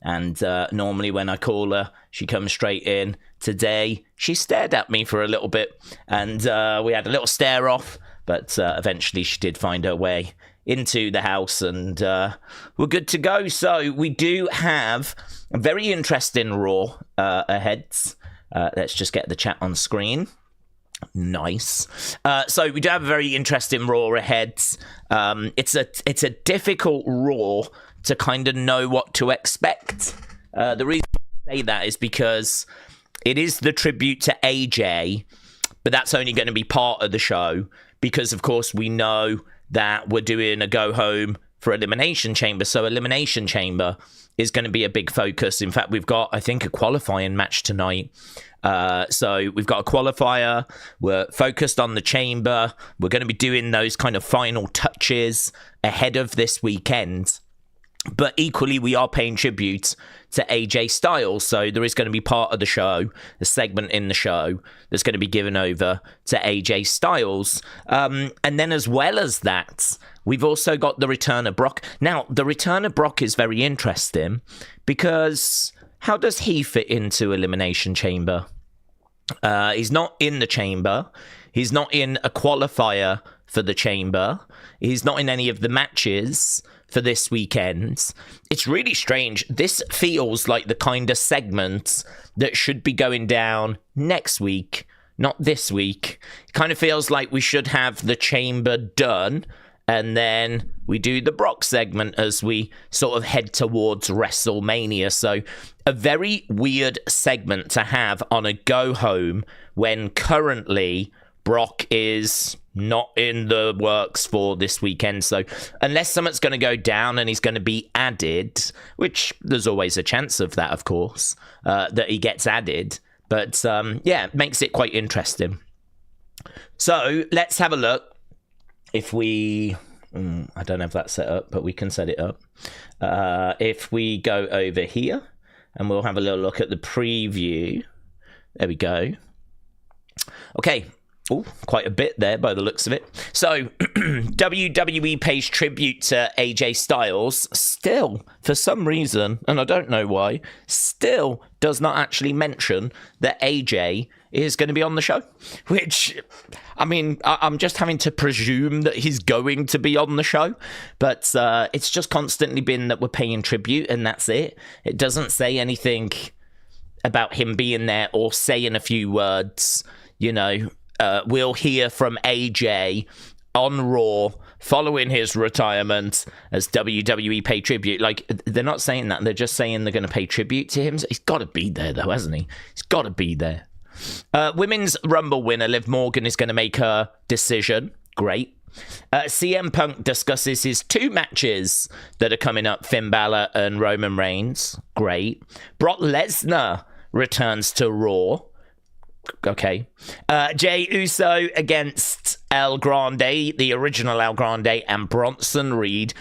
And normally when I call her, she comes straight in. Today, she stared at me for a little bit, and we had a little stare off, but eventually she did find her way into the house, and we're good to go. So we do have a very interesting Raw ahead. Let's just get the chat on screen. Nice. So we do have a very interesting Raw ahead. It's a difficult Raw to kind of know what to expect. The reason I say that is because it is the tribute to AJ, but that's only going to be part of the show because, of course, we know that we're doing a go-home for Elimination Chamber. So Elimination Chamber is going to be a big focus. In fact, we've got, I think, a qualifying match tonight. So we've got a qualifier. We're focused on the chamber. We're going to be doing those kind of final touches ahead of this weekend. But equally, we are paying tribute to AJ Styles. So there is going to be part of the show, a segment in the show that's going to be given over to AJ Styles. And then as well as that, we've also got the return of Brock. Now, the return of Brock is very interesting because how does he fit into Elimination Chamber? He's not in the chamber. He's not in a qualifier for the chamber. He's not in any of the matches for this weekend. It's really strange. This feels like the kind of segment that should be going down next week, not this week. It kind of feels like we should have the chamber done, and then we do the Brock segment as we sort of head towards WrestleMania. So a very weird segment to have on a go-home when currently Brock is not in the works for this weekend. So unless something's going to go down and he's going to be added, which there's always a chance of that, of course, that he gets added. But yeah, it makes it quite interesting. So let's have a look. If we... I don't have that set up, but we can set it up. If we go over here, and we'll have a little look at the preview. There we go. Okay. Oh, quite a bit there by the looks of it. So, WWE pays tribute to AJ Styles. Still, for some reason, and I don't know why, still does not actually mention that AJ is going to be on the show. Which, I mean, I'm just having to presume that he's going to be on the show. But it's just constantly been that we're paying tribute, and that's it. It doesn't say anything about him being there or saying a few words, you know. We'll hear from AJ on Raw following his retirement as WWE pay tribute. Like, they're not saying that. They're just saying they're going to pay tribute to him. So he's got to be there, though, hasn't he? He's got to be there. Women's Rumble winner Liv Morgan is going to make her decision. Great. CM Punk discusses his 2 matches that are coming up, Finn Balor and Roman Reigns. Great. Brock Lesnar returns to Raw. Okay. Jey Uso against El Grande, the original El Grande, and Bronson Reed.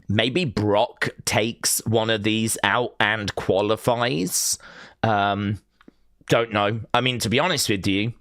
Maybe Brock takes one of these out and qualifies. Don't know. I mean, to be honest with you,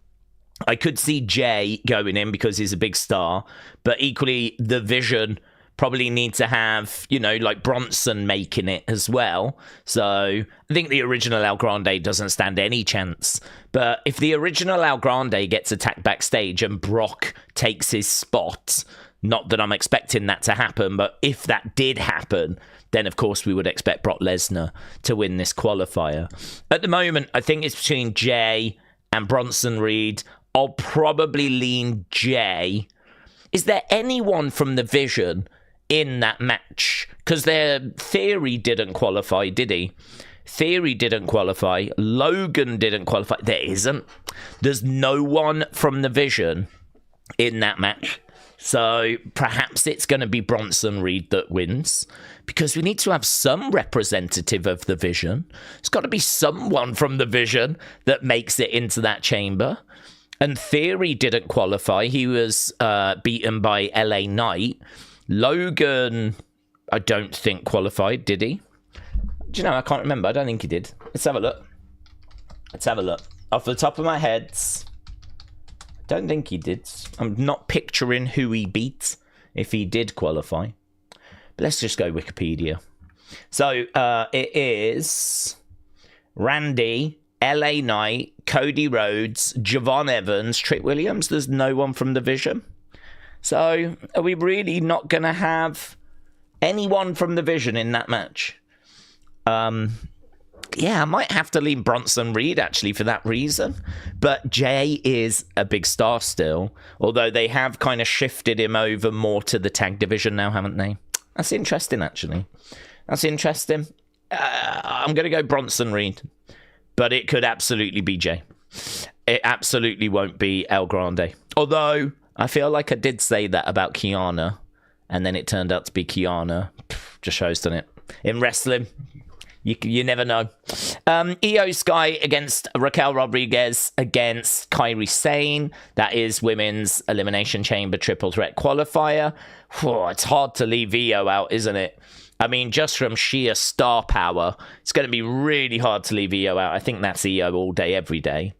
I could see Jey going in because he's a big star, but equally the Vision probably need to have, you know, like Bronson making it as well. So I think the original El Grande doesn't stand any chance. But if the original El Grande gets attacked backstage and Brock takes his spot, not that I'm expecting that to happen, but if that did happen, then of course we would expect Brock Lesnar to win this qualifier. At the moment, I think it's between Jey and Bronson Reed. I'll probably lean Jey. Is there anyone from the Vision in that match? Because their Theory didn't qualify, did he? Theory didn't qualify. Logan didn't qualify. There isn't. There's no one from the Vision in that match. So perhaps it's going to be Bronson Reed that wins, because we need to have some representative of the Vision. It's got to be someone from the Vision that makes it into that chamber. And Theory didn't qualify. He was beaten by LA Knight. Logan, I don't think qualified, did he? Do you know, I can't remember. I don't think he did. Let's have a look. Let's have a look. Off the top of my head, I don't think he did. I'm not picturing who he beat if he did qualify. But let's just go Wikipedia. So it is Randy, LA Knight, Cody Rhodes, Javon Evans, Trick Williams. There's no one from the Vision. So are we really not going to have anyone from the Vision in that match? Yeah, I might have to lean Bronson Reed, actually, for that reason. But Jay is a big star still, although they have kind of shifted him over more to the tag division now, haven't they? That's interesting, actually. That's interesting. I'm going to go Bronson Reed, but it could absolutely be Jay. It absolutely won't be El Grande. Although, I feel like I did say that about Kiana, and then it turned out to be Kiana. Just shows, doesn't it? In wrestling, you never know. Io Sky against Raquel Rodriguez against Kairi Sane. That is women's Elimination Chamber triple threat qualifier. Whew, it's hard to leave Io out, isn't it? I mean, just from sheer star power, it's going to be really hard to leave Io out. I think that's Io all day, every day.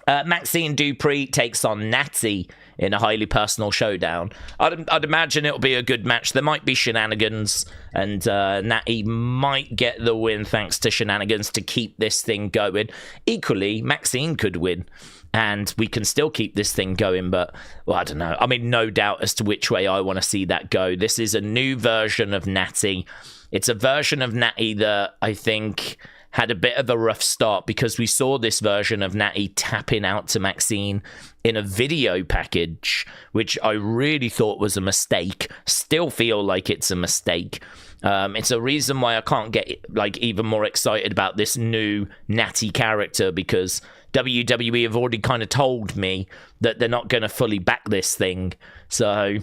Maxine Dupree takes on Natty in a highly personal showdown. I'd imagine it'll be a good match. There might be shenanigans, and Natty might get the win thanks to shenanigans to keep this thing going. Equally, Maxine could win, and we can still keep this thing going, but, well, I don't know. I mean, no doubt as to which way I want to see that go. This is a new version of Natty. It's a version of Natty that I think had a bit of a rough start, because we saw this version of Natty tapping out to Maxine in a video package, which I really thought was a mistake. Still feel like it's a mistake. It's a reason why I can't get like even more excited about this new Natty character, because WWE have already kind of told me that they're not going to fully back this thing. So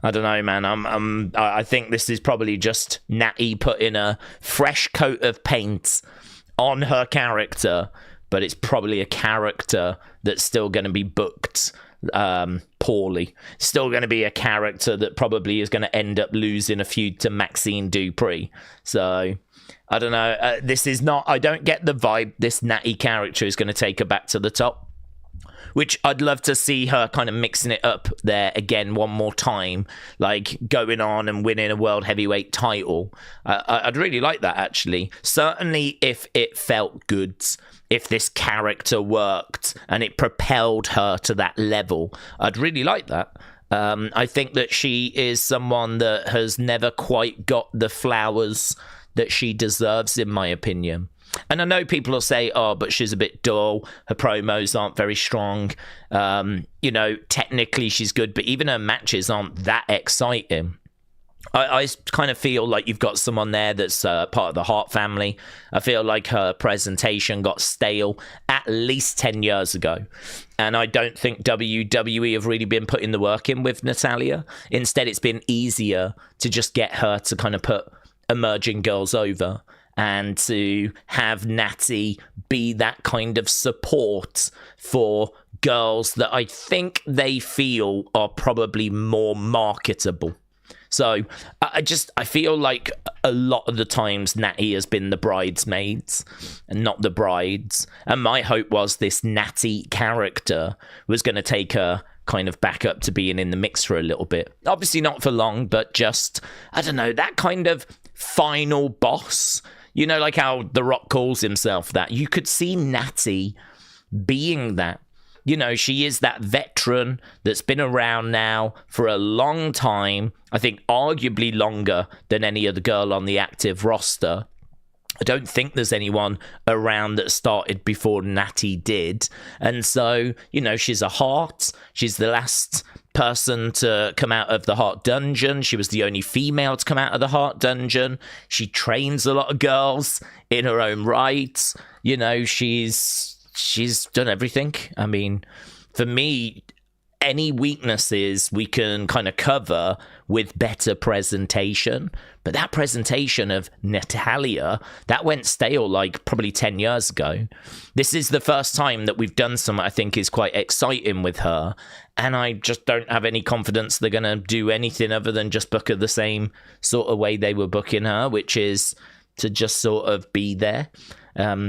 I don't know, man. I think this is probably just Natty putting a fresh coat of paint on her character, but it's probably a character that's still going to be booked poorly. Still going to be a character that probably is going to end up losing a feud to Maxine Dupree. So I don't know. This is not, I don't get the vibe this Natty character is going to take her back to the top, which I'd love to see her kind of mixing it up there again one more time, like going on and winning a world heavyweight title. I'd really like that, actually. Certainly if it felt good, if this character worked and it propelled her to that level, I'd really like that. I think that she is someone that has never quite got the flowers that she deserves, in my opinion. And I know people will say, oh, but she's a bit dull. Her promos aren't very strong. You know, technically she's good, but even her matches aren't that exciting. I kind of feel like you've got someone there that's part of the Hart family. I feel like her presentation got stale at least 10 years ago. And I don't think WWE have really been putting the work in with Natalya. Instead, it's been easier to just get her to kind of put emerging girls over, and to have Natty be that kind of support for girls that I think they feel are probably more marketable. So I feel like a lot of the times Natty has been the bridesmaids and not the brides. And my hope was this Natty character was going to take her kind of back up to being in the mix for a little bit. Obviously not for long, but just, I don't know, that kind of final boss. You know, like how The Rock calls himself that. You could see Natty being that. You know, she is that veteran that's been around now for a long time. I think arguably longer than any other girl on the active roster. I don't think there's anyone around that started before Natty did. And so, you know, she's a Hart. She's the last person to come out of the Hart Dungeon. She was the only female to come out of the Hart Dungeon. She trains a lot of girls in her own right. You know, she's done everything. I mean, for me, any weaknesses we can kind of cover with better presentation. But that presentation of Natalya, that went stale like probably 10 years ago. This is the first time that we've done something I think is quite exciting with her. And I just don't have any confidence they're going to do anything other than just book her the same sort of way they were booking her, which is to just sort of be there.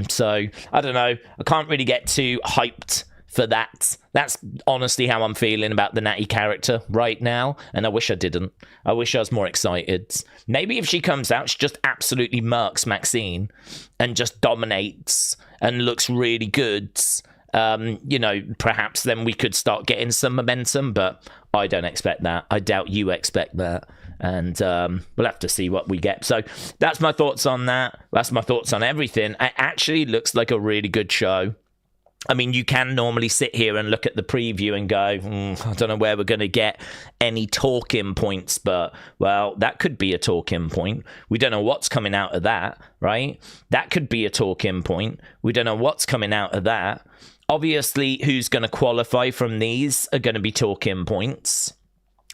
So, I don't know. I can't really get too hyped for that. That's honestly how I'm feeling about the Natty character right now, and I wish I didn't. I wish I was more excited. Maybe if she comes out, she just absolutely murks Maxine and just dominates and looks really good. Perhaps then we could start getting some momentum, but I don't expect that. I doubt you expect that. And we'll have to see what we get. So that's my thoughts on that. That's my thoughts on everything. It actually looks like a really good show. I mean, you can normally sit here and look at the preview and go, I don't know where we're going to get any talking points, but, well, that could be a talking point. We don't know what's coming out of that, right? That could be a talking point. We don't know what's coming out of that. Obviously, who's going to qualify from these are going to be talking points.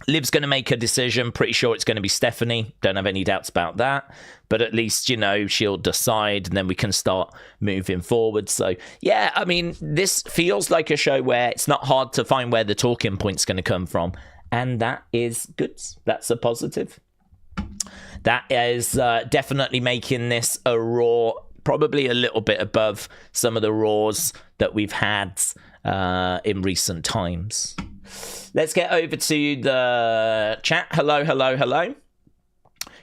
Liv's going to make a decision. Pretty sure it's going to be Stephanie. Don't have any doubts about that. But at least, she'll decide and then we can start moving forward. So, yeah, I mean, this feels like a show where it's not hard to find where the talking point's going to come from. And that is good. That's a positive. That is definitely making this a Raw, probably a little bit above some of the Raws that we've had in recent times. Let's get over to the chat. Hello.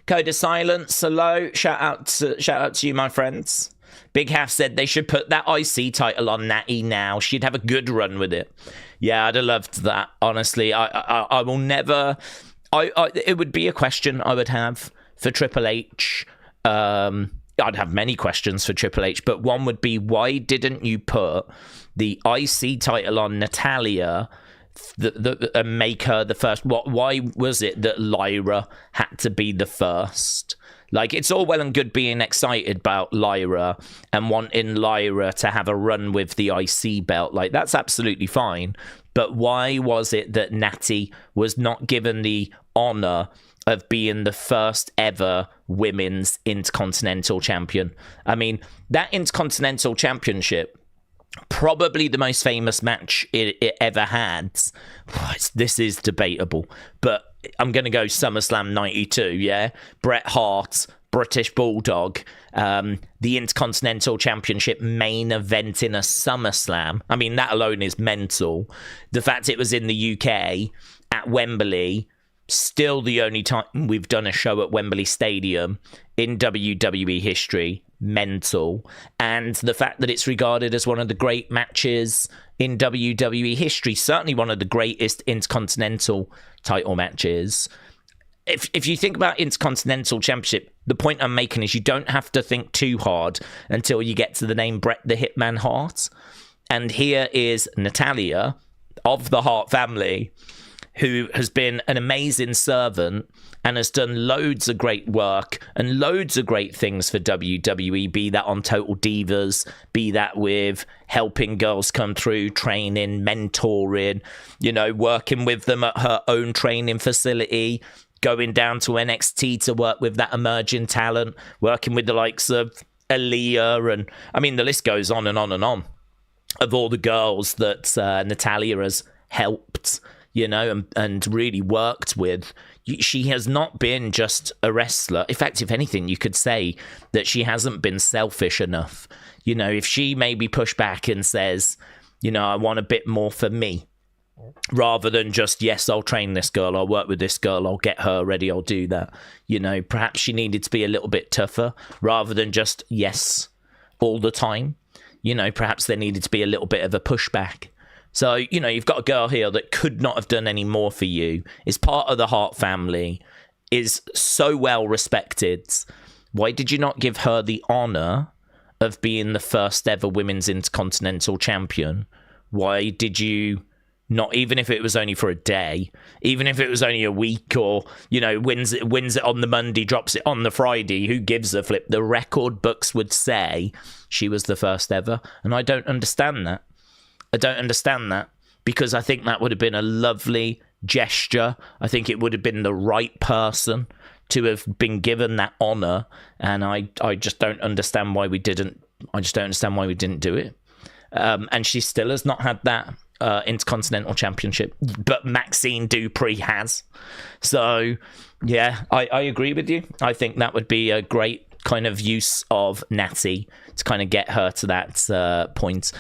Code of Silence, hello. Shout out to you, my friends. Big Half said they should put that IC title on Natty now. She'd have a good run with it. Yeah, I'd have loved that. Honestly, I will never. It would be a question I would have for Triple H. I'd have many questions for Triple H, but one would be, why didn't you put the IC title on Natalya? And make her the first. Why was it that Lyra had to be the first? Like, it's all well and good being excited about Lyra and wanting Lyra to have a run with the IC belt. Like, that's absolutely fine. But why was it that Natty was not given the honor of being the first ever women's Intercontinental Champion? I mean, that Intercontinental Championship, probably the most famous match it ever had. This is debatable, but I'm going to go SummerSlam 92, yeah? Bret Hart, British Bulldog, the Intercontinental Championship main event in a SummerSlam. I mean, that alone is mental. The fact it was in the UK at Wembley, still the only time we've done a show at Wembley Stadium in WWE history, mental. And the fact that it's regarded as one of the great matches in WWE history, certainly one of the greatest Intercontinental title matches. If you think about Intercontinental Championship, the point I'm making is you don't have to think too hard until you get to the name Bret the Hitman Hart. And here is Natalya of the Hart family, who has been an amazing servant and has done loads of great work and loads of great things for WWE, be that on Total Divas, be that with helping girls come through, training, mentoring, working with them at her own training facility, going down to NXT to work with that emerging talent, working with the likes of Aaliyah, and I mean, the list goes on and on and on of all the girls that Natalya has helped, and really worked with. She has not been just a wrestler. In fact, if anything, you could say that she hasn't been selfish enough. If she maybe pushed back and says, I want a bit more for me, rather than just, yes, I'll train this girl, I'll work with this girl, I'll get her ready, I'll do that. Perhaps she needed to be a little bit tougher, rather than just yes all the time. Perhaps there needed to be a little bit of a pushback. So, you've got a girl here that could not have done any more for you, is part of the Hart family, is so well respected. Why did you not give her the honor of being the first ever women's Intercontinental Champion? Why did you not, even if it was only for a day, even if it was only a week, or, wins it on the Monday, drops it on the Friday, who gives a flip? The record books would say she was the first ever, and I don't understand that. Because I think that would have been a lovely gesture. I think it would have been the right person to have been given that honor, and I just don't understand why we didn't. I just don't understand why we didn't do it. And she still has not had that Intercontinental Championship, but Maxine Dupree has. So yeah, I agree with you. I think that would be a great kind of use of Natty to kind of get her to that point.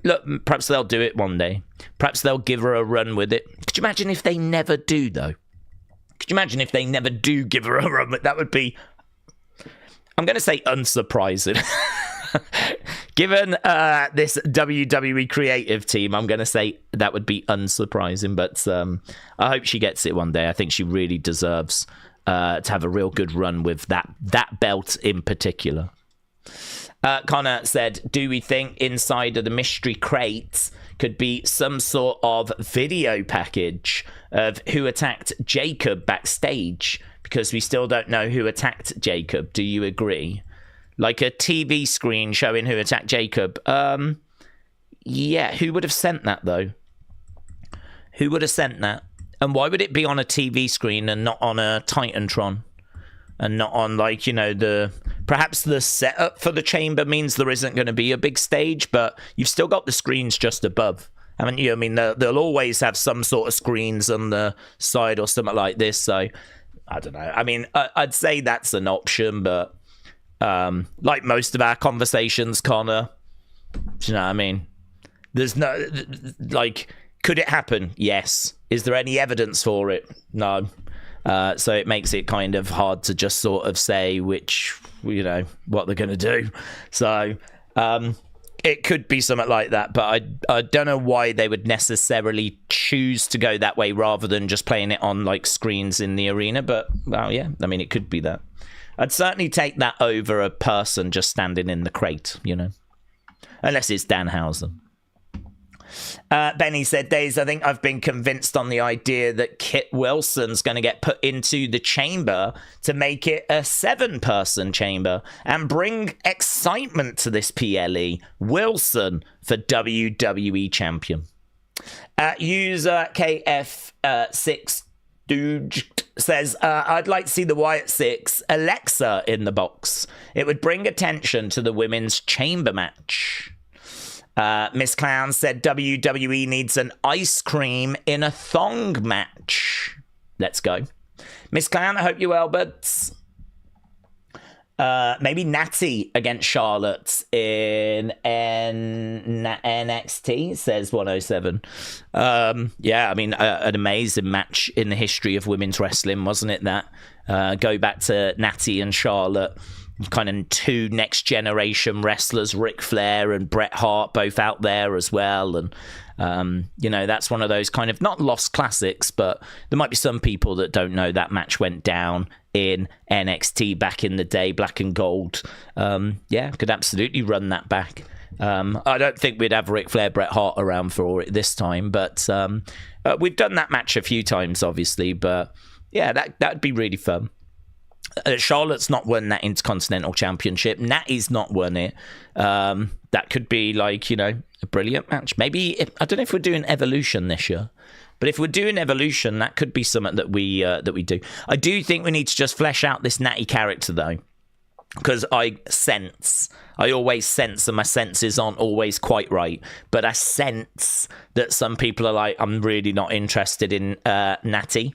Look, perhaps they'll do it one day. Perhaps they'll give her a run with it. Could you imagine if they never do, though? Could you imagine if they never do give her a run with it? That would be, I'm going to say, unsurprising. Given this WWE creative team, I'm going to say that would be unsurprising. But I hope she gets it one day. I think she really deserves to have a real good run with that belt in particular. Connor said, do we think inside of the mystery crates could be some sort of video package of who attacked Jacob backstage? Because we still don't know who attacked Jacob. Do you agree? Like a TV screen showing who attacked Jacob. Yeah, who would have sent that, though? Who would have sent that? And why would it be on a TV screen and not on a Titantron? And not on, like, you know, perhaps the setup for the chamber means there isn't going to be a big stage, but you've still got the screens just above, haven't you? I mean, they'll always have some sort of screens on the side or something like this, so I don't know. I mean, I'd say that's an option, but like most of our conversations, Connor, do you know what I mean? There's no, like, could it happen? Yes. Is there any evidence for it? No. So it makes it kind of hard to just sort of say which, you know, what they're going to do. So it could be something like that, but I don't know why they would necessarily choose to go that way rather than just playing it on, like, screens in the arena. But, well, yeah, I mean, it could be that. I'd certainly take that over a person just standing in the crate, you know, unless it's Danhausen. Benny said, Daze, I think I've been convinced on the idea that Kit Wilson's going to get put into the chamber to make it a 7-person chamber and bring excitement to this PLE. Wilson for WWE champion. User KF6 Dude says, I'd like to see the Wyatt 6 Alexa in the box. It would bring attention to the women's chamber match. Miss Clown said WWE needs an ice cream in a thong match. Let's go. Miss Clown, I hope you're well, buds. Maybe Natty against Charlotte in NXT, says 107. Yeah, I mean, an amazing match in the history of women's wrestling, wasn't it, that? Go back to Natty and Charlotte, kind of two next generation wrestlers, Ric Flair and Bret Hart, both out there as well. And you know, that's one of those kind of not lost classics, but there might be some people that don't know that match went down in NXT back in the day, black and gold. Yeah, could absolutely run that back. I don't think we'd have Ric Flair, Bret Hart around for it this time, but we've done that match a few times, obviously. But yeah, that'd be really fun. Charlotte's not won that Intercontinental Championship. Natty's not won it. That could be, like, you know, a brilliant match. Maybe, I don't know if we're doing Evolution this year, but if we're doing Evolution, that could be something that we do. I do think we need to just flesh out this Natty character, though, because I always sense, and my senses aren't always quite right, but I sense that some people are like, I'm really not interested in Natty.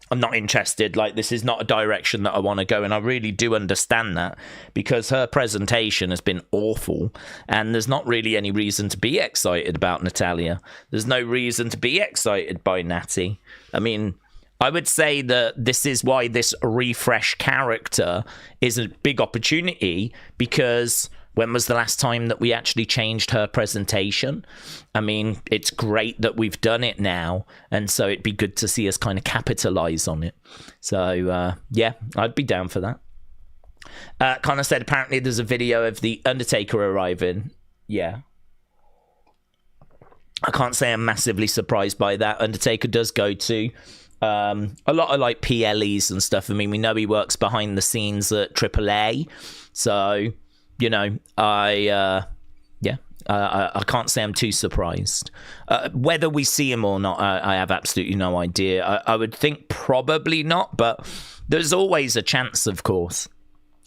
I'm not interested, like, this is not a direction that I want to go, and I really do understand that, because her presentation has been awful, and there's not really any reason to be excited about Natalya. There's no reason to be excited by Natty. I mean, I would say that this is why this refresh character is a big opportunity, because when was the last time that we actually changed her presentation? I mean, it's great that we've done it now, and so it'd be good to see us kind of capitalize on it. So, yeah, I'd be down for that. Connor said, apparently there's a video of The Undertaker arriving. Yeah. I can't say I'm massively surprised by that. Undertaker does go to a lot of, like, PLEs and stuff. I mean, we know he works behind the scenes at AAA, so, you know, I can't say I'm too surprised. Whether we see him or not, I have absolutely no idea. I would think probably not, but there's always a chance, of course,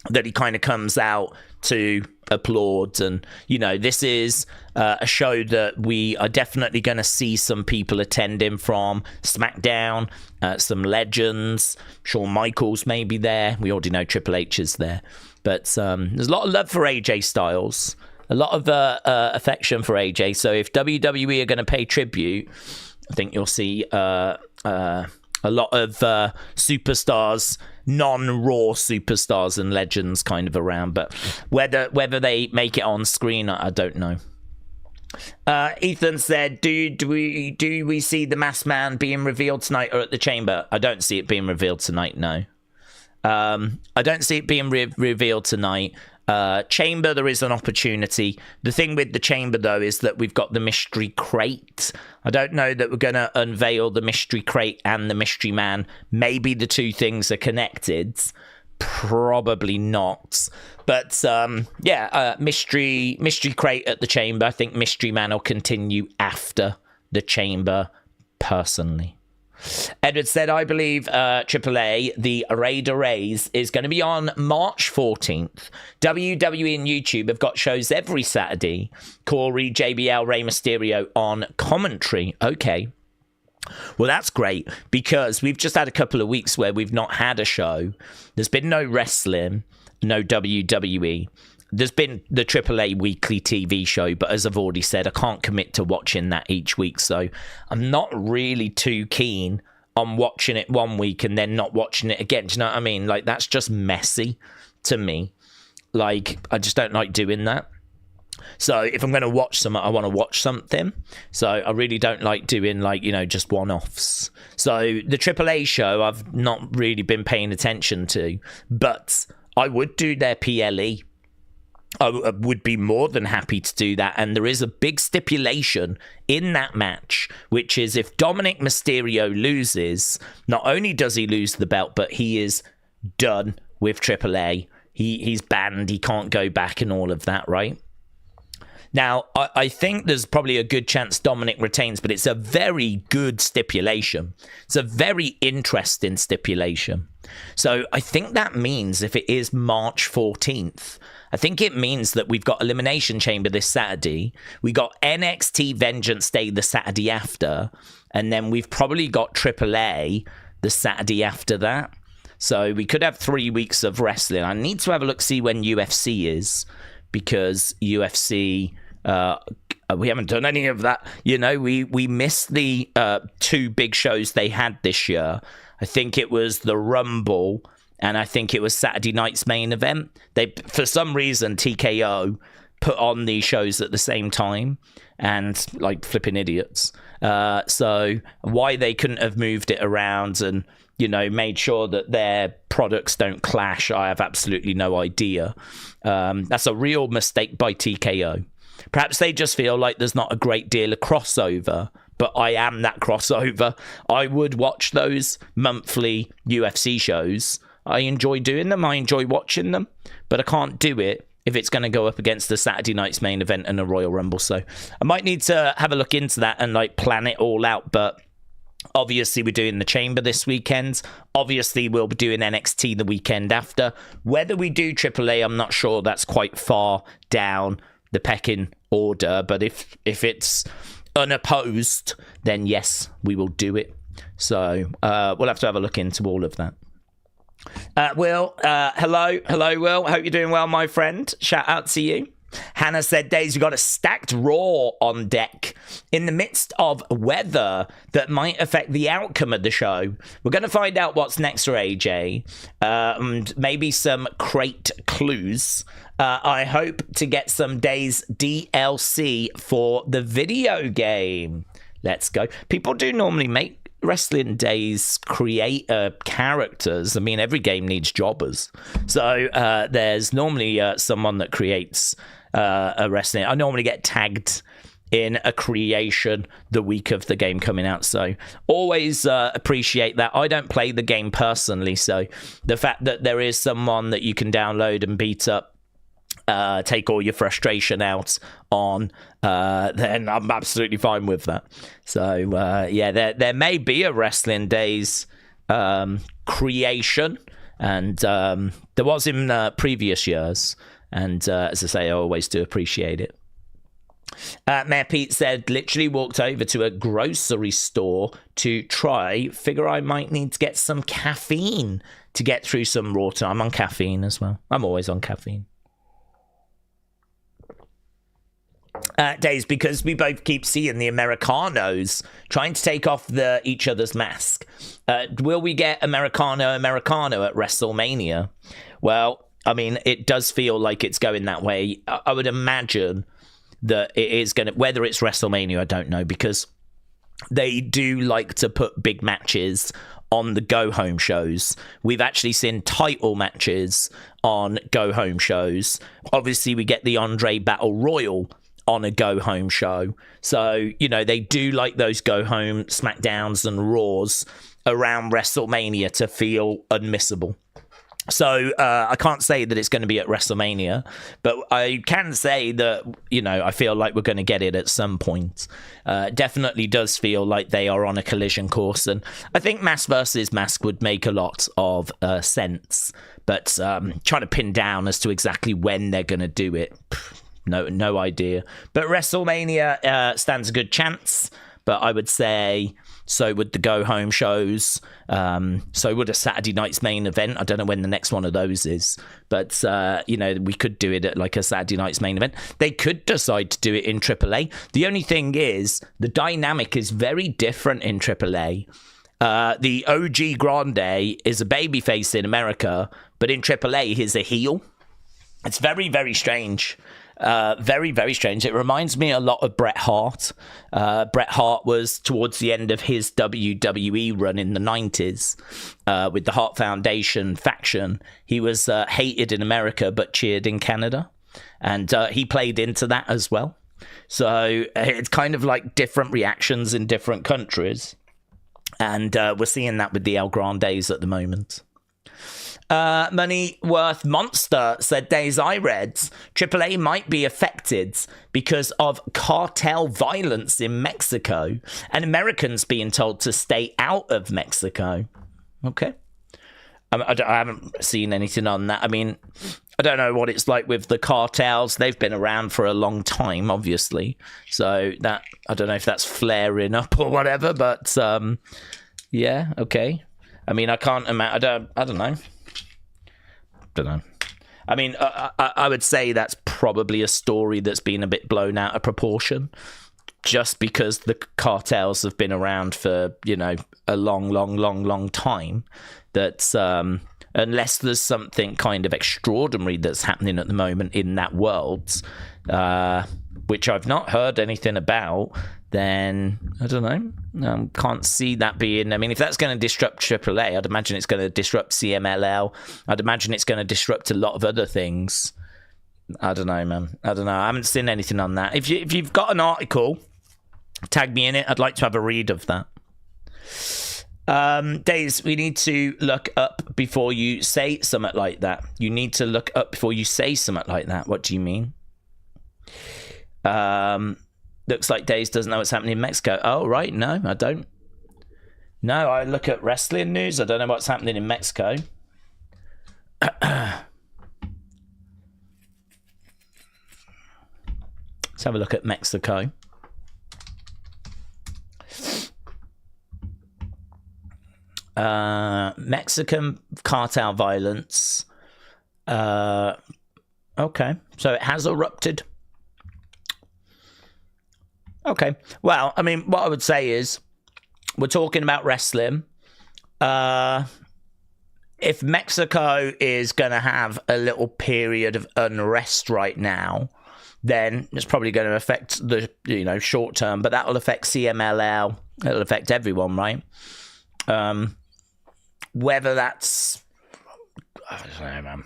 that he kind of comes out to applaud. And, you know, this is a show that we are definitely going to see some people attending from SmackDown, some legends. Shawn Michaels may be there. We already know Triple H is there. But there's a lot of love for AJ Styles, a lot of affection for AJ. So if WWE are going to pay tribute, I think you'll see a lot of superstars, non-Raw superstars and legends kind of around. But whether they make it on screen, I don't know. Ethan said, do we see the Masked Man being revealed tonight or at the Chamber? I don't see it being revealed tonight, no. I don't see it being revealed tonight. Chamber, there is an opportunity. The thing with the Chamber, though, is that we've got the Mystery Crate. I don't know that we're going to unveil the Mystery Crate and the Mystery Man. Maybe the two things are connected. Probably not. But, Mystery Crate at the Chamber. I think Mystery Man will continue after the Chamber, personally. Edward said, I believe AAA, the Raider Rays, is going to be on March 14th. WWE and YouTube have got shows every Saturday. Corey, JBL, Rey Mysterio on commentary. Okay. Well, that's great, because we've just had a couple of weeks where we've not had a show. There's been no wrestling, no WWE. There's been the AAA weekly TV show, but as I've already said, I can't commit to watching that each week. So I'm not really too keen on watching it one week and then not watching it again. Do you know what I mean? Like, that's just messy to me. Like, I just don't like doing that. So if I'm going to watch something, I want to watch something. So I really don't like doing, like, you know, just one-offs. So the AAA show, I've not really been paying attention to, but I would do their PLE. I would be more than happy to do that. And there is a big stipulation in that match, which is if Dominic Mysterio loses, not only does he lose the belt, but he is done with AAA. He's banned. He can't go back and all of that, right? Now, I think there's probably a good chance Dominic retains, but it's a very good stipulation. It's a very interesting stipulation. So I think that means if it is March 14th, I think it means that we've got Elimination Chamber this Saturday. We got NXT Vengeance Day the Saturday after. And then we've probably got AAA the Saturday after that. So we could have 3 weeks of wrestling. I need to have a look, see when UFC is, because UFC, we haven't done any of that. You know, we missed the 2 big shows they had this year. I think it was the Rumble, and I think it was Saturday night's main event. They, for some reason, TKO put on these shows at the same time, and like flipping idiots. So why they couldn't have moved it around and, you know, made sure that their products don't clash, I have absolutely no idea. That's a real mistake by TKO. Perhaps they just feel like there's not a great deal of crossover, but I am that crossover. I would watch those monthly UFC shows. I enjoy doing them. I enjoy watching them, but I can't do it if it's going to go up against the Saturday night's main event and a Royal Rumble. So I might need to have a look into that and like plan it all out. But obviously we're doing the Chamber this weekend. Obviously we'll be doing NXT the weekend after. Whether we do AAA, I'm not sure. That's quite far down the pecking order. But if it's unopposed, then yes, we will do it. So we'll have to have a look into all of that. Will, hello, Will. Hope you're doing well, my friend. Shout out to you. Hannah said, Daze, we got a stacked Raw on deck in the midst of weather that might affect the outcome of the show. We're going to find out what's next for AJ, and maybe some crate clues. I hope to get some Daze DLC for the video game. Let's go. People do normally make Wrestling Daze creator characters. I mean, every game needs jobbers. So there's normally someone that creates a wrestling. I normally get tagged in a creation the week of the game coming out. So always appreciate that. I don't play the game personally. So the fact that there is someone that you can download and beat up, take all your frustration out on, then I'm absolutely fine with that. So yeah, there may be a Wrestling Daze creation, and there was in previous years, and as I say, I always do appreciate it. Mayor Pete said, literally walked over to a grocery store to figure I might need to get some caffeine to get through some Raw time. I'm on caffeine as well. I'm always on caffeine. Days, because we both keep seeing the Americanos trying to take off each other's mask. Will we get Americano at WrestleMania? Well, I mean, it does feel like it's going that way. I would imagine that it is going to, whether it's WrestleMania, I don't know, because they do like to put big matches on the go-home shows. We've actually seen title matches on go-home shows. Obviously, we get the Andre Battle Royal on a go-home show. So, you know, they do like those go-home SmackDowns and Raws around WrestleMania to feel unmissable. So I can't say that it's going to be at WrestleMania, but I can say that, you know, I feel like we're going to get it at some point. Definitely does feel like they are on a collision course, and I think mask versus mask would make a lot of sense. But trying to pin down as to exactly when they're going to do it, no idea. But WrestleMania stands a good chance. But I would say so would the go-home shows. So would a Saturday night's main event. I don't know when the next one of those is. But, you know, we could do it at like a Saturday night's main event. They could decide to do it in AAA. The only thing is the dynamic is very different in AAA. The OG Grande is a babyface in America, but in AAA he's a heel. It's very, very strange. Very, very strange. It reminds me a lot of Bret Hart. Bret Hart was towards the end of his WWE run in the 90s with the Hart Foundation faction. He was hated in America but cheered in Canada. And he played into that as well. So it's kind of like different reactions in different countries. And we're seeing that with the El Grandes at the moment. Money Worth Monster said, Days I read, AAA might be affected because of cartel violence in Mexico and Americans being told to stay out of Mexico. Okay. I haven't seen anything on that. I mean, I don't know what it's like with the cartels. They've been around for a long time, obviously. So that, I don't know if that's flaring up or whatever, but yeah, okay. I mean, I can't imagine, I don't know. I mean, I would say that's probably a story that's been a bit blown out of proportion just because the cartels have been around for, you know, a long time. That unless there's something kind of extraordinary that's happening at the moment in that world, which I've not heard anything about, then I don't know. Can't see that being. I mean, if that's going to disrupt AAA, I'd imagine it's going to disrupt CMLL. I'd imagine it's going to disrupt a lot of other things. I don't know, man. I don't know. I haven't seen anything on that. If you've got an article, tag me in it. I'd like to have a read of that. Days, we need to look up before you say something like that. You need to look up before you say something like that. What do you mean? Looks like Days doesn't know what's happening in Mexico. Oh, right. No, I don't. No, I look at wrestling news. I don't know what's happening in Mexico. Let's have a look at Mexico. Mexican cartel violence. Okay, so it has erupted. Okay, well, I mean, what I would say is we're talking about wrestling. If Mexico is going to have a little period of unrest right now, then it's probably going to affect the, you know, short term, but that will affect CMLL. It'll affect everyone, right? Whether that's, I don't know, man.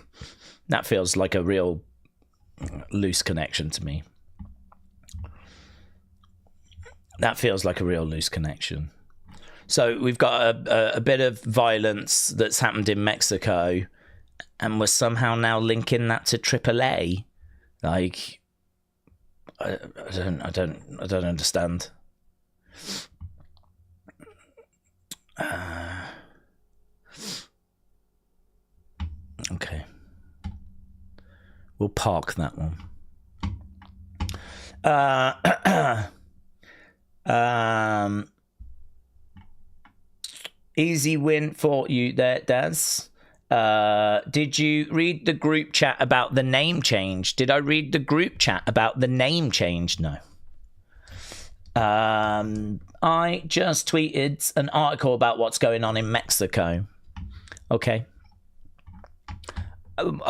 That feels like a real loose connection to me. That feels like a real loose connection. So we've got a bit of violence that's happened in Mexico, and we're somehow now linking that to AAA. Like, I don't understand. Okay. We'll park that one. Easy win for you there, Daz. Did you read the group chat about the name change? Did I read the group chat about the name change? No. I just tweeted an article about what's going on in Mexico. Okay.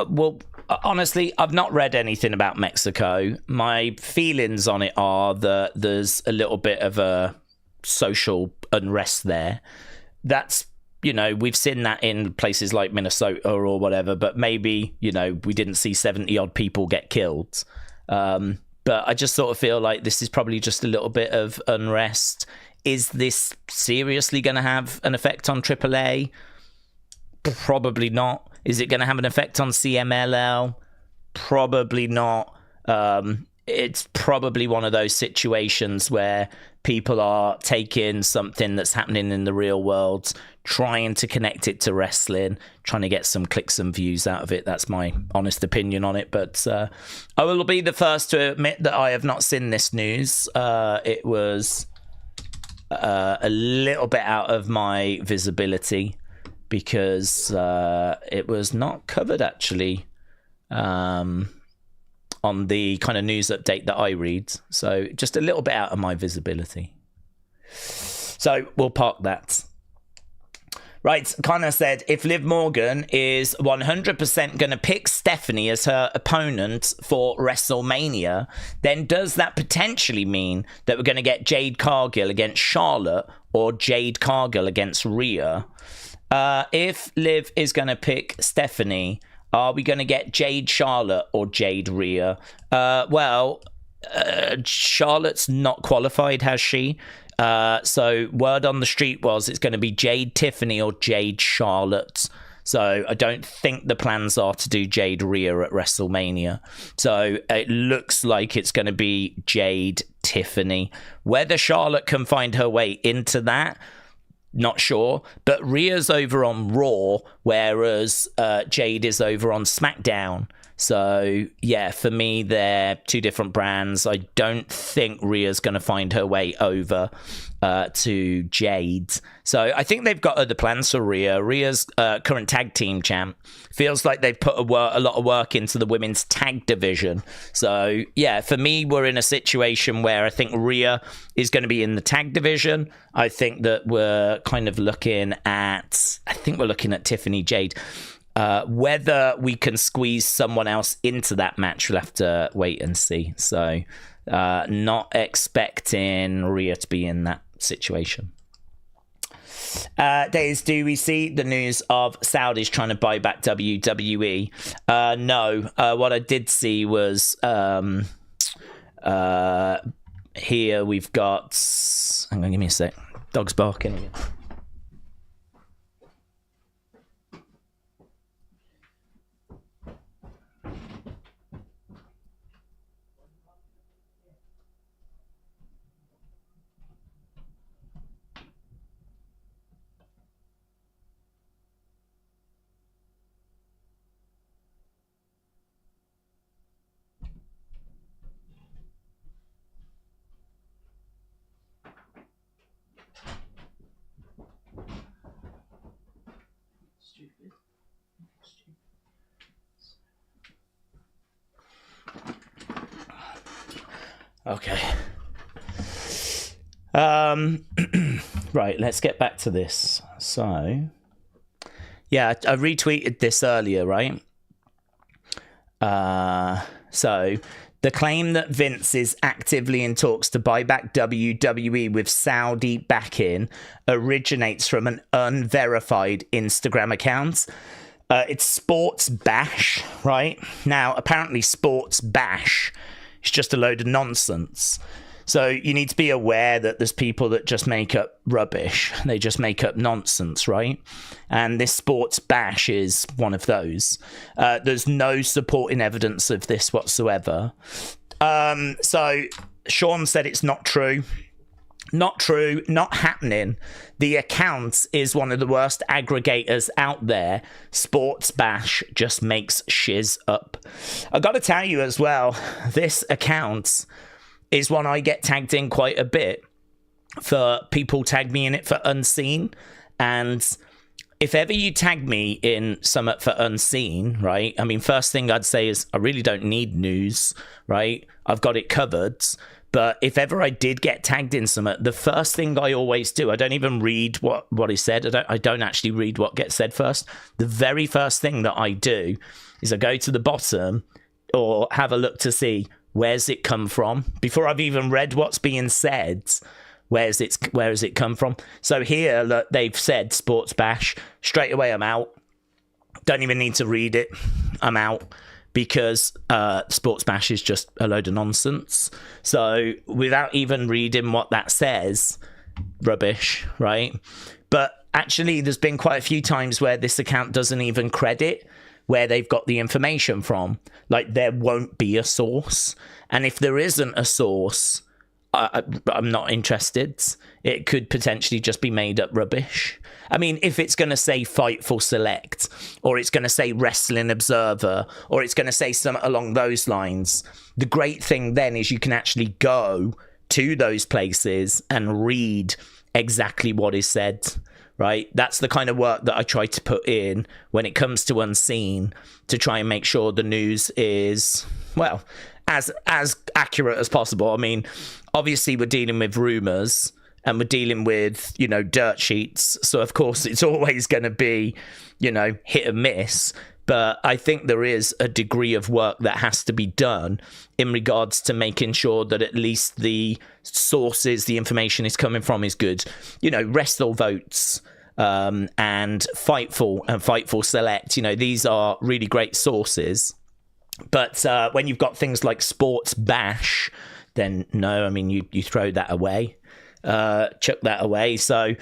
Well, honestly, I've not read anything about Mexico. My feelings on it are that there's a little bit of a social unrest there. That's, you know, we've seen that in places like Minnesota or whatever, but maybe, you know, we didn't see 70 odd people get killed. But I just sort of feel like this is probably just a little bit of unrest. Is this seriously going to have an effect on AAA? Probably not. Is it going to have an effect on CMLL? Probably not. It's probably one of those situations where people are taking something that's happening in the real world, trying to connect it to wrestling, trying to get some clicks and views out of it. That's my honest opinion on it. But I will be the first to admit that I have not seen this news. It was a little bit out of my visibility because it was not covered actually on the kind of news update that I read. So just a little bit out of my visibility. So we'll park that. Right, Connor said, if Liv Morgan is 100% going to pick Stephanie as her opponent for WrestleMania, then does that potentially mean that we're going to get Jade Cargill against Charlotte or Jade Cargill against Rhea? If Liv is going to pick Stephanie, are we going to get Jade Charlotte or Jade Rhea? Charlotte's not qualified, has she? So word on the street was it's going to be Jade Tiffany or Jade Charlotte. So I don't think the plans are to do Jade Rhea at WrestleMania. So it looks like it's going to be Jade Tiffany. Whether Charlotte can find her way into that, not sure, but Rhea's over on Raw, whereas Jade is over on SmackDown. So, yeah, for me, they're two different brands. I don't think Rhea's going to find her way over to Jade. So I think they've got other plans for Rhea. Rhea's current tag team champ. Feels like they've put a lot of work into the women's tag division. So, yeah, for me, we're in a situation where I think Rhea is going to be in the tag division. I think that we're kind of looking at Tiffany Jade. Whether we can squeeze someone else into that match, we'll have to wait and see. So, not expecting Rhea to be in that situation. Days, do we see the news of Saudis trying to buy back WWE? No. What I did see was here we've got... Hang on, give me a sec. Dog's barking again. Okay. Right, let's get back to this. So, yeah, I retweeted this earlier, right? So, the claim that Vince is actively in talks to buy back WWE with Saudi backing originates from an unverified Instagram account. It's Sports Bash, right? Now, apparently Sports Bash is just a load of nonsense. So you need to be aware that there's people that just make up rubbish. They just make up nonsense, right? And this Sports Bash is one of those. There's no supporting evidence of this whatsoever. So Sean said it's not true. Not true, not happening. The account is one of the worst aggregators out there. Sports Bash just makes shiz up. I got to tell you as well, this account is one I get tagged in quite a bit. For people tag me in it for unseen, and if ever you tag me in something for unseen, right? I mean, first thing I'd say is I really don't need news, right? I've got it covered. But if ever I did get tagged in something, the first thing I always do, I don't even read what is said. I don't actually read what gets said first. The very first thing that I do is I go to the bottom or have a look to see where's it come from before I've even read what's being said. Where has it come from? So here, look, they've said Sports Bash. Straight away, I'm out. Don't even need to read it. I'm out because Sports Bash is just a load of nonsense. So without even reading what that says, rubbish, right? But actually, there's been quite a few times where this account doesn't even credit where they've got the information from. Like, there won't be a source. And if there isn't a source, I'm not interested. It could potentially just be made up rubbish. I mean, if it's going to say Fightful Select, or it's going to say Wrestling Observer, or it's going to say something along those lines, the great thing then is you can actually go to those places and read exactly what is said, right? That's the kind of work that I try to put in when it comes to Unseen, to try and make sure the news is, well, as accurate as possible. I mean, obviously we're dealing with rumors and we're dealing with, dirt sheets. So of course it's always going to be, hit and miss. But I think there is a degree of work that has to be done in regards to making sure that at least the sources, the information is coming from is good. Wrestle Votes and Fightful and Fightful Select, these are really great sources. But when you've got things like Sports Bash, then no, I mean, you throw that away, chuck that away. So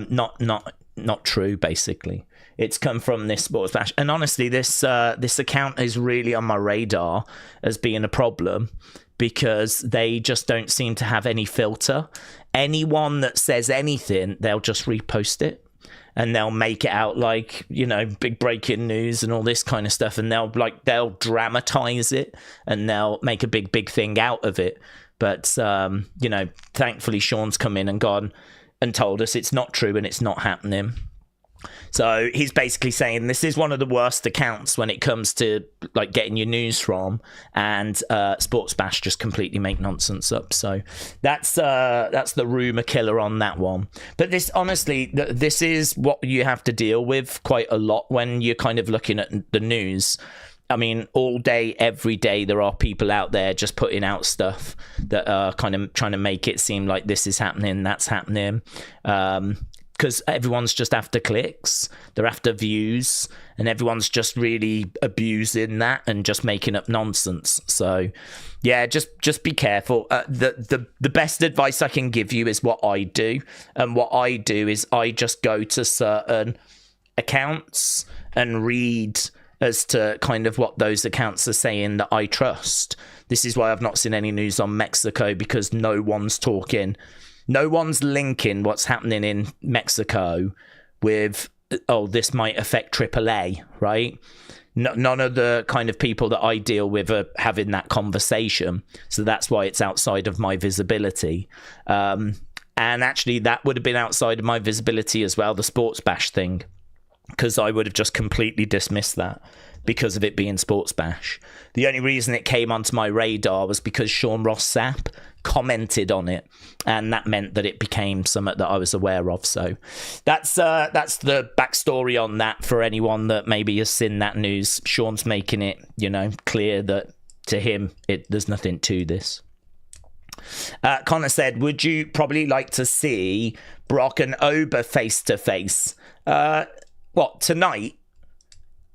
not true, basically. It's come from this Sports Bash. And honestly, this account is really on my radar as being a problem because they just don't seem to have any filter. Anyone that says anything, they'll just repost it. And they'll make it out like, big breaking news and all this kind of stuff. And they'll dramatize it and they'll make a big thing out of it. But, thankfully Sean's come in and gone and told us it's not true and it's not happening. So he's basically saying this is one of the worst accounts when it comes to like getting your news from, and Sports Bash just completely make nonsense up. So that's the rumor killer on that one. But this, honestly, this is what you have to deal with quite a lot when you're kind of looking at the news. I mean, all day, every day, there are people out there just putting out stuff that are kind of trying to make it seem like this is happening, that's happening. Because everyone's just after clicks, they're after views, and everyone's just really abusing that and just making up nonsense. So, yeah, just be careful. The best advice I can give you is what I do, and what I do is I just go to certain accounts and read as to kind of what those accounts are saying that I trust. This is why I've not seen any news on Mexico, because no one's talking. No one's linking what's happening in Mexico with, this might affect AAA, right? None of the kind of people that I deal with are having that conversation. So that's why it's outside of my visibility. And actually, that would have been outside of my visibility as well, the Sports Bash thing, because I would have just completely dismissed that because of it being Sports Bash. The only reason it came onto my radar was because Sean Ross Sapp commented on it, and that meant that it became something that I was aware of. So that's the backstory on that for anyone that maybe has seen that news. Sean's making it, clear that to him, there's nothing to this. Connor said, would you probably like to see Brock and Oba face to face? What, tonight?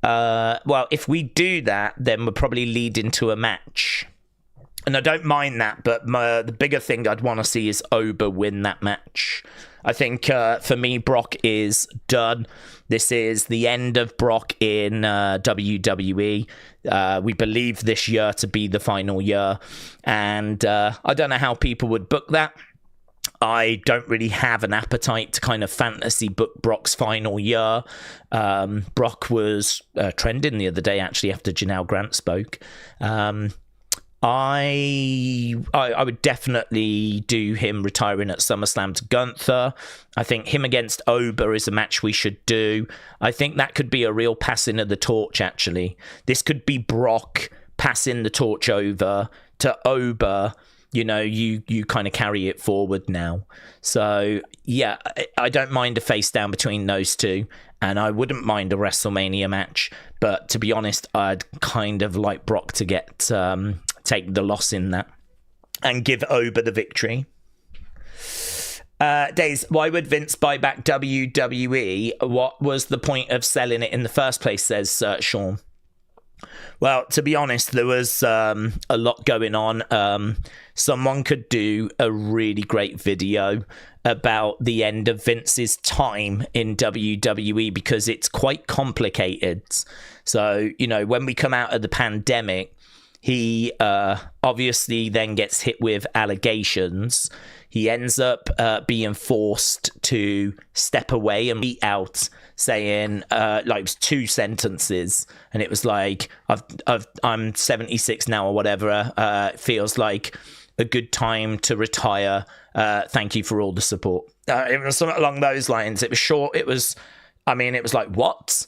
Well, if we do that, then we'll probably lead into a match. And I don't mind that, but the bigger thing I'd want to see is Oba win that match. I think, for me, Brock is done. This is the end of Brock in WWE. We believe this year to be the final year. And I don't know how people would book that. I don't really have an appetite to kind of fantasy book Brock's final year. Brock was trending the other day, actually, after Janelle Grant spoke. I would definitely do him retiring at SummerSlam to Gunther. I think him against Oba is a match we should do. I think that could be a real passing of the torch, actually. This could be Brock passing the torch over to Oba. You know, you kind of carry it forward now. So, yeah, I don't mind a face down between those two. And I wouldn't mind a WrestleMania match. But to be honest, I'd kind of like Brock to get take the loss in that and give Oba the victory. Daze, why would Vince buy back WWE? What was the point of selling it in the first place, says Sean. Well, to be honest, there was a lot going on. Someone could do a really great video about the end of Vince's time in WWE because it's quite complicated. So, you know, when we come out of the pandemic, he obviously then gets hit with allegations. He ends up being forced to step away and be out, saying like it was 2 sentences, and it was like, I'm 76 now or whatever. It feels like a good time to retire. Thank you for all the support. It was something along those lines. It was short. It was like, what?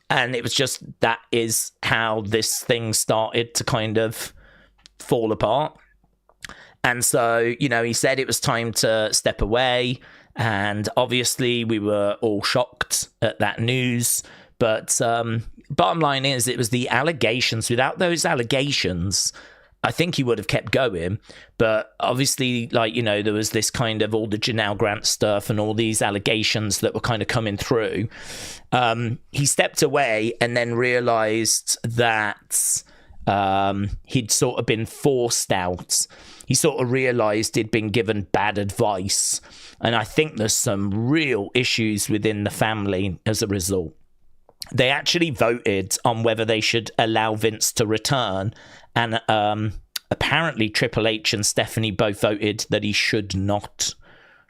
And it was just, that is how this thing started to kind of fall apart. And so, you know, he said it was time to step away. And obviously we were all shocked at that news. But bottom line is, it was the allegations. Without those allegations, I think he would have kept going. But obviously, like, you know, there was this kind of all the Janelle Grant stuff and all these allegations that were kind of coming through. He stepped away and then realized that he'd sort of been forced out. He sort of realized he'd been given bad advice. And I think there's some real issues within the family as a result. They actually voted on whether they should allow Vince to return. And apparently Triple H and Stephanie both voted that he should not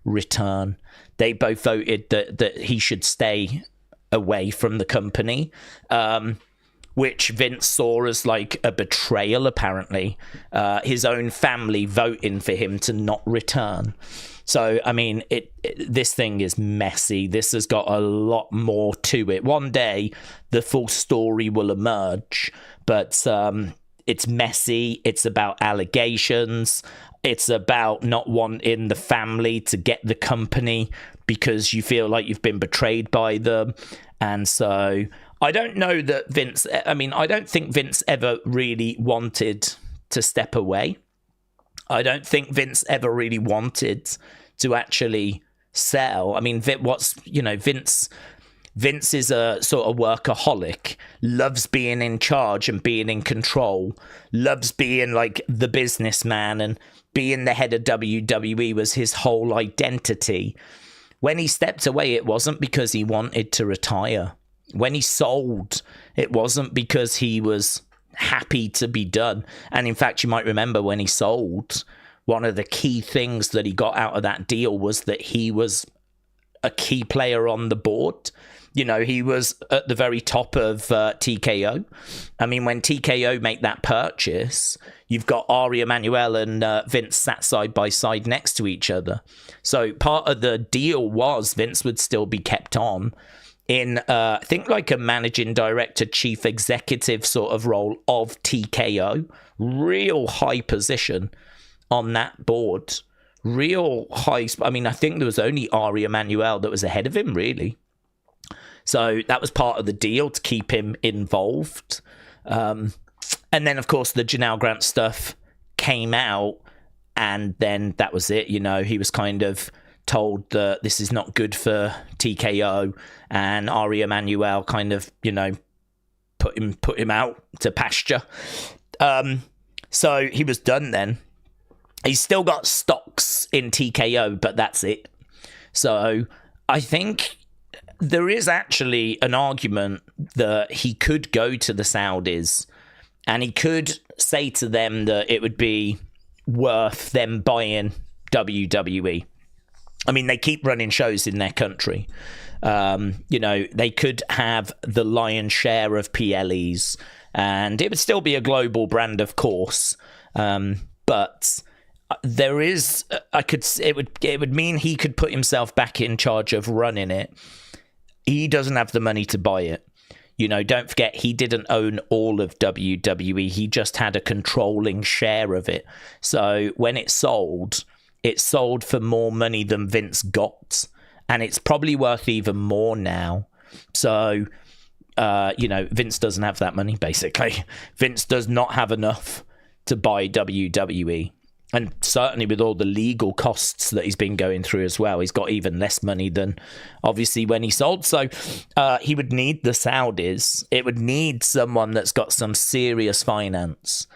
return. They both voted that he should stay away from the company, which Vince saw as like a betrayal, apparently. His own family voting for him to not return. So, I mean, this thing is messy. This has got a lot more to it. One day, the full story will emerge, but it's messy. It's about allegations. It's about not wanting the family to get the company because you feel like you've been betrayed by them. And so I don't know that Vince, I mean, I don't think Vince ever really wanted to step away. I don't think Vince ever really wanted to actually sell. I mean, Vince is a sort of workaholic, loves being in charge and being in control, loves being like the businessman, and being the head of WWE was his whole identity. When he stepped away, it wasn't because he wanted to retire. When he sold, it wasn't because he was happy to be done. And in fact, you might remember when he sold, one of the key things that he got out of that deal was that he was a key player on the board. You know, he was at the very top of TKO. I mean, when TKO make that purchase, you've got Ari Emanuel and Vince sat side by side next to each other. So part of the deal was Vince would still be kept on in, I think, like a managing director, chief executive sort of role of TKO. Real high position on that board. Real high. I mean, I think there was only Ari Emanuel that was ahead of him, really. So that was part of the deal to keep him involved. And then, of course, the Janelle Grant stuff came out, and then that was it. You know, he was kind of told that this is not good for TKO, and Ari Emanuel kind of, you know, put him out to pasture. So he was done then. He's still got stocks in TKO, but that's it. So I think there is actually an argument that he could go to the Saudis and he could say to them that it would be worth them buying WWE. I mean, they keep running shows in their country. You know, they could have the lion's share of PLEs, and it would still be a global brand, of course. But there is, it would mean he could put himself back in charge of running it. He doesn't have the money to buy it. You know, don't forget, he didn't own all of WWE. He just had a controlling share of it. So when it sold for more money than Vince got. And it's probably worth even more now. So, you know, Vince doesn't have that money, basically. Vince does not have enough to buy WWE. And certainly with all the legal costs that he's been going through as well, he's got even less money than obviously when he sold. So he would need the Saudis. It would need someone that's got some serious finance,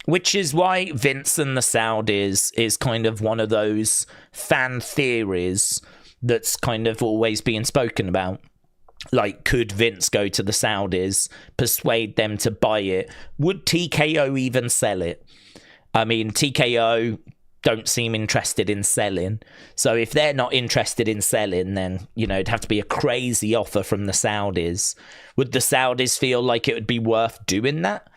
which is why Vince and the Saudis is kind of one of those fan theories that's kind of always being spoken about. Like, could Vince go to the Saudis, persuade them to buy it? Would TKO even sell it? I mean, TKO don't seem interested in selling. So if they're not interested in selling, then, you know, it'd have to be a crazy offer from the Saudis. Would the Saudis feel like it would be worth doing that?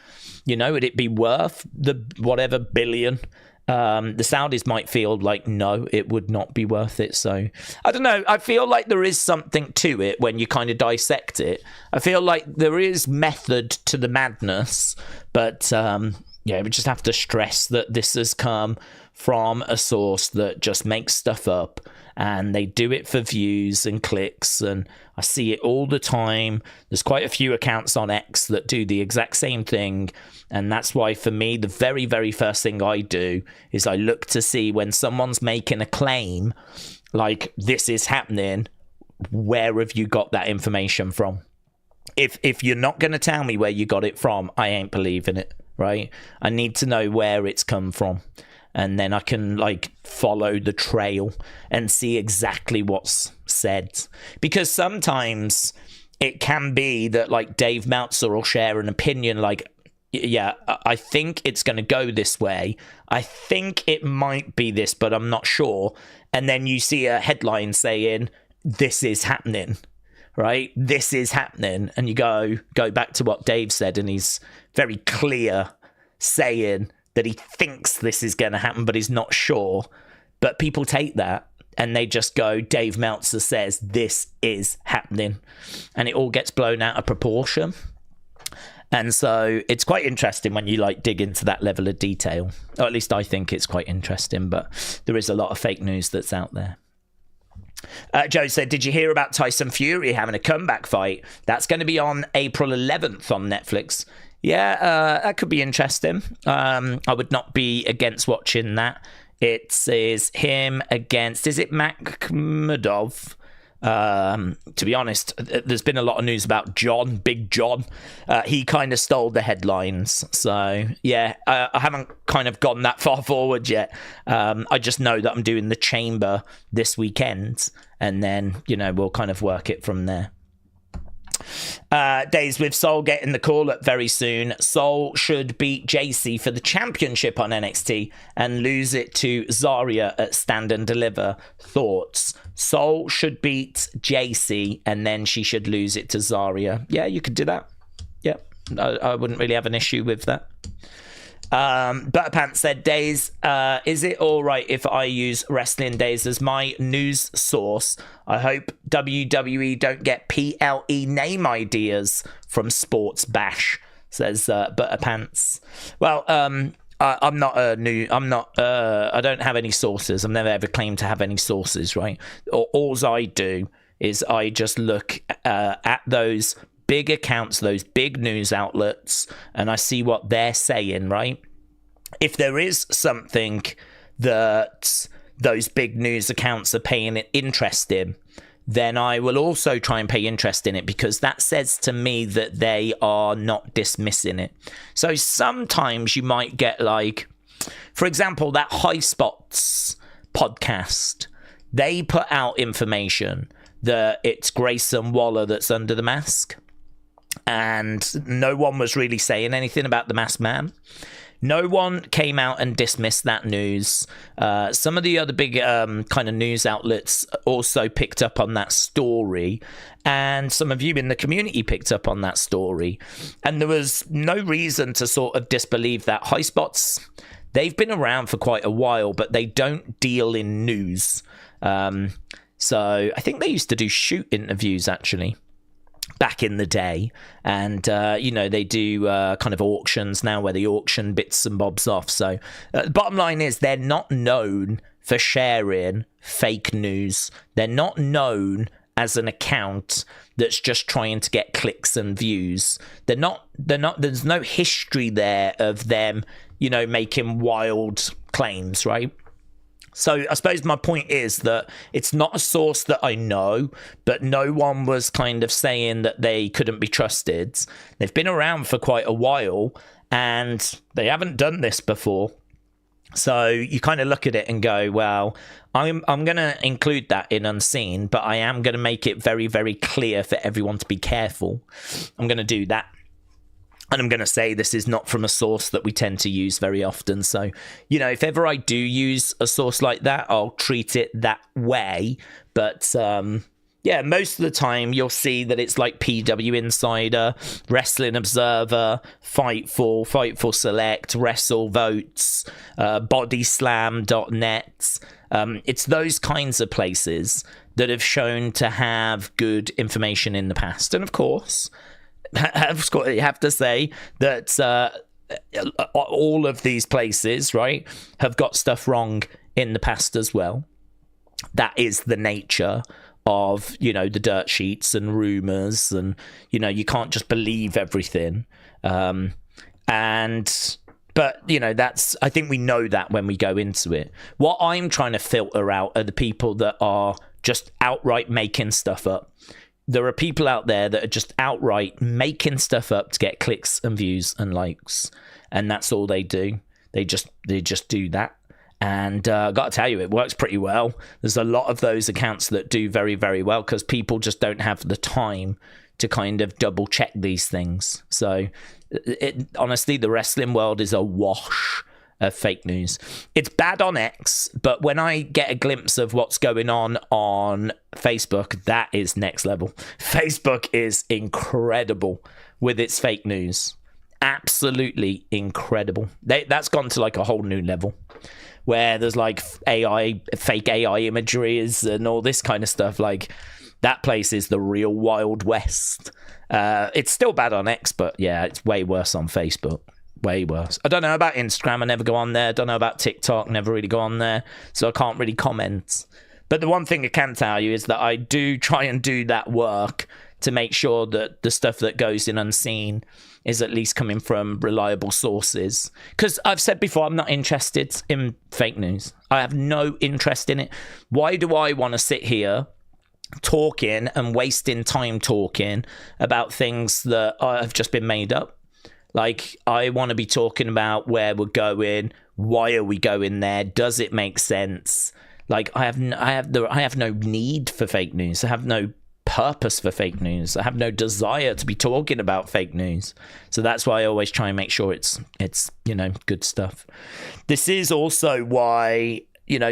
You know, would it be worth the whatever billion? The Saudis might feel like, no, it would not be worth it. So I don't know. I feel like there is something to it when you kind of dissect it. I feel like there is method to the madness, but yeah, we just have to stress that this has come from a source that just makes stuff up, and they do it for views and clicks, and I see it all the time. There's quite a few accounts on X that do the exact same thing, and that's why for me the very, very first thing I do is I look to see when someone's making a claim like this is happening, where have you got that information from? If you're not going to tell me where you got it from, I ain't believing it. Right? I need to know where it's come from, and then I can like follow the trail and see exactly what's said, because sometimes it can be that like Dave Meltzer will share an opinion like, yeah, I think it's going to go this way, I think it might be this, but I'm not sure, and then you see a headline saying this is happening. Right, this is happening, and you go back to what Dave said, and he's very clear saying that he thinks this is going to happen, but he's not sure. But people take that and they just go, Dave Meltzer says this is happening, and it all gets blown out of proportion. And so it's quite interesting when you like dig into that level of detail, or at least I think it's quite interesting. But there is a lot of fake news that's out there. Joe said, did you hear about Tyson Fury having a comeback fight? That's going to be on April 11th on Netflix. Yeah, that could be interesting. I would not be against watching that. It is him against, is it Makhmudov? To be honest, there's been a lot of news about Big John. He kind of stole the headlines. So, yeah, I haven't kind of gone that far forward yet. I just know that I'm doing the Chamber this weekend, and then, you know, we'll kind of work it from there. Days with Soul getting the call up very soon. Soul should beat JC for the championship on NXT and lose it to Zarya at Stand and Deliver. Thoughts? Soul should beat JC and then she should lose it to Zarya. Yeah, you could do that. Yep, I wouldn't really have an issue with that. Butterpants said, Daze, is it all right if I use Wrestling Daze as my news source? I hope WWE don't get PLE name ideas from Sports Bash, says Butterpants. Well, I don't have any sources. I've never ever claimed to have any sources, right? All I do is I just look at those big accounts, those big news outlets, and I see what they're saying, right? If there is something that those big news accounts are paying interest in, then I will also try and pay interest in it, because that says to me that they are not dismissing it. So sometimes you might get, like, for example, that High Spots podcast, they put out information that it's Grayson Waller that's under the mask, and no one was really saying anything about the masked man. No one came out and dismissed that news. Some of the other big kind of news outlets also picked up on that story, and some of you in the community picked up on that story. And there was no reason to sort of disbelieve that. High Spots, they've been around for quite a while, but they don't deal in news. So I think they used to do shoot interviews, actually, back in the day. And, they do kind of auctions now where they auction bits and bobs off. So the bottom line is they're not known for sharing fake news. They're not known as an account that's just trying to get clicks and views. They're not, there's no history there of them, making wild claims, right? So I suppose my point is that it's not a source that I know, but no one was kind of saying that they couldn't be trusted. They've been around for quite a while and they haven't done this before. So you kind of look at it and go, well, I'm going to include that in Unseen, but I am going to make it very, very clear for everyone to be careful. I'm going to do that. And I'm going to say this is not from a source that we tend to use very often. So, if ever I do use a source like that, I'll treat it that way. But, most of the time you'll see that it's like PW Insider, Wrestling Observer, Fightful Select, Wrestle Votes, Bodyslam.net. It's those kinds of places that have shown to have good information in the past. And of course, you have to say that all of these places, right, have got stuff wrong in the past as well. That is the nature of, the dirt sheets and rumors, and, you can't just believe everything. But, that's, I think we know that when we go into it. What I'm trying to filter out are the people that are just outright making stuff up. There are people out there that are just outright making stuff up to get clicks and views and likes, and that's all they do. They just do that, and got to tell you, it works pretty well. There's a lot of those accounts that do very, very well because people just don't have the time to kind of double check these things. So, honestly, the wrestling world is a wash of fake news. It's bad on X, but when I get a glimpse of what's going on Facebook, that is next level. Facebook is incredible with its fake news. Absolutely incredible. That's gone to like a whole new level where there's like fake AI imagery and all this kind of stuff. Like, that place is the real Wild West. It's still bad on X, but yeah, it's way worse on Facebook. Way worse. I don't know about Instagram. I never go on there. Don't know about TikTok. Never really go on there. So I can't really comment. But the one thing I can tell you is that I do try and do that work to make sure that the stuff that goes in Unseen is at least coming from reliable sources. Because I've said before, I'm not interested in fake news. I have no interest in it. Why do I want to sit here talking and wasting time talking about things that have just been made up? Like, I want to be talking about where we're going. Why are we going there? Does it make sense? Like, I have no need for fake news. I have no purpose for fake news. I have no desire to be talking about fake news. So that's why I always try and make sure it's good stuff. This is also why,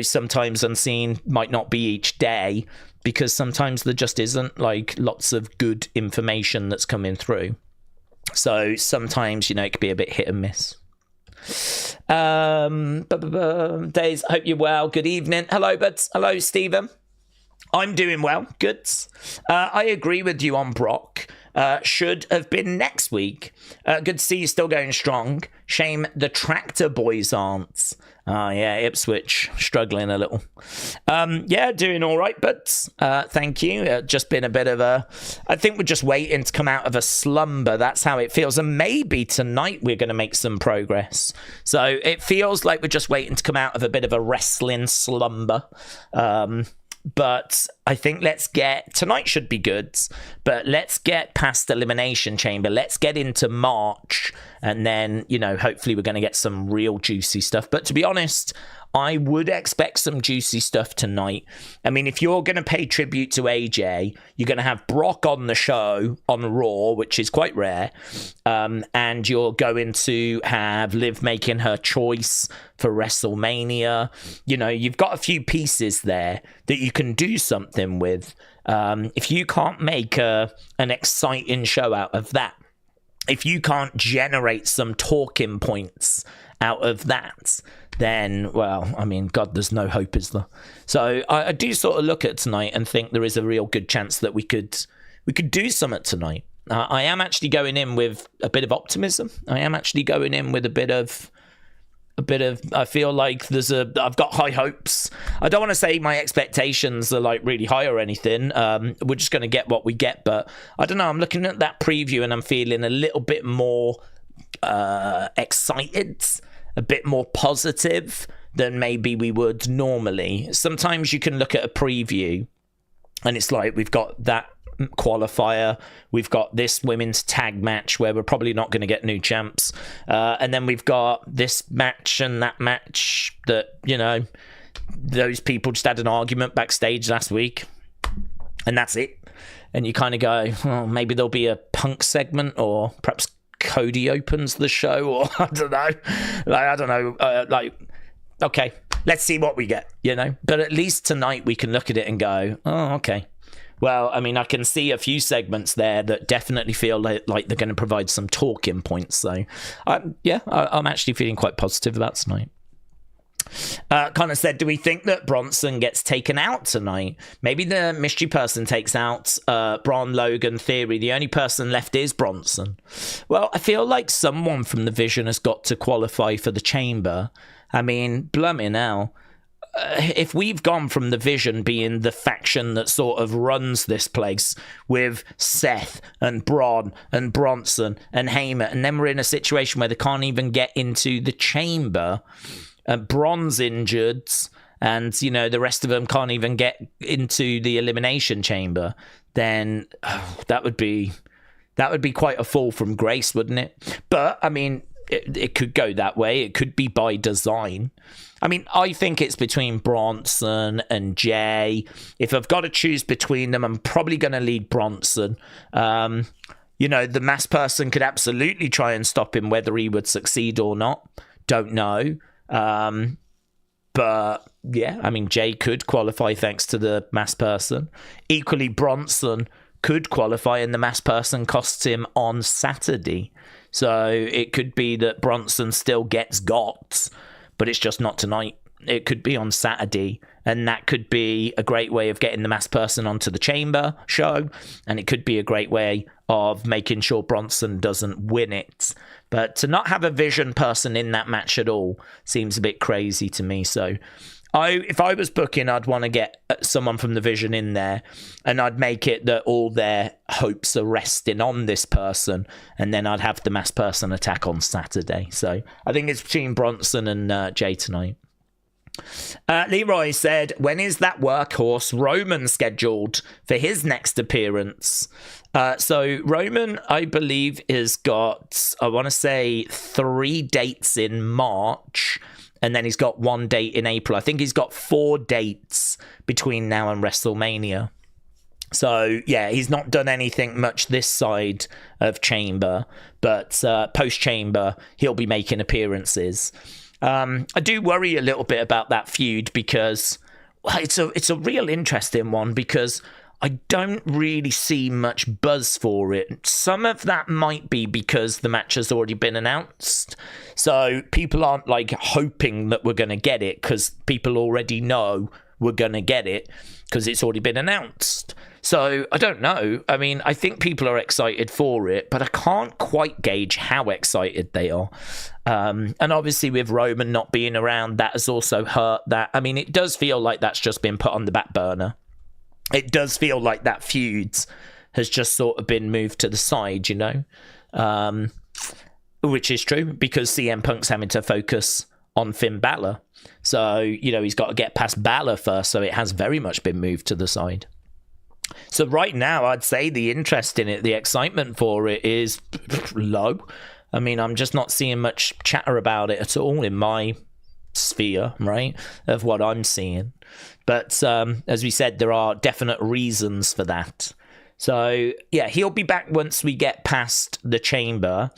sometimes Unseen might not be each day, because sometimes there just isn't like lots of good information that's coming through. So sometimes, it could be a bit hit and miss. Daze, hope you're well. Good evening. Hello, buds. Hello, Stephen. I'm doing well. Good. I agree with you on Brock. Should have been next week. Good to see you still going strong. Shame the Tractor Boys aren't. Yeah, Ipswich struggling a little. Yeah, doing all right, but thank you. Just been a bit of I think we're just waiting to come out of a slumber. That's how it feels. And maybe tonight we're going to make some progress. So it feels like we're just waiting to come out of a bit of a wrestling slumber. But I think tonight should be good, but let's get past Elimination Chamber. Let's get into March, and then, hopefully we're going to get some real juicy stuff. But to be honest, I would expect some juicy stuff tonight. I mean, if you're going to pay tribute to AJ, you're going to have Brock on the show on Raw, which is quite rare. And you're going to have Liv making her choice for WrestleMania. You know, you've got a few pieces there that you can do something with. If you can't make an exciting show out of that, if you can't generate some talking points out of that, then, well, I mean, God, there's no hope, is there? So I do sort of look at tonight and think there is a real good chance that we could do something tonight. I am actually going in with a bit of optimism. I am actually going in with a bit of, I feel like I've got high hopes. I don't want to say my expectations are like really high or anything. We're just going to get what we get. But I don't know. I'm looking at that preview and I'm feeling a little bit more excited, a bit more positive than maybe we would normally. Sometimes you can look at a preview and it's like we've got that qualifier, we've got this women's tag match where we're probably not going to get new champs, and then we've got this match and that match that, you know, those people just had an argument backstage last week and that's it. And you kind of go, oh, maybe there'll be a Punk segment, or perhaps Cody opens the show, or I don't know, okay, let's see what we get, you know. But at least tonight we can look at it and go, oh, okay. Well, I mean, I can see a few segments there that definitely feel like they're going to provide some talking points. So, I'm actually feeling quite positive about tonight. Connor said, do we think that Bronson gets taken out tonight? Maybe the mystery person takes out Braun, Logan, Theory. The only person left is Bronson. Well, I feel like someone from the Vision has got to qualify for the Chamber. I mean, blimey now. If we've gone from the Vision being the faction that sort of runs this place with Seth and Braun and Bronson and Heyman, and then we're in a situation where they can't even get into the Chamber, Braun's injured, and, you know, the rest of them can't even get into the Elimination Chamber, then that would be quite a fall from grace, wouldn't it? But, I mean, it could go that way. It could be by design. I mean, I think it's between Bronson and Jay. If I've got to choose between them, I'm probably going to lead Bronson. You know, the mass person could absolutely try and stop him, whether he would succeed or not. Don't know. But, yeah, I mean, Jay could qualify thanks to the mass person. Equally, Bronson could qualify and the mass person costs him on Saturday. So it could be that Bronson still gets got, but it's just not tonight. It could be on Saturday, and that could be a great way of getting the mass person onto the Chamber show, and it could be a great way of making sure Bronson doesn't win it. But to not have a Vision person in that match at all seems a bit crazy to me. So if I was booking, I'd want to get someone from the Vision in there, and I'd make it that all their hopes are resting on this person, and then I'd have the mass person attack on Saturday. So I think it's between Bronson and Jay tonight. Leroy said, when is that workhorse Roman scheduled for his next appearance? So Roman, I believe, has got, I want to say, 3 dates in March, and then he's got 1 date in April. I think he's got 4 dates between now and WrestleMania. So, yeah, he's not done anything much this side of Chamber, but post-Chamber, he'll be making appearances. I do worry a little bit about that feud because, well, it's a real interesting one, because I don't really see much buzz for it. Some of that might be because the match has already been announced. So people aren't like hoping that we're going to get it, because people already know we're going to get it because it's already been announced. So I don't know. I mean, I think people are excited for it, but I can't quite gauge how excited they are. And obviously with Roman not being around, that has also hurt that. I mean, it does feel like that's just been put on the back burner. It does feel like that feud has just sort of been moved to the side, you know, which is true, because CM Punk's having to focus on Finn Balor. So, you know, he's got to get past Balor first. So it has very much been moved to the side. So right now, I'd say the interest in it, the excitement for it is low. I mean, I'm just not seeing much chatter about it at all in my sphere, right, of what I'm seeing. But as we said, there are definite reasons for that. So, yeah, he'll be back once we get past the chamber.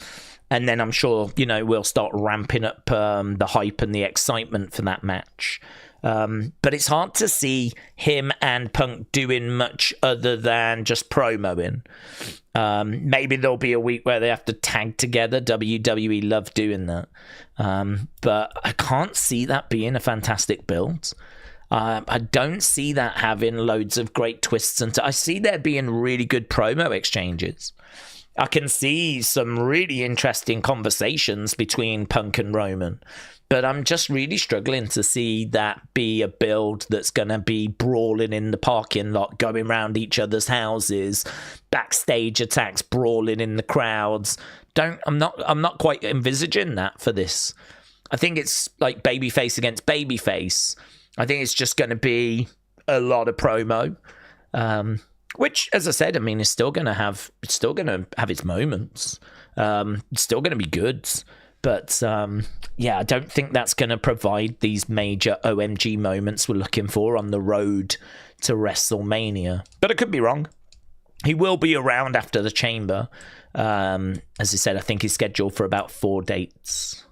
And then I'm sure, we'll start ramping up the hype and the excitement for that match. But it's hard to see him and Punk doing much other than just promoing. Maybe there'll be a week where they have to tag together. WWE love doing that. But I can't see that being a fantastic build. I don't see that having loads of great twists. And I see there being really good promo exchanges. I can see some really interesting conversations between Punk and Roman. But I'm just really struggling to see that be a build that's going to be brawling in the parking lot, going around each other's houses, backstage attacks, brawling in the crowds. I'm not quite envisaging that for this. I think it's like babyface against babyface. I think it's just going to be a lot of promo, which, as I said, is still going to have its moments. It's still going to be good. But, I don't think that's going to provide these major OMG moments we're looking for on the road to WrestleMania. But I could be wrong. He will be around after the chamber. As I said, I think he's scheduled for about 4 dates.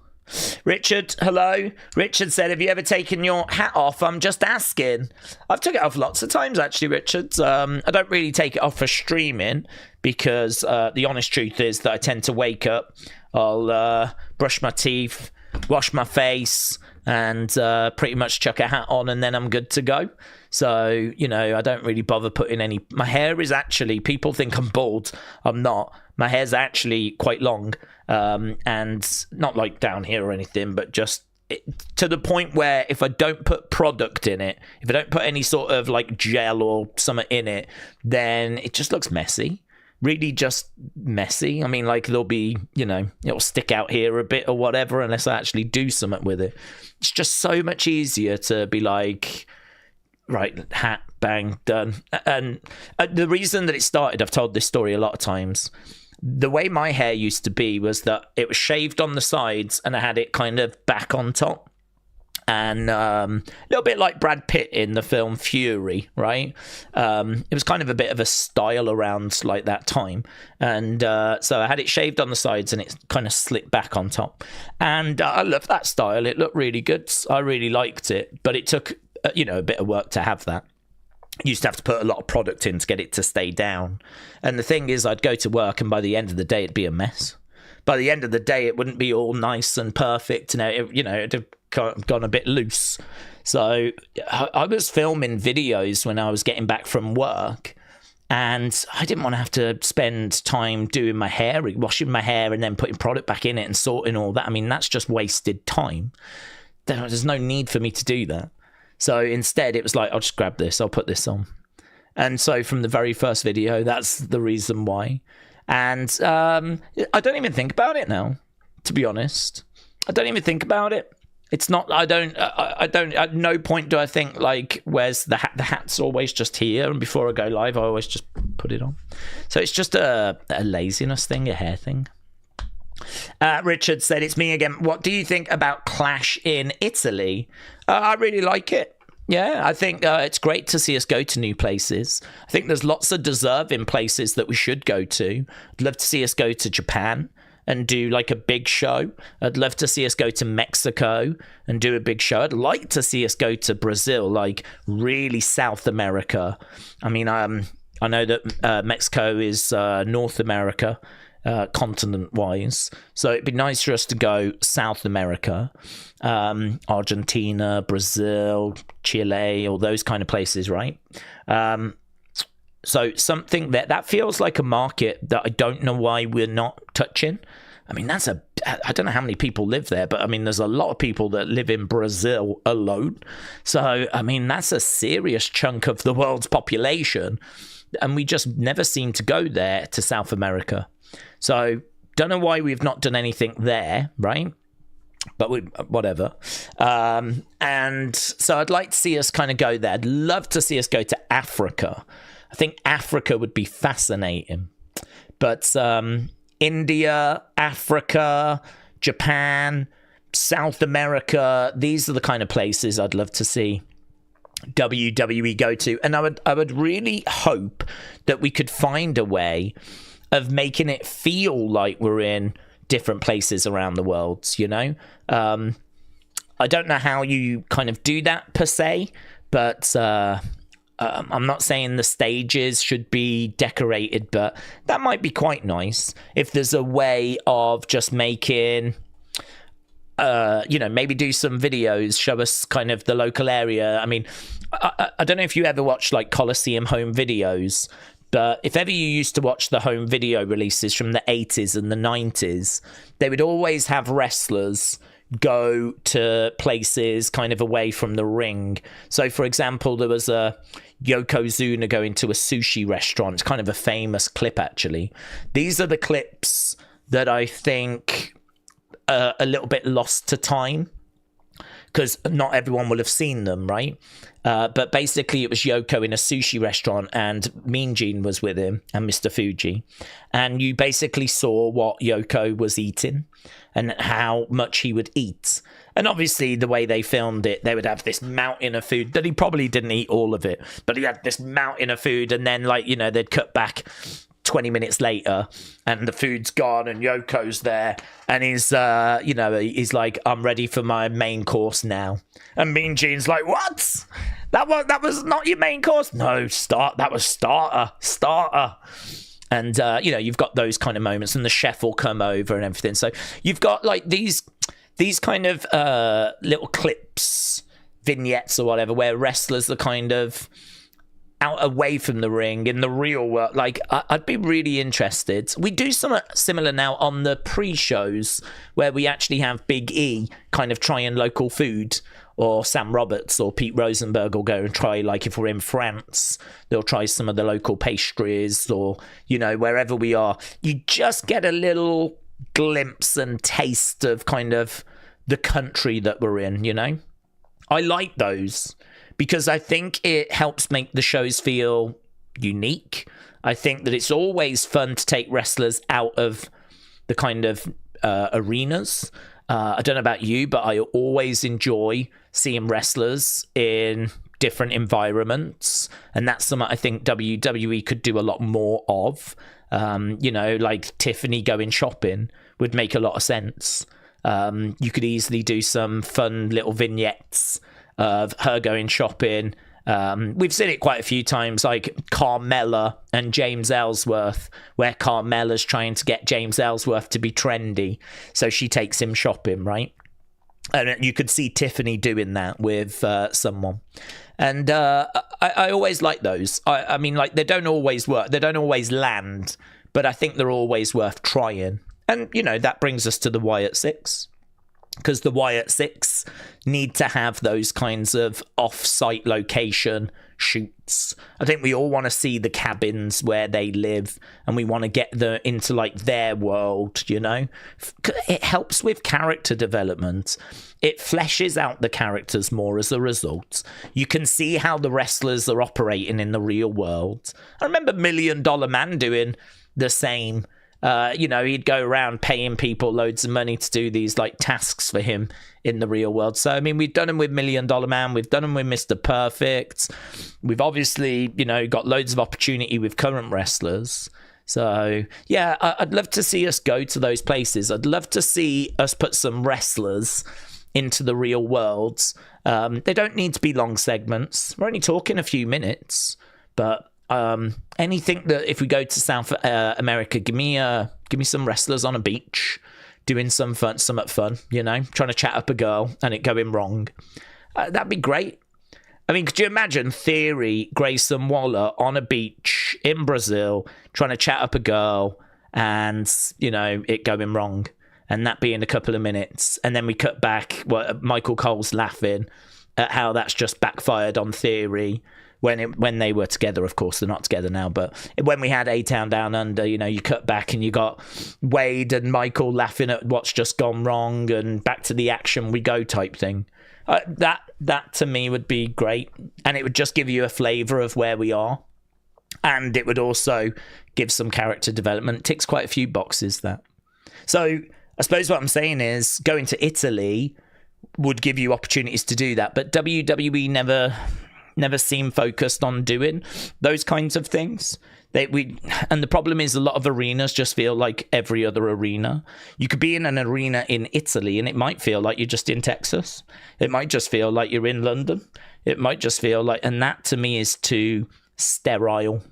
Richard, hello. Richard said, have you ever taken your hat off? I'm just asking. I've took it off lots of times, actually, Richard. I don't really take it off for streaming because the honest truth is that I tend to wake up, I'll brush my teeth, wash my face, and pretty much chuck a hat on, and then I'm good to go. So, I don't really bother putting any... My hair is actually... People think I'm bald. I'm not. My hair's actually quite long, and not like down here or anything, but just to the point where if I don't put product in it, if I don't put any sort of like gel or something in it, then it just looks messy. Really just messy. There'll be, it'll stick out here a bit or whatever unless I actually do something with it. It's just so much easier to be like, right, hat, bang, done. And the reason that it started, I've told this story a lot of times. The way my hair used to be was that it was shaved on the sides and I had it kind of back on top. And a little bit like Brad Pitt in the film Fury, right? It was kind of a bit of a style around like that time. And so I had it shaved on the sides and it kind of slicked back on top. And I love that style. It looked really good. I really liked it. But it took, a bit of work to have that. Used to have to put a lot of product in to get it to stay down. And the thing is, I'd go to work and by the end of the day, it'd be a mess. By the end of the day, it wouldn't be all nice and perfect. It'd have gone a bit loose. So I was filming videos when I was getting back from work and I didn't want to have to spend time doing my hair, washing my hair and then putting product back in it and sorting all that. That's just wasted time. There's no need for me to do that. So instead, it was like, I'll just grab this, I'll put this on. And so from the very first video, that's the reason why. And I don't even think about it now, to be honest. I don't even think about it. It's not, I don't, at no point do I think, like, where's the hat? The hat's always just here. And before I go live, I always just put it on. So it's just a laziness thing, a hair thing. Richard said, it's me again. What do you think about Clash in Italy? I really like it. Yeah, I think it's great to see us go to new places. I think there's lots of deserving places that we should go to. I'd love to see us go to Japan and do like a big show. I'd love to see us go to Mexico and do a big show. I'd like to see us go to Brazil, like really South America. I know that Mexico is North America, continent-wise. So it'd be nice for us to go South America, Argentina, Brazil, Chile, all those kind of places, right? So something that feels like a market that I don't know why we're not touching. I don't know how many people live there, but there's a lot of people that live in Brazil alone. So, that's a serious chunk of the world's population. And we just never seem to go there to South America. So, don't know why we've not done anything there, right? But whatever. And so I'd like to see us kind of go there. I'd love to see us go to Africa. I think Africa would be fascinating. But India, Africa, Japan, South America, these are the kind of places I'd love to see WWE go to. And I would really hope that we could find a way of making it feel like we're in different places around the world, you know? I don't know how you kind of do that per se, but I'm not saying the stages should be decorated, but that might be quite nice if there's a way of just making, maybe do some videos, show us kind of the local area. I mean, I don't know if you ever watched like Coliseum home videos, but if ever you used to watch the home video releases from the 80s and the 90s, they would always have wrestlers go to places kind of away from the ring. So, for example, there was a Yokozuna going to a sushi restaurant. It's kind of a famous clip, actually. These are the clips that I think are a little bit lost to time, because not everyone will have seen them, right? But basically, it was Yoko in a sushi restaurant, and Mean Gene was with him, and Mr. Fuji. And you basically saw what Yoko was eating and how much he would eat. And obviously, the way they filmed it, they would have this mountain of food that he probably didn't eat all of it, but he had this mountain of food, and then, like, you know, they'd cut back 20 minutes later and the food's gone and Yoko's there and he's he's like, I'm ready for my main course now. And Mean Gene's like, what? That was not your main course? No, that was starter. And you've got those kind of moments, and the chef will come over and everything. So you've got like these kind of little clips, vignettes or whatever, where wrestlers are kind of out away from the ring in the real world. Like, I'd be really interested. We do something similar now on the pre-shows, where we actually have Big E kind of trying local food, or Sam Roberts or Pete Rosenberg will go and try, like if we're in France, they'll try some of the local pastries, or, you know, wherever we are. You just get a little glimpse and taste of kind of the country that we're in, you know? I like those, because I think it helps make the shows feel unique. I think that it's always fun to take wrestlers out of the kind of arenas. I don't know about you, but I always enjoy seeing wrestlers in different environments. And that's something I think WWE could do a lot more of. Like Tiffany going shopping would make a lot of sense. You could easily do some fun little vignettes of her going shopping. We've seen it quite a few times, like Carmella and James Ellsworth, where Carmella's trying to get James Ellsworth to be trendy, so she takes him shopping, right? And you could see Tiffany doing that with someone. And I always like those. I mean, like, they don't always work, they don't always land, but I think they're always worth trying. And, you know, that brings us to the Wyatt Six, because the Wyatt Six need to have those kinds of off-site location shoots. I think we all want to see the cabins where they live, and we want to get into like their world, you know? It helps with character development. It fleshes out the characters more as a result. You can see how the wrestlers are operating in the real world. I remember $1 Million Man doing the same. He'd go around paying people loads of money to do these like tasks for him in the real world. So, I mean, we've done them with $1 Million Man. We've done them with Mr. Perfect. We've obviously, got loads of opportunity with current wrestlers. So, yeah, I'd love to see us go to those places. I'd love to see us put some wrestlers into the real world. They don't need to be long segments. We're only talking a few minutes, but anything that, if we go to South America, give me some wrestlers on a beach doing something fun, trying to chat up a girl and it going wrong. That'd be great. I mean, could you imagine Theory, Grayson Waller on a beach in Brazil trying to chat up a girl and, it going wrong, and that being a couple of minutes, and then we cut back, Michael Cole's laughing at how that's just backfired on Theory. When they were together, of course, they're not together now, but when we had A-Town Down Under, you cut back and you got Wade and Michael laughing at what's just gone wrong, and back to the action we go type thing. That to me would be great, and it would just give you a flavour of where we are, and it would also give some character development. Ticks quite a few boxes, that. So I suppose what I'm saying is going to Italy would give you opportunities to do that, but WWE never seem focused on doing those kinds of things. And the problem is a lot of arenas just feel like every other arena. You could be in an arena in Italy and it might feel like you're just in Texas. It might just feel like you're in London. It might just feel like, and that to me is too sterile.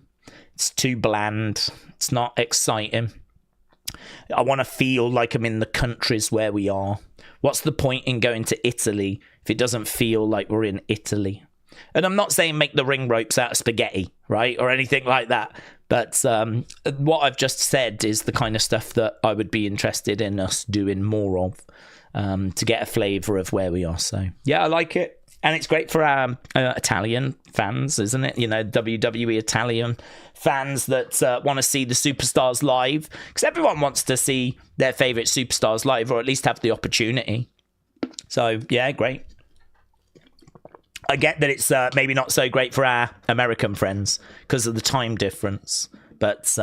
It's too bland. It's not exciting. I want to feel like I'm in the countries where we are. What's the point in going to Italy if it doesn't feel like we're in Italy? And I'm not saying make the ring ropes out of spaghetti, right? Or anything like that. But what I've just said is the kind of stuff that I would be interested in us doing more of to get a flavour of where we are. So, yeah, I like it. And it's great for our Italian fans, isn't it? You know, WWE Italian fans that want to see the superstars live. Because everyone wants to see their favourite superstars live, or at least have the opportunity. So, yeah, great. I get that it's maybe not so great for our American friends because of the time difference. But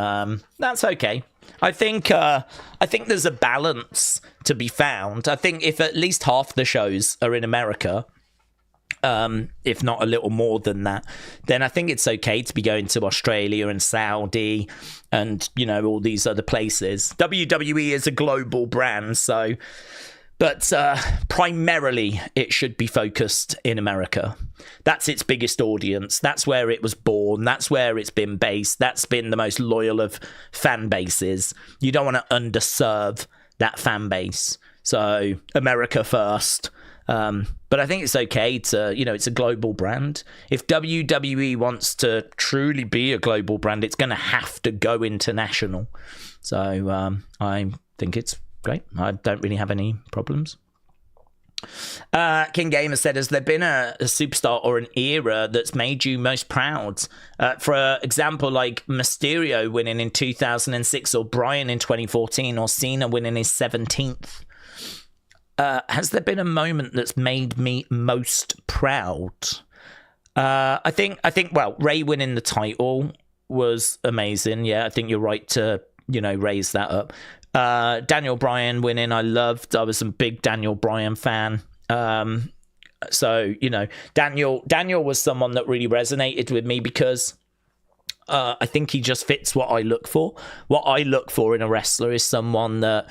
that's okay. I think there's a balance to be found. I think if at least half the shows are in America, if not a little more than that, then I think it's okay to be going to Australia and Saudi and, you know, all these other places. WWE is a global brand, so... But primarily, it should be focused in America. That's its biggest audience. That's where it was born. That's where it's been based. That's been the most loyal of fan bases. You don't want to underserve that fan base. So, America first. But I think it's okay to, you know, it's a global brand. If WWE wants to truly be a global brand, it's going to have to go international. So, I think it's great. I don't really have any problems. King Gamer said, has there been a superstar or an era that's made you most proud? For example, like Mysterio winning in 2006, or Bryan in 2014, or Cena winning his 17th. Has there been a moment that's made me most proud? I think, well, Ray winning the title was amazing. Yeah, I think you're right to, you know, raise that up. Daniel Bryan winning, I loved. I was a big Daniel Bryan fan. So, you know, Daniel was someone that really resonated with me because I think he just fits what I look for. What I look for in a wrestler is someone that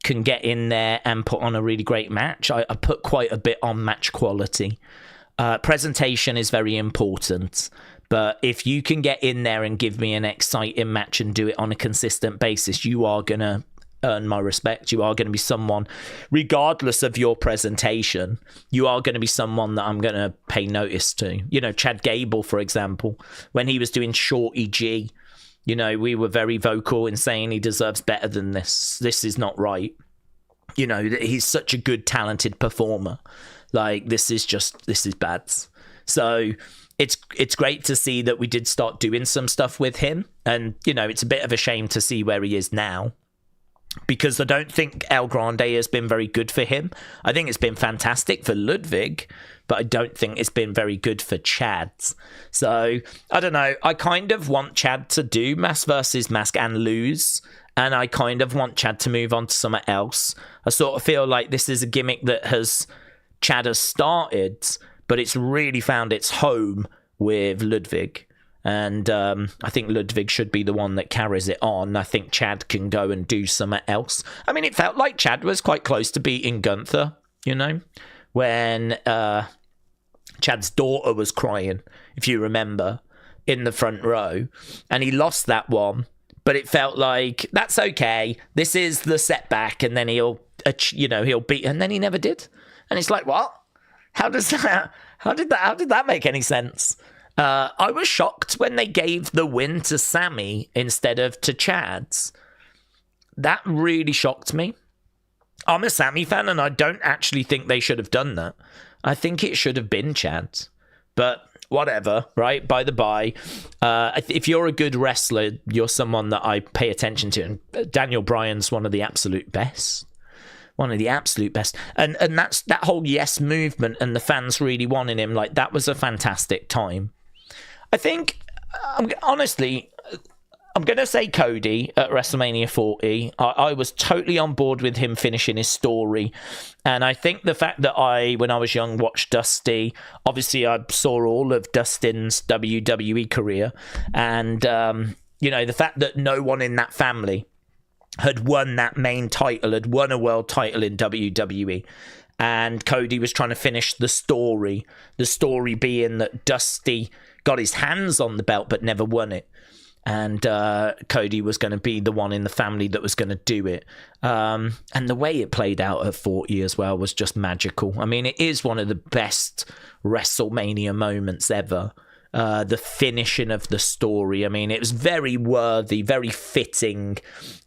can get in there and put on a really great match. I put quite a bit on match quality. Presentation is very important. But if you can get in there and give me an exciting match and do it on a consistent basis, you are going to earn my respect. You are going to be someone, regardless of your presentation, you are going to be someone that I'm going to pay notice to. You know, Chad Gable, for example, when he was doing Shorty G, you know, we were very vocal in saying he deserves better than this. This is not right. You know, he's such a good, talented performer. Like, this is bad. So it's great to see that we did start doing some stuff with him. And, you know, it's a bit of a shame to see where he is now, because I don't think El Grande has been very good for him. I think it's been fantastic for Ludwig, but I don't think it's been very good for Chad. So, I don't know. I kind of want Chad to do Mask versus Mask and lose, and I kind of want Chad to move on to something else. I sort of feel like this is a gimmick that Chad has started, but it's really found its home with Ludwig. And I think Ludwig should be the one that carries it on. I think Chad can go and do something else. I mean, it felt like Chad was quite close to beating Gunther, you know, when Chad's daughter was crying, if you remember, in the front row. And he lost that one, but it felt like, that's okay. This is the setback, and then he'll beat, and then he never did. And it's like, what? How did that make any sense? I was shocked when they gave the win to Sammy instead of to Chad's. That really shocked me. I'm a Sammy fan, and I don't actually think they should have done that. I think it should have been Chad's. But whatever, right? By the by, if you're a good wrestler, you're someone that I pay attention to. And Daniel Bryan's one of the absolute best. One of the absolute best. And that's that whole yes movement and the fans really wanting him. Like, that was a fantastic time. I think, honestly, I'm going to say Cody at WrestleMania 40. I was totally on board with him finishing his story. And I think the fact that when I was young, watched Dusty, obviously I saw all of Dustin's WWE career. And, the fact that no one in that family had won that main title, had won a world title in WWE. And Cody was trying to finish the story being that Dusty got his hands on the belt but never won it. And Cody was going to be the one in the family that was going to do it. And the way it played out at 40 as well was just magical. I mean, it is one of the best WrestleMania moments ever. The finishing of the story. I mean, it was very worthy, very fitting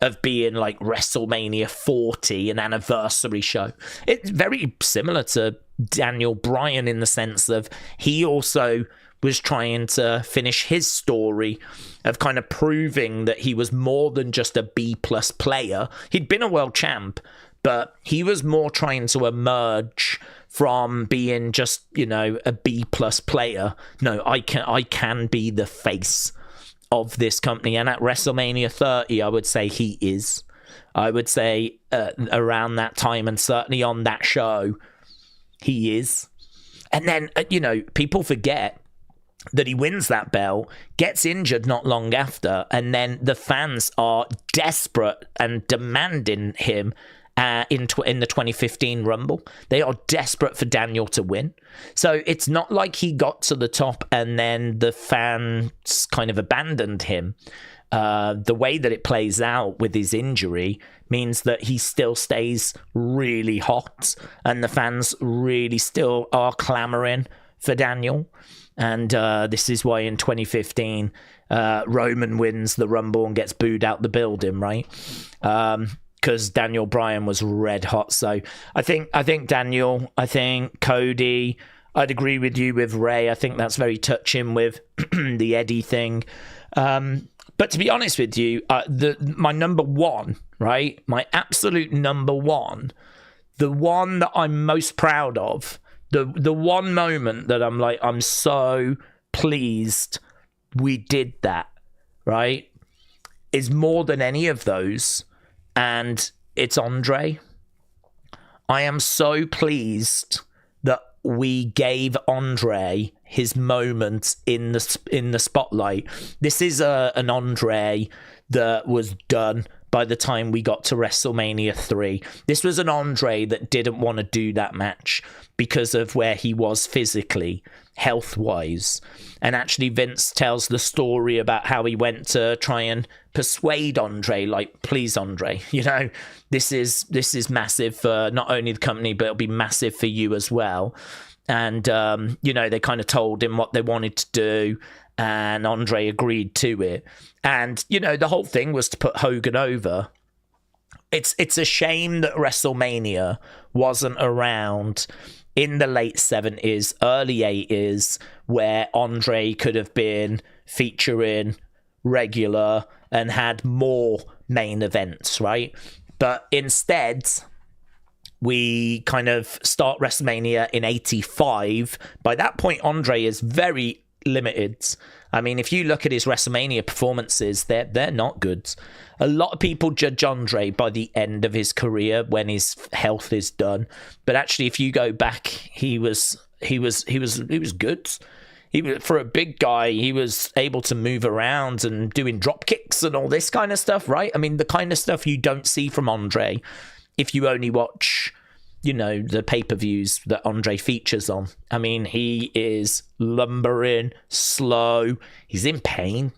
of being like WrestleMania 40, an anniversary show. It's very similar to Daniel Bryan in the sense of he also was trying to finish his story of kind of proving that he was more than just a B-plus player. He'd been a world champ, but he was more trying to emerge from being just, a B-plus player. No, I can be the face of this company. And at WrestleMania 30, I would say he is. I would say around that time, and certainly on that show, he is. And then, people forget that he wins that belt, gets injured not long after, and then the fans are desperate and demanding him in the 2015 Rumble. They are desperate for Daniel to win. So it's not like he got to the top and then the fans kind of abandoned him. The way that it plays out with his injury means that he still stays really hot and the fans really still are clamoring for Daniel. And this is why in 2015, Roman wins the Rumble and gets booed out the building, right? Because Daniel Bryan was red hot. So I think Daniel, I think Cody, I'd agree with you with Ray. I think that's very touching with the Eddie thing. But to be honest with you, my number one, right? My absolute number one, the one that I'm most proud of, the one moment that I'm like, I'm so pleased we did that, right? Is more than any of those. And it's Andre. I am so pleased that we gave Andre his moment in the spotlight. This is an Andre that was done by the time we got to WrestleMania 3. This was an Andre that didn't want to do that match because of where he was physically, health-wise. And actually Vince tells the story about how he went to try and persuade Andre, like, please, Andre, this is massive for not only the company, but it'll be massive for you as well. And, they kind of told him what they wanted to do, and Andre agreed to it. And, the whole thing was to put Hogan over. It's a shame that WrestleMania wasn't around in the late 70s, early 80s, where Andre could have been featuring regular and had more main events, right? But instead, we kind of start WrestleMania in 85. By that point, Andre is very limited. I mean, if you look at his WrestleMania performances, they're not good. A lot of people judge Andre by the end of his career when his health is done. But actually, if you go back, he was good. For a big guy, he was able to move around and doing drop kicks and all this kind of stuff, right? I mean, the kind of stuff you don't see from Andre if you only watch, the pay-per-views that Andre features on. I mean, he is lumbering, slow. He's in pain.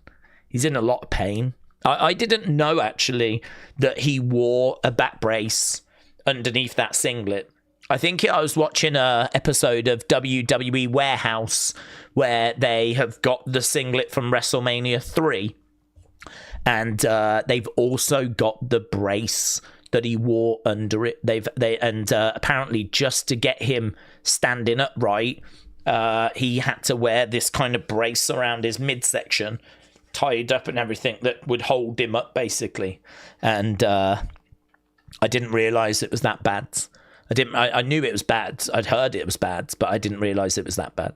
He's in a lot of pain. I didn't know, actually, that he wore a back brace underneath that singlet. I think I was watching an episode of WWE Warehouse where they have got the singlet from WrestleMania 3. And they've also got the brace that he wore under it. Apparently just to get him standing upright, he had to wear this kind of brace around his midsection, tied up and everything, that would hold him up, basically. And I didn't realize it was that bad. I knew it was bad. I'd heard it was bad, but I didn't realize it was that bad.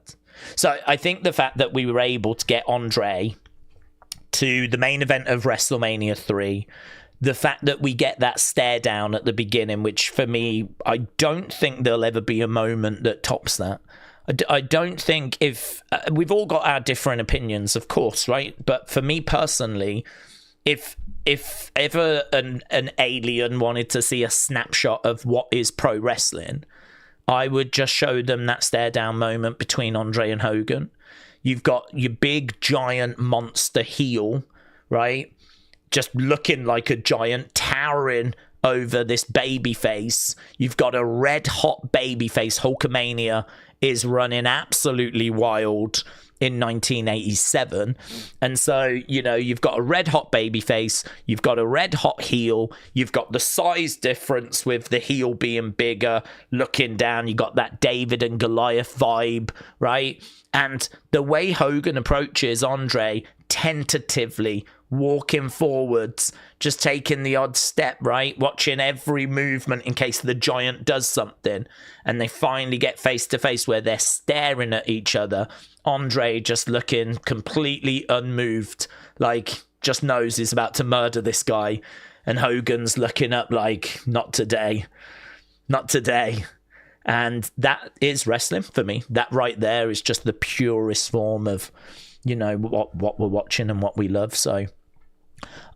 So I think the fact that we were able to get Andre to the main event of WrestleMania 3. The fact that we get that stare down at the beginning, which for me, I don't think there'll ever be a moment that tops that. I don't think if we've all got our different opinions, of course, right? But for me personally, if ever an alien wanted to see a snapshot of what is pro wrestling, I would just show them that stare down moment between Andre and Hogan. You've got your big giant monster heel, right? Just looking like a giant, towering over this baby face. You've got a red hot baby face. Hulkamania is running absolutely wild in 1987. And so, you know, you've got a red hot baby face, you've got a red hot heel, you've got the size difference with the heel being bigger, looking down, you got that David and Goliath vibe, right? And the way Hogan approaches Andre, tentatively walking forwards, just taking the odd step, right? Watching every movement in case the giant does something. And they finally get face to face where they're staring at each other. Andre just looking completely unmoved, like just knows he's about to murder this guy. And Hogan's looking up like, not today. Not today. And that is wrestling for me. That right there is just the purest form of, you know, what we're watching and what we love. So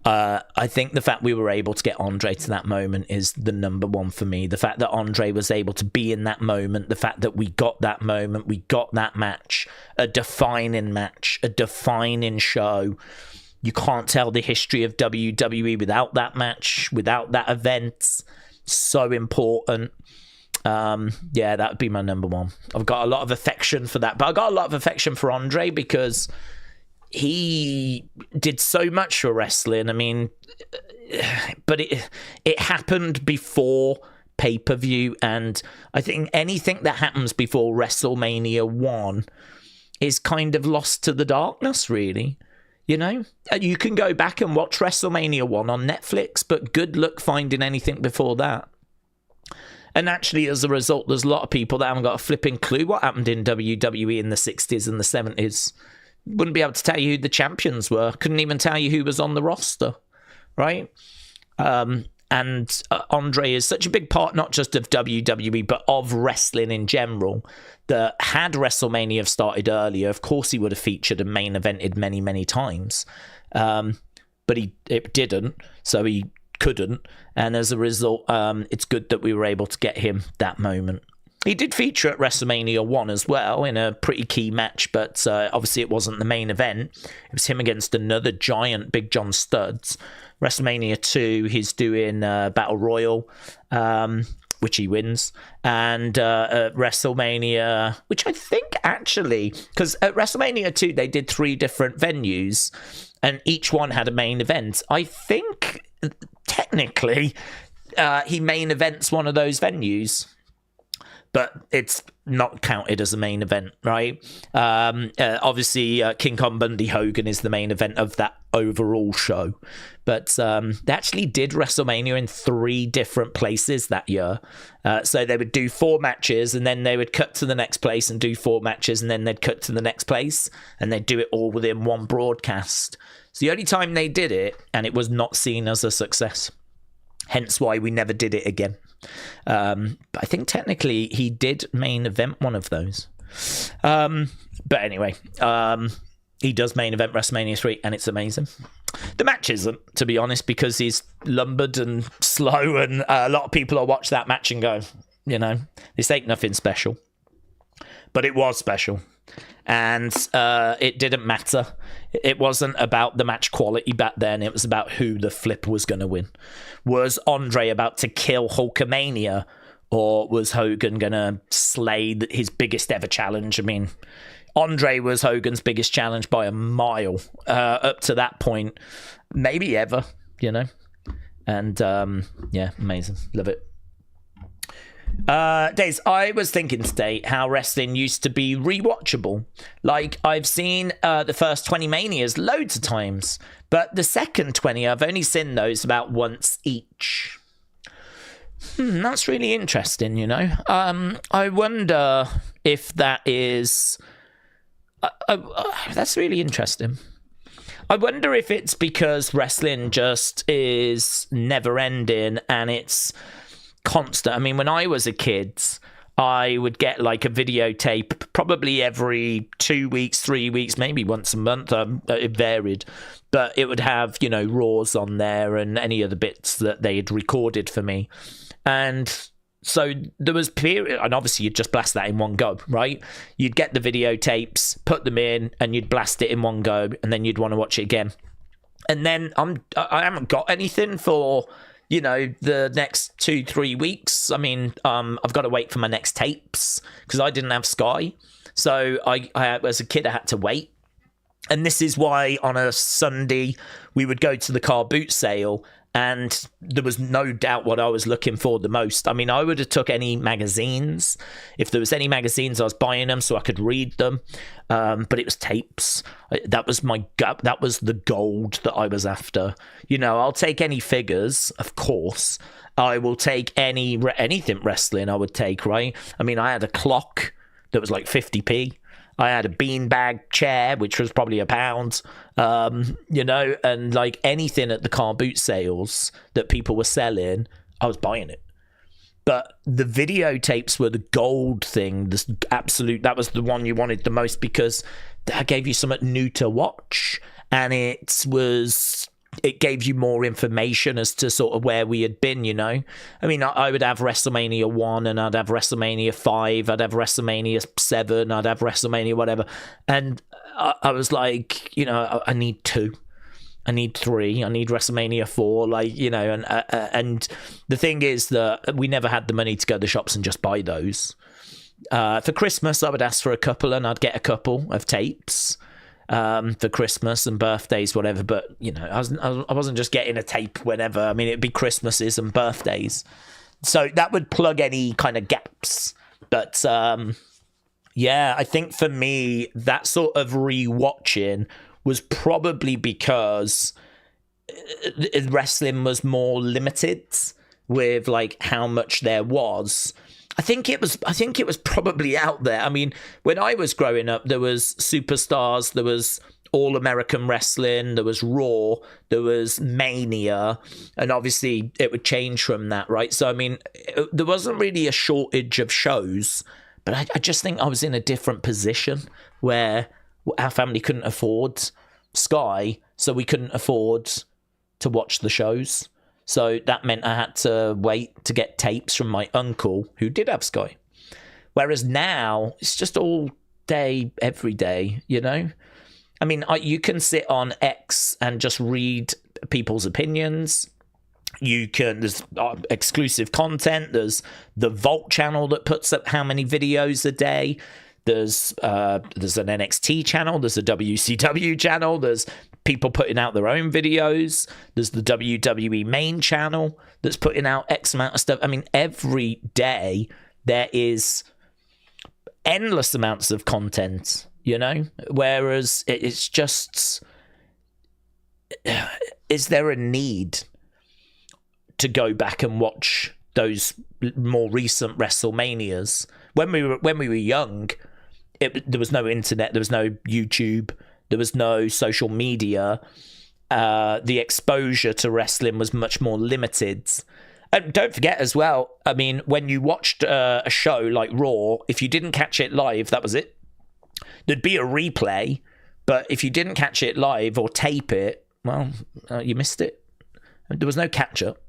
I think the fact we were able to get Andre to that moment is the number one for me. The fact that Andre was able to be in that moment, the fact that we got that moment, we got that match, a defining show. You can't tell the history of WWE without that match, without that event. So important. Yeah, that would be my number one. I've got a lot of affection for that, but I got a lot of affection for Andre because he did so much for wrestling. I mean, but it happened before pay-per-view, and I think anything that happens before WrestleMania 1 is kind of lost to the darkness, really. You know, you can go back and watch WrestleMania 1 on Netflix, but good luck finding anything before that. And actually, as a result, there's a lot of people that haven't got a flipping clue what happened in WWE in the 60s and the 70s. Wouldn't be able to tell you who the champions were. Couldn't even tell you who was on the roster, right? And Andre is such a big part, not just of WWE, but of wrestling in general, that had WrestleMania have started earlier, of course he would have featured and main evented many, many times. But it didn't, so he couldn't. And as a result, it's good that we were able to get him that moment. He did feature at WrestleMania 1 as well in a pretty key match, but obviously it wasn't the main event. It was him against another giant, Big John Studs. WrestleMania 2, he's doing Battle Royal, which he wins. And WrestleMania, which I think actually, because at WrestleMania 2, they did 3 different venues, and each one had a main event. I think, technically, he main events one of those venues. But it's not counted as a main event, right? Obviously, King Kong Bundy Hogan is the main event of that overall show. But they actually did WrestleMania in 3 different places that year. So they would do 4 matches, and then they would cut to the next place and do 4 matches, and then they'd cut to the next place, and they'd do it all within one broadcast. It's the only time they did it, and it was not seen as a success. Hence why we never did it again. But I think technically he did main event one of those. But anyway, he does main event WrestleMania 3, and it's amazing. The match isn't, to be honest, because he's lumbered and slow, and a lot of people will watch that match and go, you know, this ain't nothing special. But it was special. And it didn't matter. It wasn't about the match quality back then. It was about who the flip was going to win. Was Andre about to kill Hulkamania, or was Hogan going to slay his biggest ever challenge? I mean, Andre was Hogan's biggest challenge by a mile up to that point. Maybe ever, you know. And yeah, amazing. Love it. Daze, I was thinking today how wrestling used to be rewatchable. Like, I've seen the first 20 Manias loads of times, but the second 20, I've only seen those about once each. That's really interesting, you know. I wonder if that is... that's really interesting. I wonder if it's because wrestling just is never ending and it's constant. I mean, when I was a kid, I would get like a videotape probably every 2 weeks, 3 weeks, maybe once a month. It varied, but it would have, you know, Raws on there and any other bits that they had recorded for me. And so there was period, and obviously you'd just blast that in one go, right? You'd get the videotapes, put them in, and you'd blast it in one go, and then you'd want to watch it again. And then I haven't got anything for, you know, the next 2-3 weeks. I mean, I've got to wait for my next tapes because I didn't have Sky. So I as a kid, I had to wait. And this is why on a Sunday, we would go to the car boot sale, and there was no doubt what I was looking for the most. I mean, I would have took any magazines. If there was any magazines, I was buying them so I could read them. But it was tapes. That was that was the gold that I was after. You know, I'll take any figures, of course. I will take anything wrestling. I would take, right? I mean, I had a clock that was like 50p. I had a beanbag chair, which was probably £1, you know, and like anything at the car boot sales that people were selling, I was buying it. But the videotapes were the gold thing, that was the one you wanted the most because that gave you something new to watch. And it gave you more information as to sort of where we had been, you know. I mean, I would have WrestleMania 1 and I'd have WrestleMania 5, I'd have WrestleMania 7, I'd have WrestleMania whatever. And I was like, you know, I need 2. I need 3. I need WrestleMania 4, like, you know, and the thing is that we never had the money to go to the shops and just buy those. For Christmas, I would ask for a couple and I'd get a couple of tapes. For Christmas and birthdays, whatever, but you know, I wasn't just getting a tape whenever. I mean, it'd be Christmases and birthdays, so that would plug any kind of gaps. But yeah, I think for me, that sort of rewatching was probably because wrestling was more limited with like how much there was. I think it was probably out there. I mean, when I was growing up, there was Superstars, there was All American Wrestling, there was Raw, there was Mania, and obviously it would change from that, right? So, I mean, there wasn't really a shortage of shows, but I just think I was in a different position where our family couldn't afford Sky, so we couldn't afford to watch the shows. So that meant I had to wait to get tapes from my uncle, who did have Sky. Whereas now, it's just all day, every day, you know? I mean, you can sit on X and just read people's opinions. There's exclusive content. There's the Vault channel that puts up how many videos a day. There's an NXT channel. There's a WCW channel. There's people putting out their own videos. There's the WWE main channel that's putting out X amount of stuff. I mean, every day there is endless amounts of content, you know? Whereas it's just, is there a need to go back and watch those more recent WrestleManias? When we were young, there was no internet, there was no YouTube, there was no social media. The exposure to wrestling was much more limited. And don't forget as well, I mean, when you watched a show like Raw, if you didn't catch it live, that was it. There'd be a replay, but if you didn't catch it live or tape it, well, you missed it. There was no catch-up.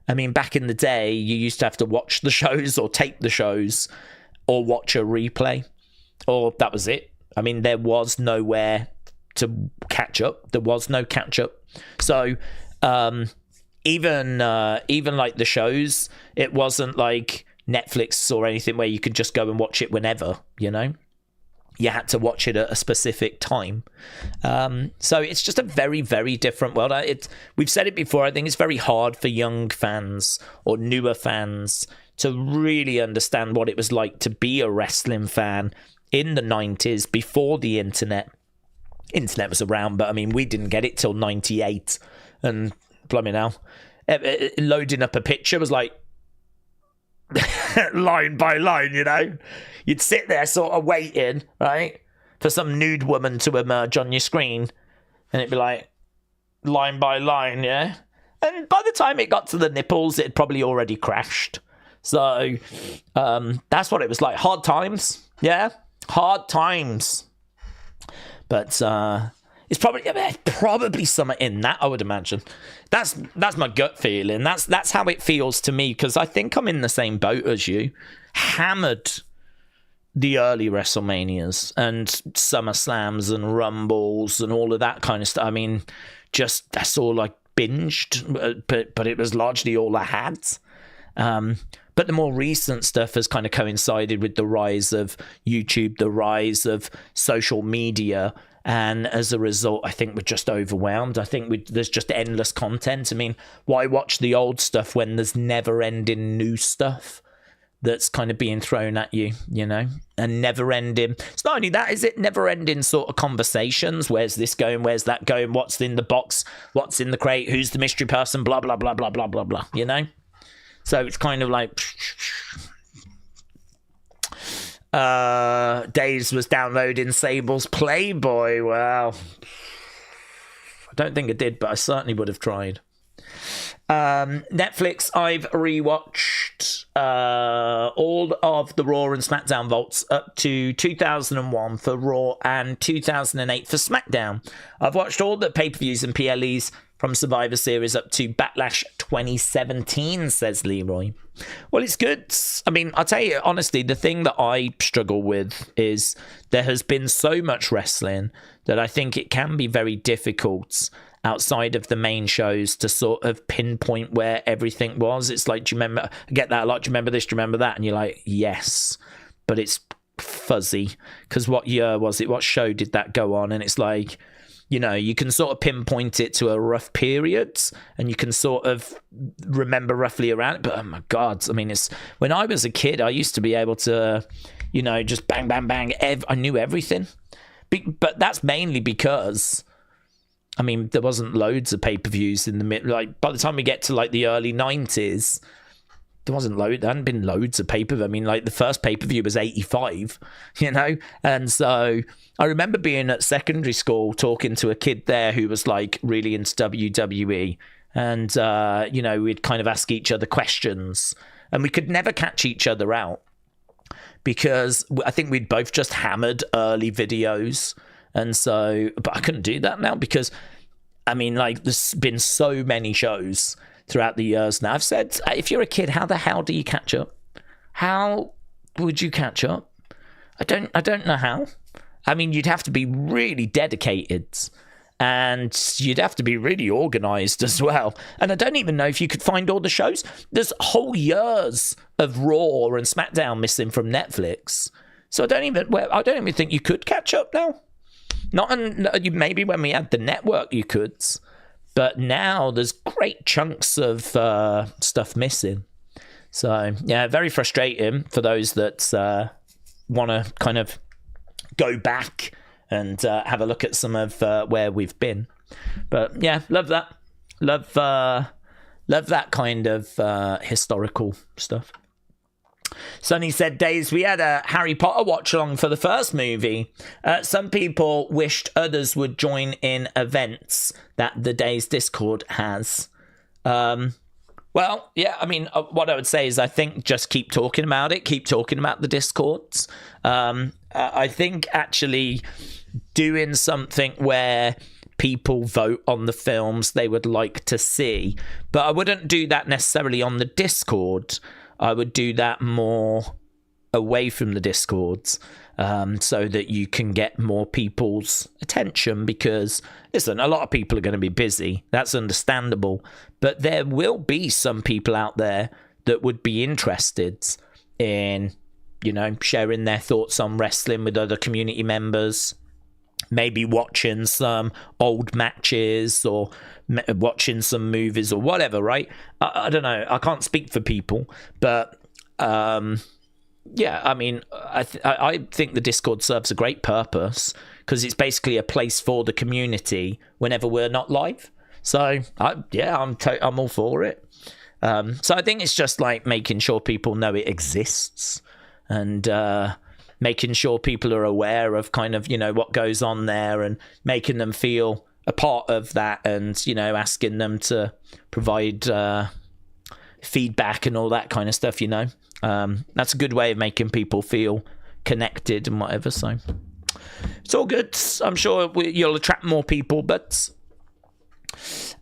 I mean, back in the day, you used to have to watch the shows or tape the shows or watch a replay, or that was it. I mean, there was nowhere to catch up. There was no catch up. So even like the shows, it wasn't like Netflix or anything where you could just go and watch it whenever, you know? You had to watch it at a specific time. So it's just a very, very different world. We've said it before. I think it's very hard for young fans or newer fans to really understand what it was like to be a wrestling fan in the 90s before the internet. Internet was around, but I mean, we didn't get it till 98. And blimey now, loading up a picture was like line by line, you know? You'd sit there sort of waiting, right, for some nude woman to emerge on your screen and it'd be like line by line, yeah. And by the time it got to the nipples, it had probably already crashed. So that's what it was like. Hard times, yeah, hard times. But it's probably something in that, I would imagine. That's my gut feeling. That's how it feels to me, because I think I'm in the same boat as you. Hammered the early WrestleManias and SummerSlams and Rumbles and all of that kind of stuff. I mean, just that's all I binged, but it was largely all I had. But the more recent stuff has kind of coincided with the rise of YouTube, the rise of social media, and as a result, I think we're just overwhelmed. I think there's just endless content. I mean, why watch the old stuff when there's never-ending new stuff that's kind of being thrown at you, you know? And never-ending... It's not only that, is it never-ending sort of conversations? Where's this going? Where's that going? What's in the box? What's in the crate? Who's the mystery person? Blah, blah, blah, blah, blah, blah, blah, you know? So it's kind of like... Daze was downloading Sable's Playboy. Well, I don't think I did, but I certainly would have tried. Netflix, I've rewatched all of the Raw and SmackDown vaults up to 2001 for Raw and 2008 for SmackDown. I've watched all the pay-per-views and PLEs from Survivor Series up to Backlash 2017, says Leroy. Well, it's good. I mean, I'll tell you, honestly, the thing that I struggle with is there has been so much wrestling that I think it can be very difficult outside of the main shows to sort of pinpoint where everything was. It's like, do you remember, I get that a lot, do you remember this, do you remember that? And you're like, yes, but it's fuzzy, because what year was it, what show did that go on? And it's like, you know, you can sort of pinpoint it to a rough period and you can sort of remember roughly around it. But oh my God, I mean, it's when I was a kid, I used to be able to, you know, just bang, bang, bang. I knew everything. But that's mainly because, I mean, there wasn't loads of pay-per-views in the mid. Like by the time we get to like the early 90s, there hadn't been loads of pay-per-view. I mean, like the first pay-per-view was 85, you know? And so I remember being at secondary school talking to a kid there who was like really into WWE. And, you know, we'd kind of ask each other questions and we could never catch each other out because I think we'd both just hammered early videos. And so, but I couldn't do that now because, I mean, like there's been so many shows throughout the years now. I've said, if you're a kid, how the hell do you catch up? How would you catch up? I don't know how. I mean, you'd have to be really dedicated and you'd have to be really organized as well. And I don't even know if you could find all the shows. There's whole years of Raw and SmackDown missing from Netflix. So I don't even think you could catch up now. Maybe when we had the network you could. But now there's great chunks of stuff missing. So, yeah, very frustrating for those that want to kind of go back and have a look at some of where we've been. But, yeah, love that. Love that kind of historical stuff. Sonny said, Daze, we had a Harry Potter watch-along for the first movie. Some people wished others would join in events that the Daze Discord has. Well, yeah, I mean, what I would say is I think just keep talking about it. Keep talking about the Discords. I think actually doing something where people vote on the films they would like to see. But I wouldn't do that necessarily on the Discord. I would do that more away from the Discords so that you can get more people's attention because, listen, a lot of people are going to be busy. That's understandable. But there will be some people out there that would be interested in, you know, sharing their thoughts on wrestling with other community members, maybe watching some old matches or watching some movies or whatever, right? I don't know. I can't speak for people, but yeah, I mean, I think the Discord serves a great purpose because it's basically a place for the community whenever we're not live. So I'm all for it. So I think it's just like making sure people know it exists and making sure people are aware of kind of, you know, what goes on there and making them feel a part of that, and asking them to provide feedback and all that kind of stuff. That's a good way of making people feel connected and whatever. So it's all good. I'm sure you'll attract more people. But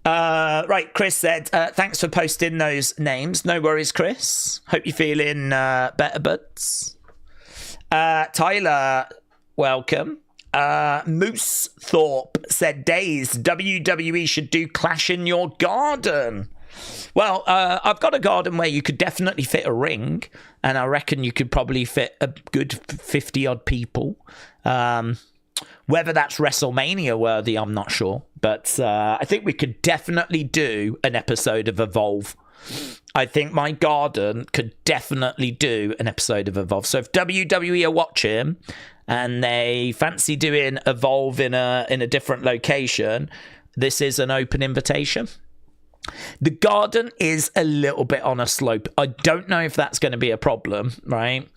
right, Chris said, thanks for posting those names. No worries, Chris. Hope you're feeling better, buds. Tyler, welcome. Moose Thorpe said, Daze, WWE should do Clash in your garden. Well, I've got a garden where you could definitely fit a ring, and I reckon you could probably fit a good 50-odd people. Whether that's WrestleMania worthy, I'm not sure. But I think we could definitely do an episode of Evolve. I think my garden could definitely do an episode of Evolve. So if WWE are watching and they fancy doing Evolve in a different location, this is an open invitation. The garden is a little bit on a slope. I don't know if that's going to be a problem, right?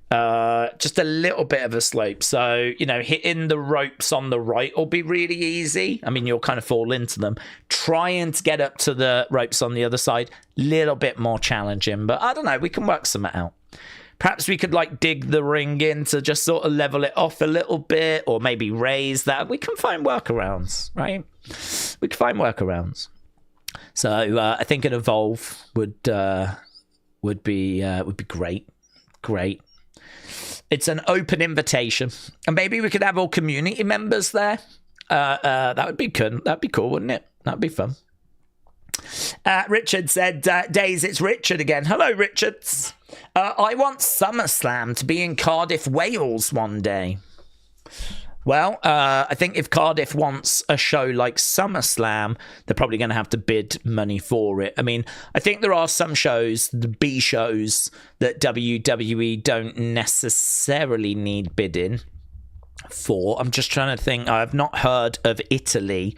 Just a little bit of a slope. So, hitting the ropes on the right will be really easy. I mean, you'll kind of fall into them. Trying to get up to the ropes on the other side, little bit more challenging. But I don't know, we can work something out. Perhaps we could dig the ring in to just sort of level it off a little bit, or maybe raise that. We can find workarounds, right? We can find workarounds. So I think an Evolve would be great. Great. It's an open invitation, and maybe we could have all community members there. That would be good. That'd be cool, wouldn't it? That'd be fun. Richard said, Daze, it's Richard again. Hello, Richards. I want SummerSlam to be in Cardiff, Wales one day. Well, I think if Cardiff wants a show like SummerSlam, they're probably going to have to bid money for it. I mean, I think there are some shows, the B shows, that WWE don't necessarily need bidding for. I'm just trying to think. I've not heard of Italy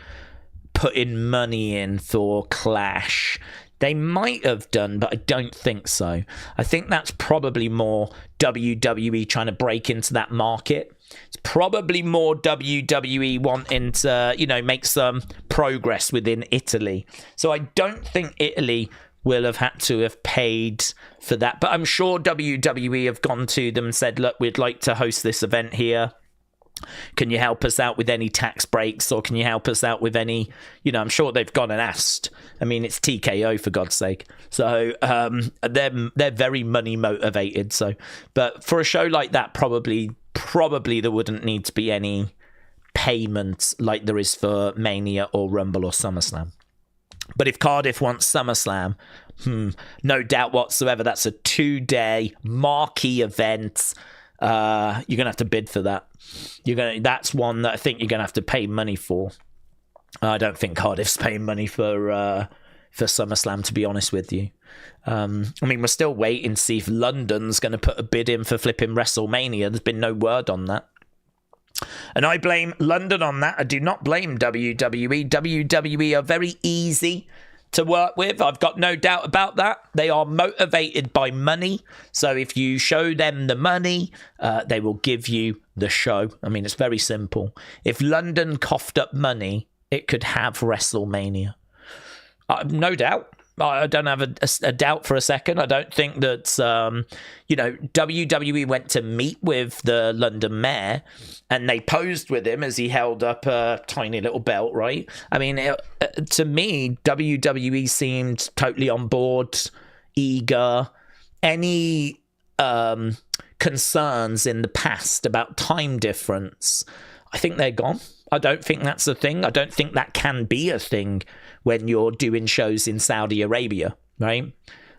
putting money in for Clash. They might have done, but I don't think so. I think that's probably more WWE trying to break into that market. It's probably more WWE wanting to, make some progress within Italy. So I don't think Italy will have had to have paid for that. But I'm sure WWE have gone to them and said, look, we'd like to host this event here. Can you help us out with any tax breaks, or can you help us out with any, I'm sure they've gone and asked. I mean, it's TKO, for God's sake. So they're very money motivated. So, but for a show like that, probably there wouldn't need to be any payments like there is for Mania or Rumble or SummerSlam. But if Cardiff wants SummerSlam, no doubt whatsoever, that's a 2-day marquee event. You're gonna have to bid for that. That's one that I think you're gonna have to pay money for. I don't think Cardiff's paying money for SummerSlam, to be honest with you. I mean, we're still waiting to see if London's going to put a bid in for flipping WrestleMania. There's been no word on that. And I blame London on that. I do not blame WWE. WWE are very easy to work with. I've got no doubt about that. They are motivated by money. So if you show them the money, they will give you the show. I mean, it's very simple. If London coughed up money, it could have WrestleMania. No doubt. I don't have a doubt for a second. I don't think that, WWE went to meet with the London mayor and they posed with him as he held up a tiny little belt, right? I mean, to me, WWE seemed totally on board, eager. Any concerns in the past about time difference, I think they're gone. I don't think that's a thing. I don't think that can be a thing when you're doing shows in Saudi Arabia, right?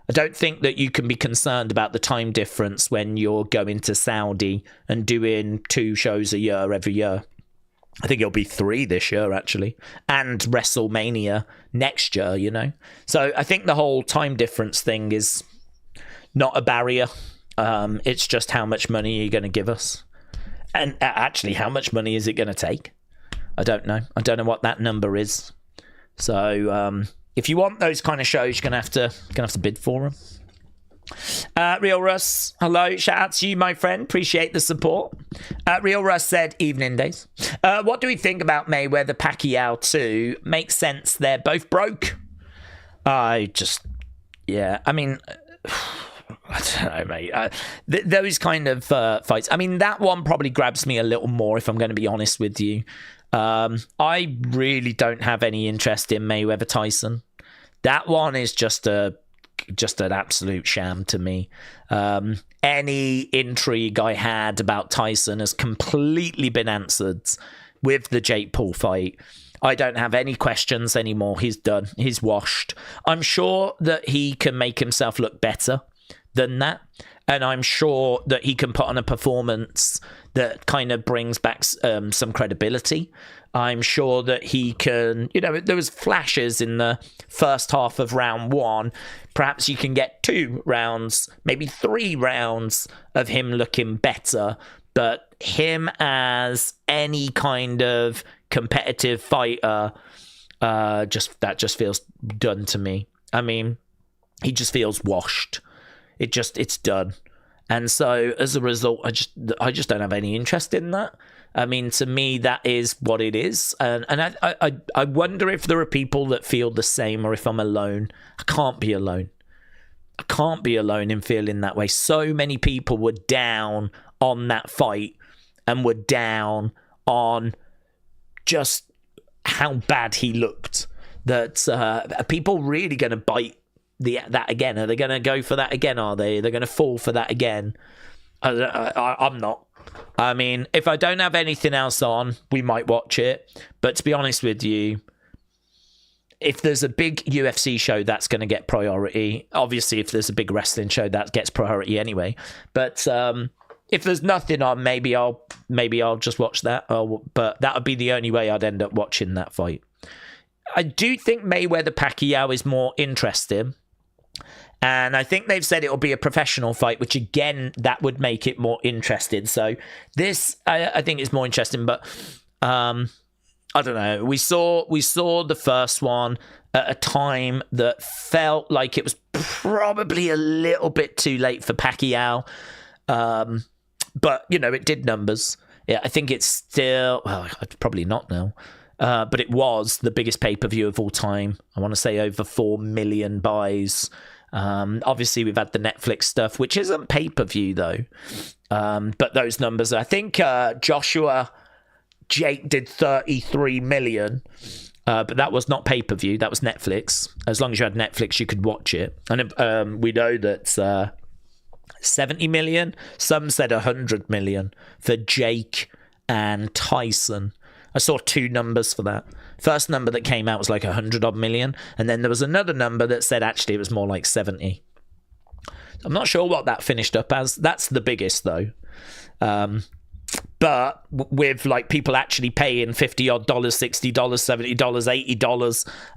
I don't think that you can be concerned about the time difference when you're going to Saudi and doing 2 shows a year every year. I think it'll be 3 this year, actually, and WrestleMania next year, So I think the whole time difference thing is not a barrier. It's just how much money are you going to give us? And actually, how much money is it going to take? I don't know. I don't know what that number is. So if you want those kind of shows, you're gonna have to bid for them. Real Russ, hello. Shout out to you, my friend. Appreciate the support. Real Russ said, evening, Days. What do we think about Mayweather Pacquiao 2? Makes sense. They're both broke. I mean, I don't know, mate. Those kind of fights. I mean, that one probably grabs me a little more, if I'm going to be honest with you. I really don't have any interest in Mayweather Tyson. That one is just an absolute sham to me. Any intrigue I had about Tyson has completely been answered with the Jake Paul fight. I don't have any questions anymore. He's done. He's washed. I'm sure that he can make himself look better than that. And I'm sure that he can put on a performance that kind of brings back some credibility. I'm sure that he can, there was flashes in the first half of round 1. Perhaps you can get 2 rounds, maybe 3 rounds of him looking better. But him as any kind of competitive fighter, just feels done to me. I mean, he just feels washed. It's done. And so as a result, I just don't have any interest in that. I mean, to me, that is what it is. And I wonder if there are people that feel the same, or if I'm alone. I can't be alone. I can't be alone in feeling that way. So many people were down on that fight and were down on just how bad he looked. That are people really going to bite that again? Are they going to go for that again? Are they? They're going to fall for that again? I'm not. I mean, if I don't have anything else on, we might watch it. But to be honest with you, if there's a big UFC show, that's going to get priority. Obviously, if there's a big wrestling show, that gets priority anyway. But if there's nothing on, maybe I'll just watch that. But that would be the only way I'd end up watching that fight. I do think Mayweather Pacquiao is more interesting. And I think they've said it'll be a professional fight, which again, that would make it more interesting. So this, I think, is more interesting. But I don't know. We saw the first one at a time that felt like it was probably a little bit too late for Pacquiao. But, it did numbers. Yeah, I think it's still, well, probably not now. But it was the biggest pay-per-view of all time. I want to say over 4 million buys. Obviously, we've had the Netflix stuff, which isn't pay-per-view, though. But those numbers, I think Jake did 33 million. But that was not pay-per-view. That was Netflix. As long as you had Netflix, you could watch it. And we know that 70 million. Some said 100 million for Jake and Tyson. I saw 2 numbers for that. First number that came out was like 100 odd million. And then there was another number that said actually it was more like 70. I'm not sure what that finished up as. That's the biggest though. But with like people actually paying $50 odd, $60, $70,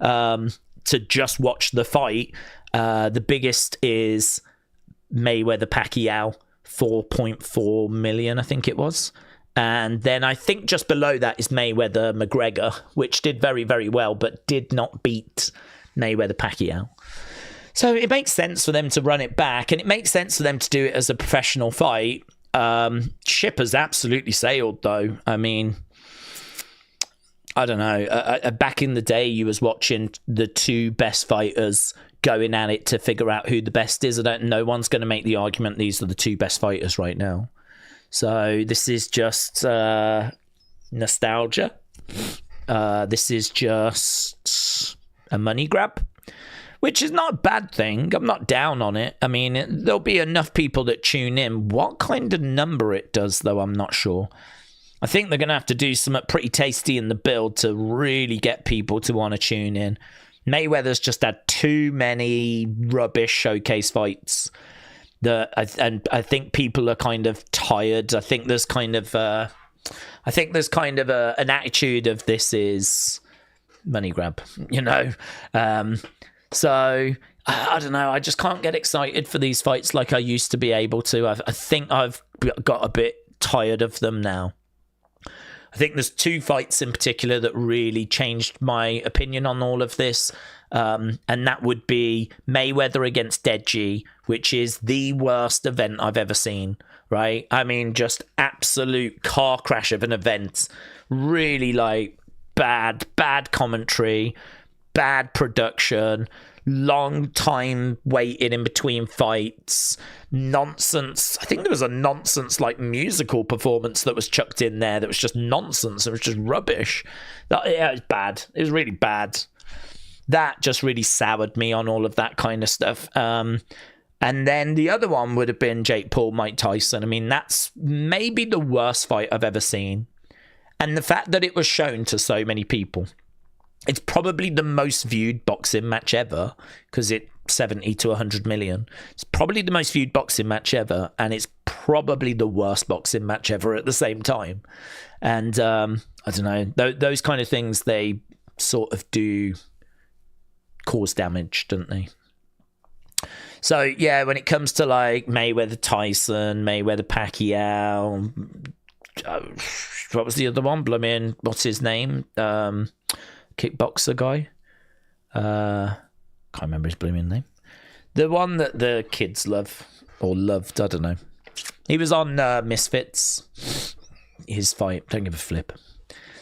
$80 to just watch the fight, the biggest is Mayweather Pacquiao, 4.4 million, I think it was. And then I think just below that is Mayweather McGregor, which did very, very well, but did not beat Mayweather Pacquiao. So it makes sense for them to run it back, and it makes sense for them to do it as a professional fight. Ship has absolutely sailed, though. I mean, I don't know. Back in the day, you was watching the 2 best fighters going at it to figure out who the best is. No one's going to make the argument these are the 2 best fighters right now. So this is just nostalgia. This is just a money grab, which is not a bad thing. I'm not down on it. I mean, there'll be enough people that tune in. What kind of number it does, though, I'm not sure. I think they're going to have to do something pretty tasty in the build to really get people to want to tune in. Mayweather's just had too many rubbish showcase fights. I think people are kind of tired. I think there's kind of an attitude of this is money grab, So I don't know. I just can't get excited for these fights like I used to be able to. I think I've got a bit tired of them now. I think there's 2 fights in particular that really changed my opinion on all of this. And that would be Mayweather against Deji, which is the worst event I've ever seen. right? I mean, just absolute car crash of an event. Really like bad commentary, bad production, long time waiting in between fights, nonsense. I think there was a nonsense like musical performance that was chucked in there that was just nonsense. It was just rubbish. Yeah, it was bad. It was really bad. That just really soured me on all of that kind of stuff. And then the other one would have been Jake Paul, Mike Tyson. I mean, that's maybe the worst fight I've ever seen. And the fact that it was shown to so many people. It's probably the most viewed boxing match ever because it's 70 to 100 million. It's probably the most viewed boxing match ever, and it's probably the worst boxing match ever at the same time. And I don't know, those kind of things, they sort of do cause damage, don't they? So yeah, when it comes to like Mayweather Tyson, Mayweather Pacquiao, what was the other one? Blooming, what's his name? Kickboxer guy. Can't remember his blooming name. The one that the kids love or loved, I don't know. He was on Misfits. His fight, don't give a flip.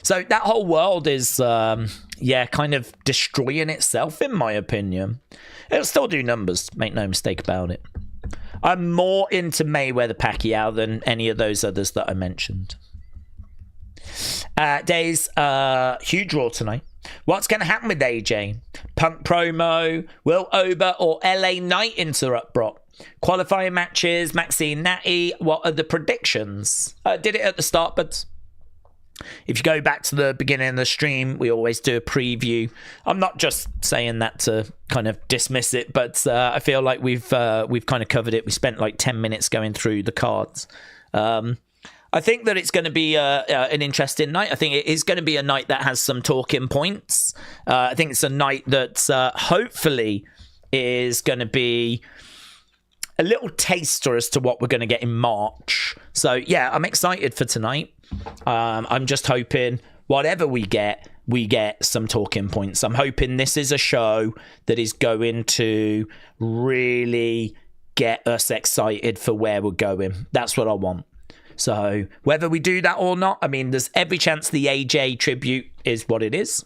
So that whole world is, kind of destroying itself, in my opinion. It'll still do numbers, make no mistake about it. I'm more into Mayweather Pacquiao than any of those others that I mentioned. Daze, huge Raw tonight. What's going to happen with AJ? Punk promo, will Oba or LA Knight interrupt Brock? Qualifying matches, Maxine Natty, what are the predictions? Did it at the start, but if you go back to the beginning of the stream, we always do a preview. I'm not just saying that to kind of dismiss it, but I feel like we've kind of covered it. We spent like 10 minutes going through the cards. I think that it's going to be an interesting night. I think it is going to be a night that has some talking points. I think it's a night that hopefully is going to be a little taster as to what we're going to get in March. So yeah, I'm excited for tonight. I'm just hoping whatever we get some talking points. I'm hoping this is a show that is going to really get us excited for where we're going. That's what I want. So whether we do that or not, I mean, there's every chance the AJ tribute is what it is,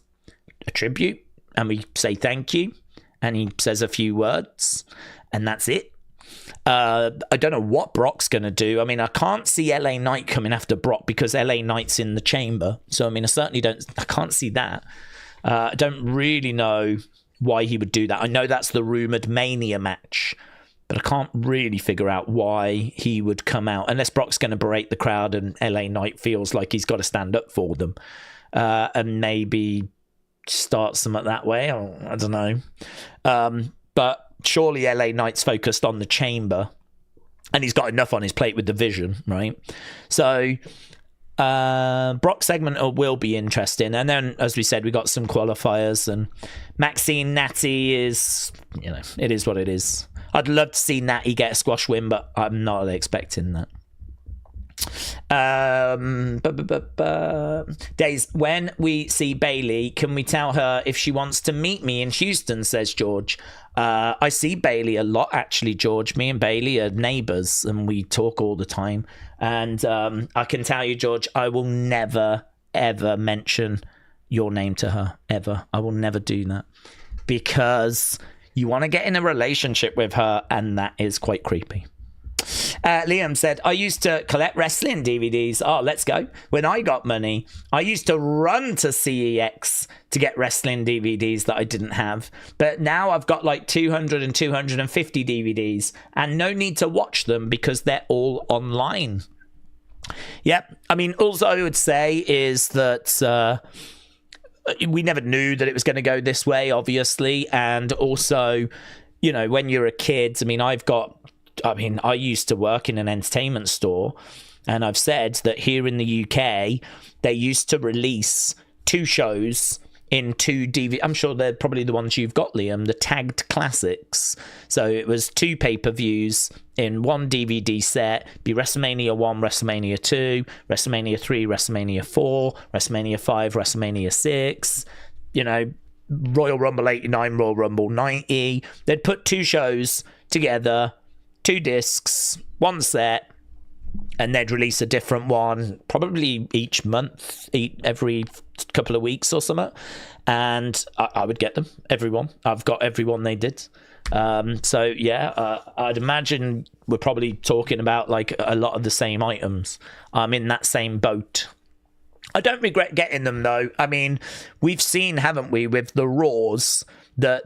a tribute, and we say thank you, and he says a few words, and that's it. I don't know what Brock's going to do. I mean, I can't see LA Knight coming after Brock because LA Knight's in the chamber. So, I mean, I can't see that. I don't really know why he would do that. I know that's the rumoured Mania match, but I can't really figure out why he would come out unless Brock's going to berate the crowd and LA Knight feels like he's got to stand up for them and maybe start some that way. I don't know. But surely LA Knight's focused on the chamber and he's got enough on his plate with the Vision, right? So Brock's segment will be interesting. And then, as we said, we got some qualifiers, and Maxine Natty is, it is what it is. I'd love to see Natty get a squash win, but I'm not expecting that. Days, when we see Bailey, can we tell her if she wants to meet me in Houston, says George. I see Bailey a lot, actually, George. Me and Bailey are neighbours and we talk all the time. And I can tell you, George, I will never, ever mention your name to her, ever. I will never do that because you want to get in a relationship with her, and that is quite creepy. Liam said, I used to collect wrestling DVDs. Oh, let's go. When I got money, I used to run to CEX to get wrestling DVDs that I didn't have. But now I've got like 200 and 250 DVDs and no need to watch them because they're all online. Yep. I mean, also I would say is that we never knew that it was going to go this way, obviously. And also, when you're a kid, I used to work in an entertainment store, and I've said that here in the UK, they used to release 2 shows in 2 DVD. I'm sure they're probably the ones you've got, Liam, the tagged classics. So it was 2 pay-per-views in 1 DVD set, be WrestleMania 1, WrestleMania 2, WrestleMania 3, WrestleMania 4, WrestleMania 5, WrestleMania 6, Royal Rumble 89, Royal Rumble 90. They'd put 2 shows together, 2 discs, 1 set, and they'd release a different one probably each month, every couple of weeks or something, and I would get them, everyone. I've got everyone they did. So yeah, I'd imagine we're probably talking about like a lot of the same items. I'm in that same boat. I don't regret getting them though. I mean, we've seen, haven't we, with the Raws, that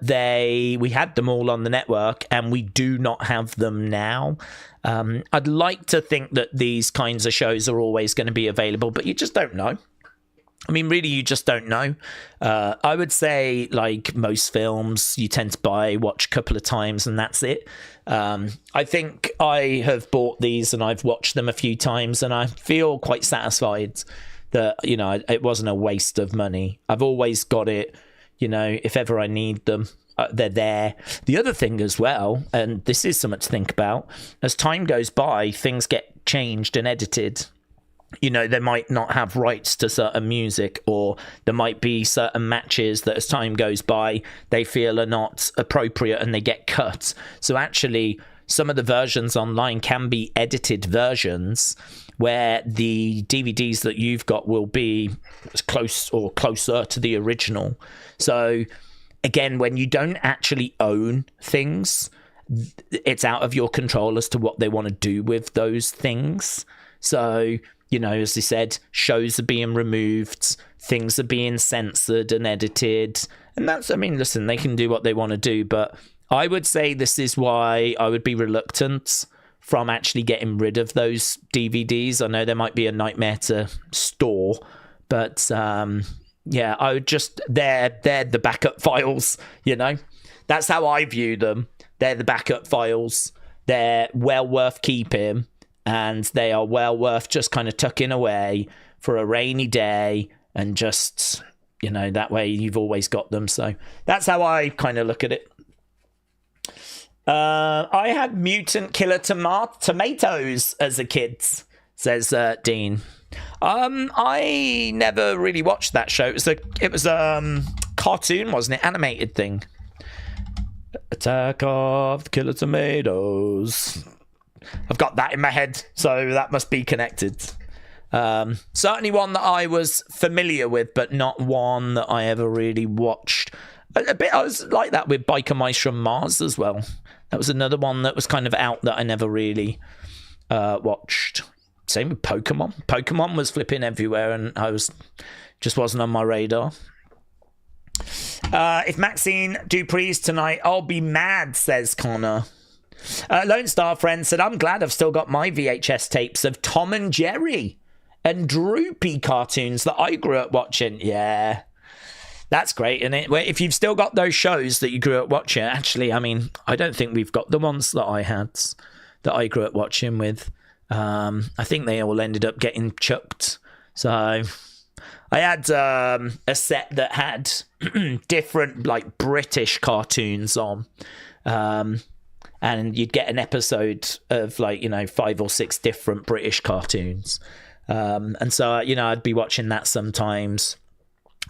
we had them all on the network and we do not have them now. I'd like to think that these kinds of shows are always going to be available, but you just don't know. I mean, really, you just don't know. I would say, like most films, you tend to watch a couple of times and that's it. I think I have bought these and I've watched them a few times and I feel quite satisfied that, you know, it wasn't a waste of money. I've always got it, you know, if ever I need them, they're there. The other thing as well, and this is something to think about, as time goes by, things get changed and edited. You know, they might not have rights to certain music, or there might be certain matches that as time goes by, they feel are not appropriate and they get cut. So actually, some of the versions online can be edited versions where the DVDs that you've got will be as close or closer to the original. So again, when you don't actually own things, it's out of your control as to what they want to do with those things. So, you know, as I said, shows are being removed, things are being censored and edited. And that's, I mean, listen, they can do what they want to do, but I would say this is why I would be reluctant from actually getting rid of those DVDs. I know there might be a nightmare to store, but yeah, I would just, they're the backup files, you know? That's how I view them. They're the backup files. They're well worth keeping, and they are well worth just kind of tucking away for a rainy day, and just, you know, that way you've always got them. So that's how I kind of look at it. I had Mutant Killer Tomatoes as a kid, says Dean. I never really watched that show. It was a cartoon, wasn't it? Animated thing. Attack of the Killer Tomatoes. I've got that in my head, so that must be connected. Certainly one that I was familiar with, but not one that I ever really watched. A bit, I was like that with Biker Mice from Mars as well. That was another one that was kind of out that I never really watched. Same with Pokemon. Pokemon was flipping everywhere, and just wasn't on my radar. If Maxine Dupree's tonight, I'll be mad, says Connor. Lone Star Friend said, I'm glad I've still got my VHS tapes of Tom and Jerry and Droopy cartoons that I grew up watching. Yeah. That's great, isn't it? If you've still got those shows that you grew up watching, actually, I mean, I don't think we've got the ones that I had, that I grew up watching with. I think they all ended up getting chucked. So I had a set that had different, like, British cartoons on. And you'd get an episode of, like, you know, 5 or 6 different British cartoons. And so, you know, I'd be watching that sometimes.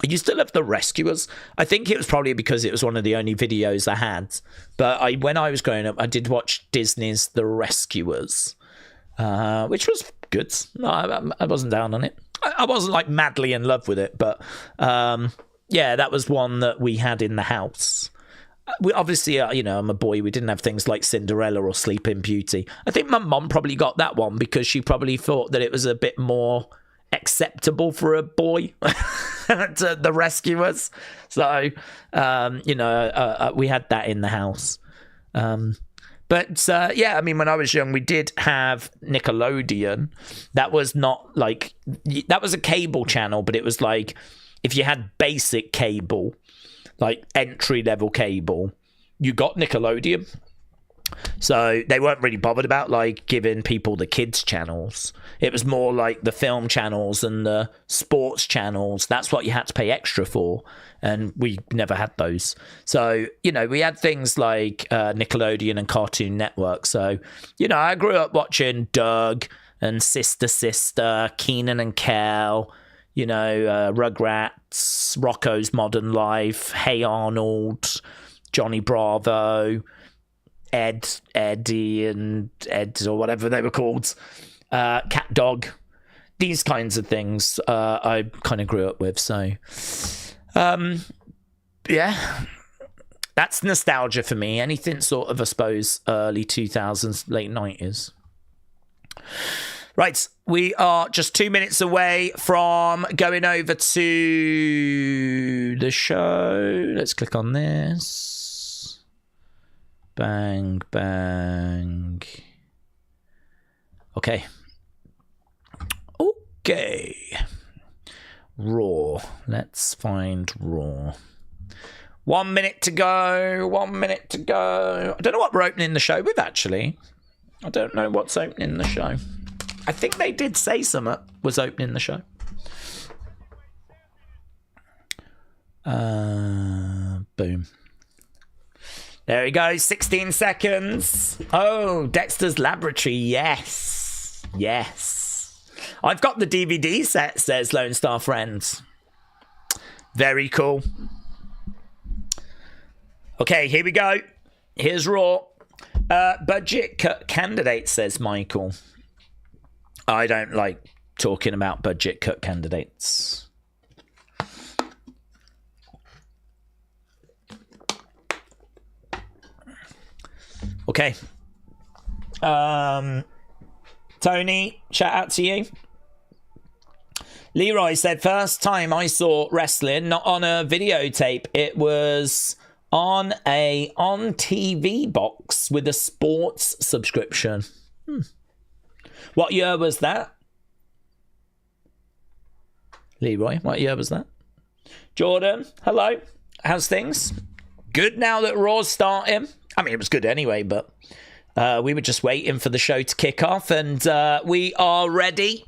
I used to love The Rescuers. I think it was probably because it was one of the only videos I had. But when I was growing up, I did watch Disney's The Rescuers, which was good. No, I wasn't down on it. I wasn't like madly in love with it, but yeah, that was one that we had in the house. We obviously, you know, I'm a boy. We didn't have things like Cinderella or Sleeping Beauty. I think my mum probably got that one because she probably thought that it was a bit more acceptable for a boy to The Rescuers. So, you know, we had that in the house. But yeah, I mean, when I was young, we did have Nickelodeon. That was not like, that was a cable channel, but it was like, if you had basic cable, like entry-level cable, you got Nickelodeon. So they weren't really bothered about like giving people the kids channels. It was more like the film channels and the sports channels. That's what you had to pay extra for, and we never had those. So, you know, we had things like Nickelodeon and Cartoon Network. So, you know, I grew up watching Doug and Sister Sister, Keenan and Kel, you know, Rugrats, Rocko's Modern Life, Hey Arnold, Johnny Bravo, Eddie and Ed, or whatever they were called. cat dog, these kinds of things I kind of grew up with. So, yeah, that's nostalgia for me. Anything sort of, I suppose, early 2000s, late 90s. Right, we are just 2 minutes away from going over to the show. Let's click on this. Bang, bang. Okay. Raw. Let's find Raw. 1 minute to go. 1 minute to go. I don't know what we're opening the show with, actually. I don't know what's opening the show. I think they did say something was opening the show. Boom. There we go. 16 seconds. Oh, Dexter's Laboratory. Yes. Yes. I've got the DVD set, says Lone Star Friends. Very cool. Okay, here we go. Here's Raw. Budget cut candidate, says Michael. I don't like talking about budget cut candidates. Okay. Tony, shout out to you. Leroy said, first time I saw wrestling, not on a videotape. It was on a on TV box with a sports subscription. What year was that? Leroy, what year was that? Jordan, hello. How's things? Good now that Raw's starting. I mean, it was good anyway, but we were just waiting for the show to kick off, and we are ready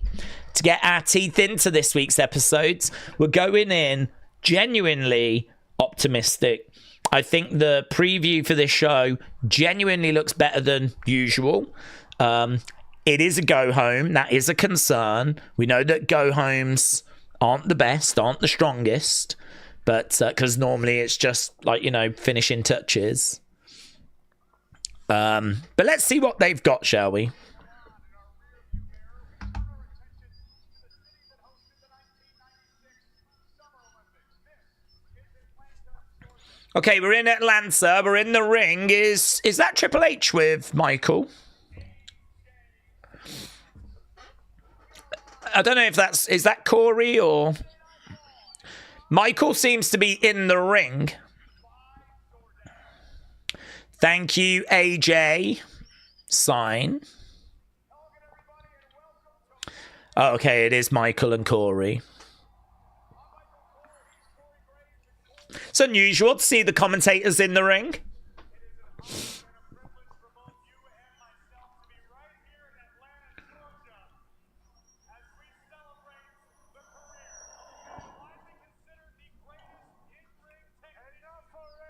to get our teeth into this week's episodes. We're going in genuinely optimistic. I think the preview for this show genuinely looks better than usual. It is a go-home. That is a concern. We know that go-homes aren't the best, aren't the strongest, but because normally it's just like, you know, finishing touches. But let's see what they've got, shall we? Okay, we're in Atlanta. We're in the ring. Is that Triple H with Michael? I don't know if is that Corey or... Michael seems to be in the ring. Thank you, AJ. Sign. Oh, okay, it is Michael and Corey. It's unusual to see the commentators in the ring.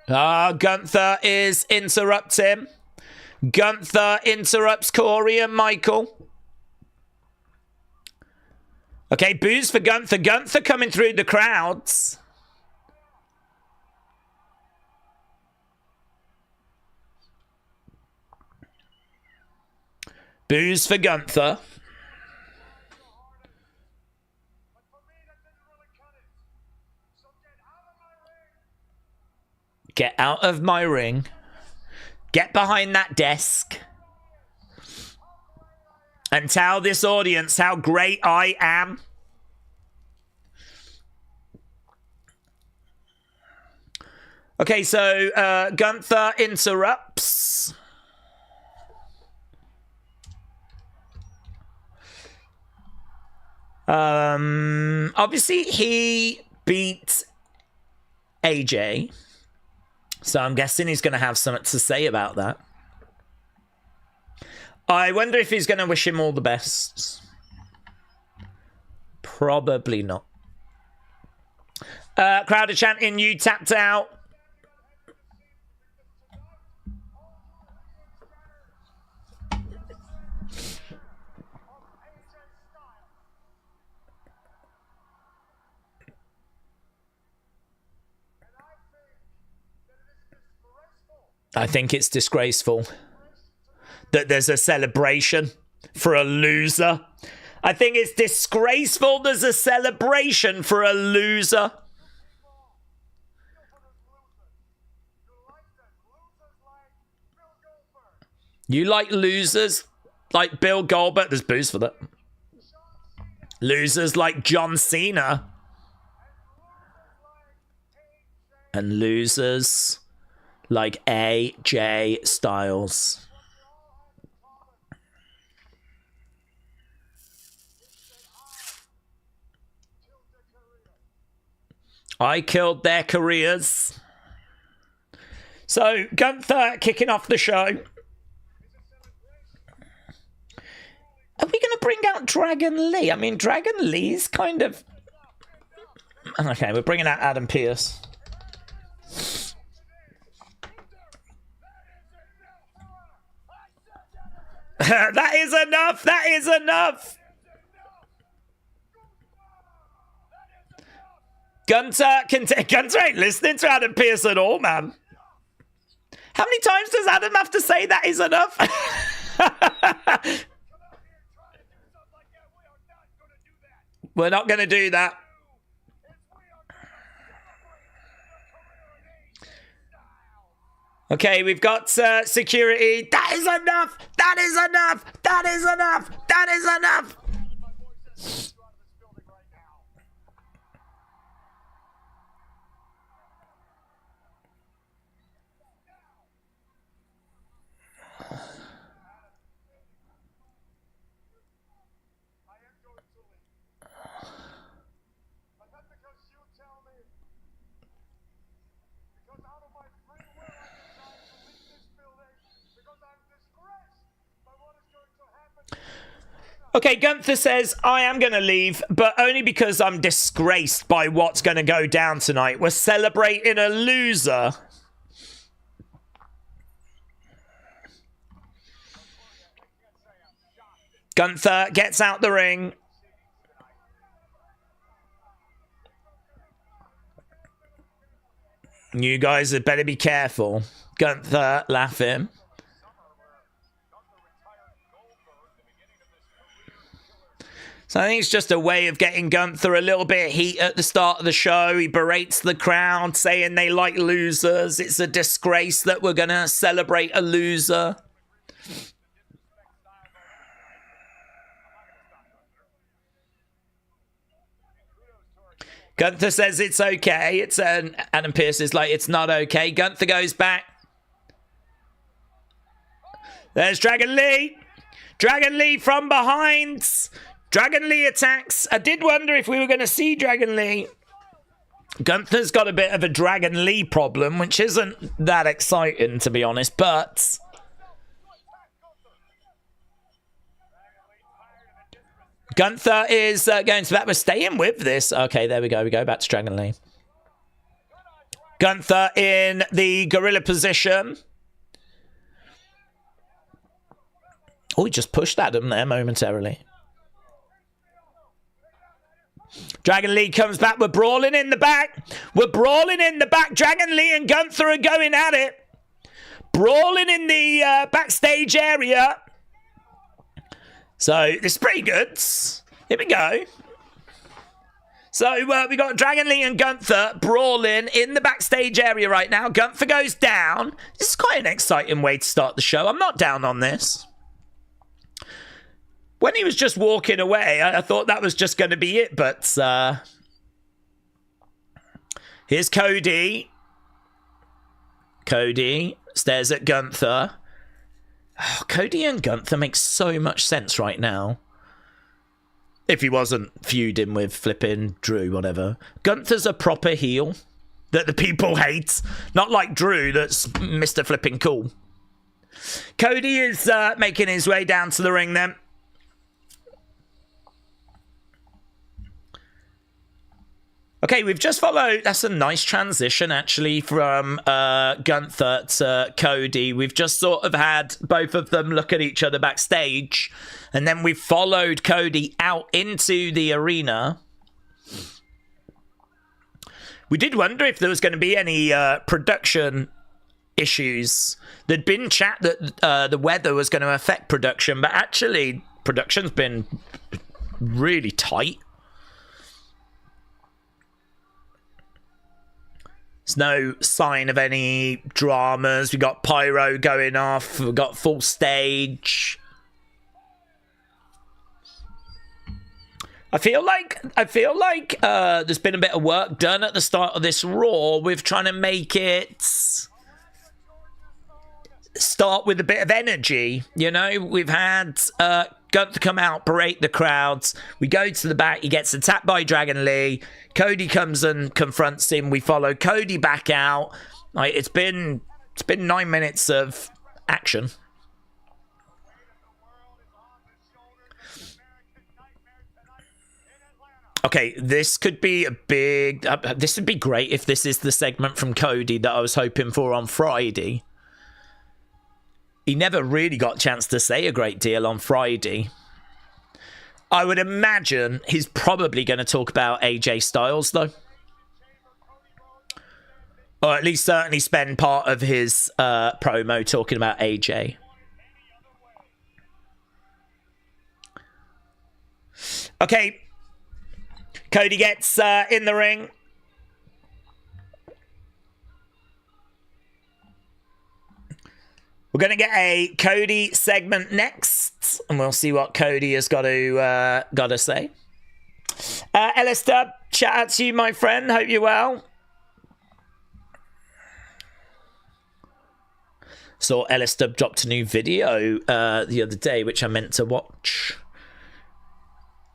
Gunther is interrupting. Gunther interrupts Corey and Michael. Okay, boos for Gunther. Gunther coming through the crowds. Boos for Gunther. Get out of my ring. Get behind that desk. And tell this audience how great I am. Okay, so Gunther interrupts. Obviously, he beat AJ. So I'm guessing he's going to have something to say about that. I wonder if he's going to wish him all the best. Probably not. Crowd are chanting, you tapped out. I think it's disgraceful that there's a celebration for a loser. I think it's disgraceful there's a celebration for a loser. You like losers like Bill Goldberg? There's booze for that. Losers like John Cena. And losers like AJ Styles. I killed their careers. So, Gunther kicking off the show. Are we going to bring out Dragon Lee? I mean, Dragon Lee's kind of... Okay, we're bringing out Adam Pearce. That is enough! That is enough! Gunther ain't listening to Adam Pearce at all, man. How many times does Adam have to say that is enough? We're not going to do that. Okay, we've got security. That is enough. That is enough. That is enough. That is enough. Okay, Gunther says, I am going to leave, but only because I'm disgraced by what's going to go down tonight. We're celebrating a loser. Gunther gets out the ring. You guys had better be careful. Gunther laughing. So I think it's just a way of getting Gunther a little bit of heat at the start of the show. He berates the crowd, saying they like losers. It's a disgrace that we're going to celebrate a loser. Gunther says it's okay. Adam Pearce is like, it's not okay. Gunther goes back. There's Dragon Lee. Dragon Lee from behind. Dragon Lee attacks. I did wonder if we were going to see Dragon Lee. Gunther's got a bit of a Dragon Lee problem, which isn't that exciting, to be honest, but... Gunther is going to that. We're staying with this. Okay, there we go. We go back to Dragon Lee. Gunther in the gorilla position. Oh, he just pushed Adam there momentarily. Dragon Lee comes back. We're brawling in the back. We're brawling in the back. Dragon Lee and Gunther are going at it. Brawling in the backstage area. So, this is pretty good. Here we go. So, we got Dragon Lee and Gunther brawling in the backstage area right now. Gunther goes down. This is quite an exciting way to start the show. I'm not down on this. When he was just walking away, I thought that was just going to be it, but here's Cody. Cody stares at Gunther. Oh, Cody and Gunther make so much sense right now. If he wasn't feuding with flipping Drew, whatever. Gunther's a proper heel that the people hate. Not like Drew, that's Mr. Flipping Cool. Cody is making his way down to the ring then. Okay, we've just followed... That's a nice transition, actually, from Gunther to Cody. We've just sort of had both of them look at each other backstage, and then we followed Cody out into the arena. We did wonder if there was going to be any production issues. There'd been chat that the weather was going to affect production, but actually, Production's been really tight. There's no sign of any dramas. We got pyro going off. We got full stage. I feel like there's been a bit of work done at the start of this Raw with trying to make it start with a bit of energy. You know, we've had Gunther come out, berate the crowds. We go to the back. He gets attacked by Dragon Lee. Cody comes and confronts him. We follow Cody back out. Like, it's been 9 minutes of action. Okay, this could be a big... this would be great if this is the segment from Cody that I was hoping for on Friday. He never really got a chance to say a great deal on Friday. I would imagine he's probably going to talk about AJ Styles, though. Or at least certainly spend part of his promo talking about AJ. Okay. Cody gets in the ring. We're going to get a Cody segment next, and we'll see what Cody has got to say. Ellis Dub, shout out to you, my friend. Hope you're well. Saw Ellis Dub dropped a new video the other day, which I meant to watch.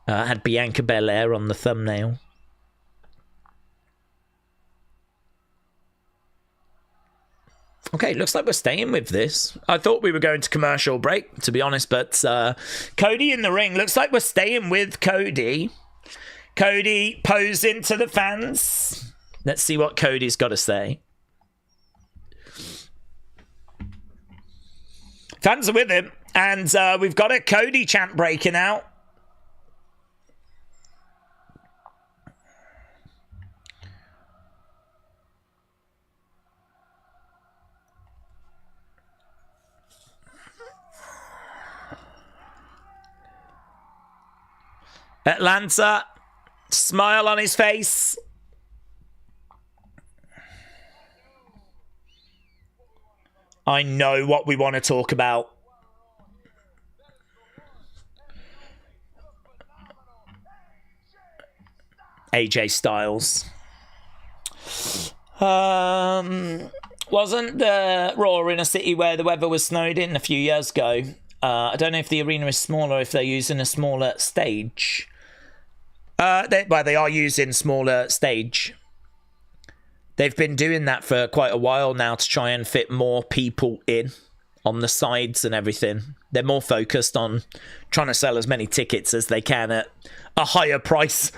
Had Bianca Belair on the thumbnail. Okay, looks like we're staying with this. I thought we were going to commercial break, to be honest, but Cody in the ring. Looks like we're staying with Cody. Cody posing to the fans. Let's see what Cody's got to say. Fans are with him, and we've got a Cody chant breaking out. Atlanta, smile on his face. I know what we want to talk about. AJ Styles. Wasn't the Raw in a city where the weather was snowed in a few years ago? I don't know if the arena is smaller, if they're using a smaller stage. They are using smaller stage. They've been doing that for quite a while now to try and fit more people in on the sides and everything. They're more focused on trying to sell as many tickets as they can at a higher price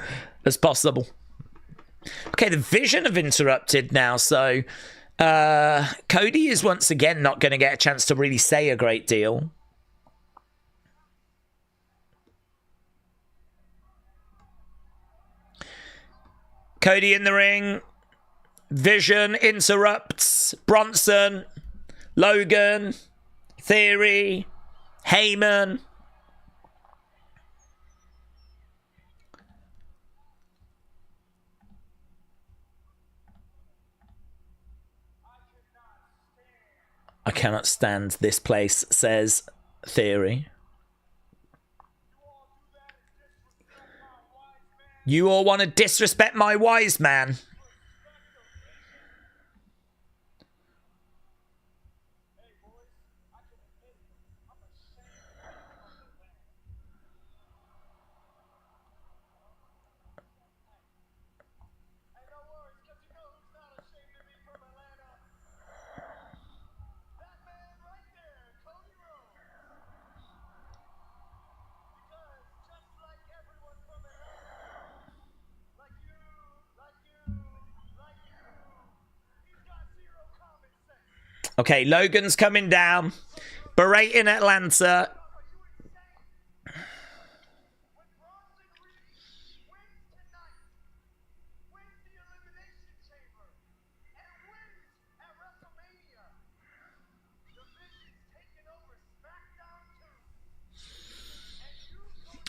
as possible. Okay, the Vision have interrupted now, so Cody is once again not going to get a chance to really say a great deal. Cody in the ring. Vision interrupts. Bronson. Logan. Theory. Heyman. I cannot stand this place, says Theory. You all want to disrespect my wise man. Okay, Logan's coming down, berating Atlanta.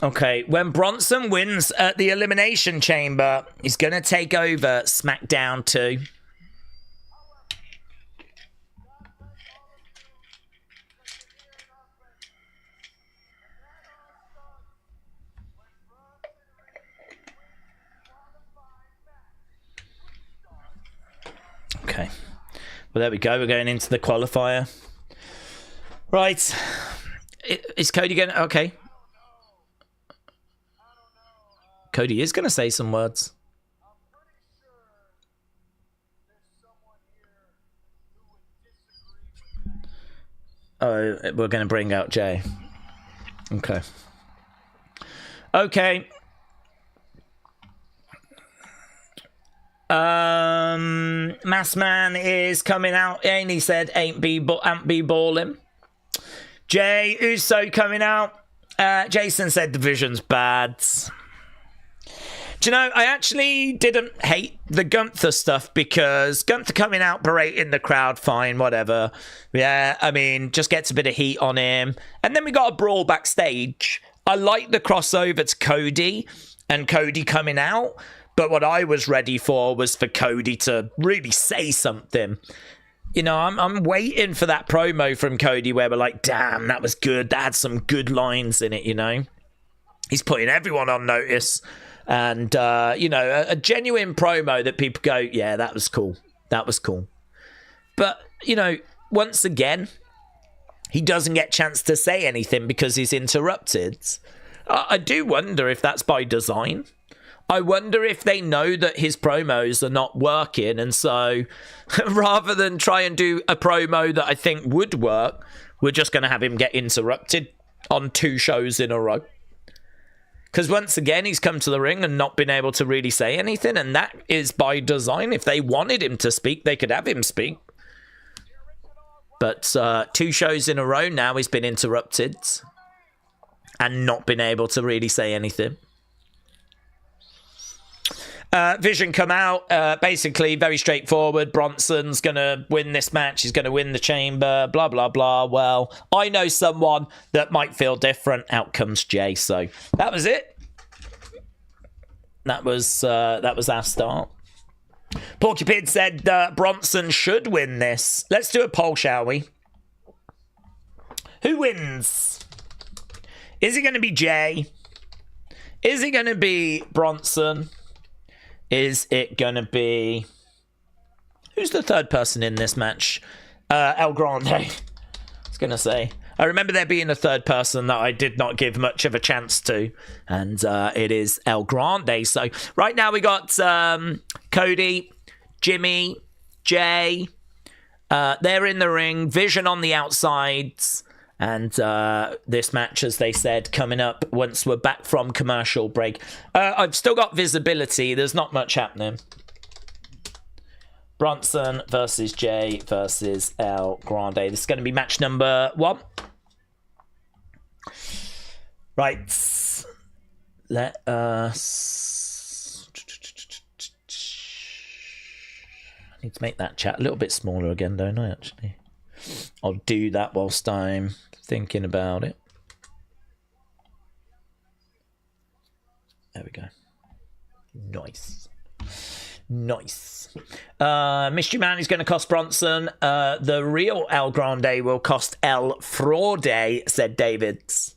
Okay, when Bronson wins at the Elimination Chamber, he's going to take over SmackDown 2. Okay. Well, there we go. We're going into the qualifier. Right. Is Cody going to... Okay. Cody is going to say some words. Oh, we're going to bring out Jay. Okay. Okay. Mass Man is coming out, and he said, ain't be balling. Jay Uso coming out. Jason said division's bad. Do you know, I actually didn't hate the Gunther stuff, because Gunther coming out berating the crowd, fine, whatever. Yeah, I mean, just gets a bit of heat on him. And then we got a brawl backstage. I like the crossover to Cody and Cody coming out. But what I was ready for was for Cody to really say something. You know, I'm waiting for that promo from Cody where we're like, damn, that was good. That had some good lines in it, you know. He's putting everyone on notice. And, you know, a genuine promo that people go, yeah, that was cool. That was cool. But, you know, once again, he doesn't get a chance to say anything because he's interrupted. I do wonder if that's by design. I wonder if they know that his promos are not working. And so rather than try and do a promo that I think would work, we're just going to have him get interrupted on 2 shows in a row. Because once again, he's come to the ring and not been able to really say anything. And that is by design. If they wanted him to speak, they could have him speak. But 2 shows in a row now, he's been interrupted and not been able to really say anything. Vision come out, basically very straightforward. Bronson's going to win this match. He's going to win the chamber, blah, blah, blah. Well, I know someone that might feel different. Out comes Jay. So that was it. That was our start. Porcupine said Bronson should win this. Let's do a poll, shall we? Who wins? Is it going to be Jay? Is it going to be Bronson? Is it going to be... Who's the third person in this match? El Grande. I was going to say. I remember there being a third person that I did not give much of a chance to. And it is El Grande. So right now we got Cody, Jimmy, Jay. They're in the ring. Vision on the outsides. And this match, as they said, coming up once we're back from commercial break. I've still got visibility. There's not much happening. Bronson versus Jay versus El Grande. This is going to be match number 1. Right. Let us... I need to make that chat a little bit smaller again, don't I, actually? I'll do that whilst I'm thinking about it. There we go. Nice. Nice. Mystery Man is going to cost Bronson. The real El Grande will cost El Fraude, said Davids.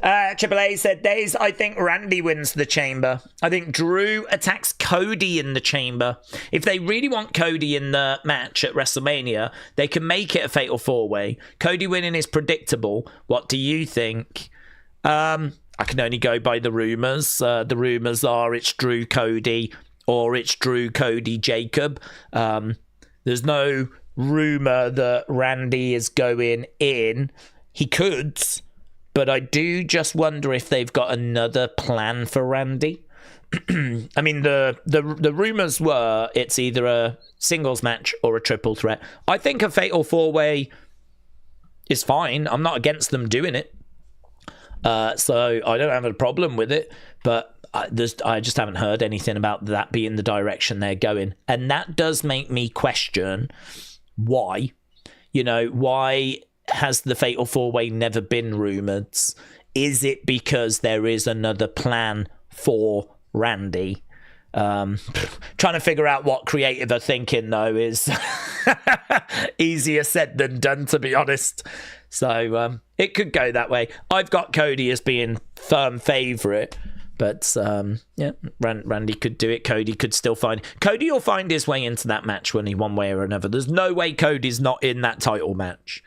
Triple A said, Daze, I think Randy wins the chamber. I think Drew attacks Cody in the chamber. If they really want Cody in the match at WrestleMania, they can make it a fatal 4-way. Cody winning is predictable. What do you think? I can only go by the rumors. The rumors are it's Drew Cody or it's Drew Cody Jacob. There's no rumor that Randy is going in. He could. But I do just wonder if they've got another plan for Randy. I mean, the rumors were it's either a singles match or a triple threat. I think a fatal 4-way is fine. I'm not against them doing it. So I don't have a problem with it. But I just haven't heard anything about that being the direction they're going. And that does make me question why. You know, why... has the fatal 4-way never been rumoured is it because there is another plan for Randy? Trying to figure out what creative are thinking, though, is easier said than done, to be honest. So it could go that way. I've got Cody as being firm favourite. But, yeah, Randy could do it. Cody could still find... Cody will find his way into that match one way or another. There's no way Cody's not in that title match.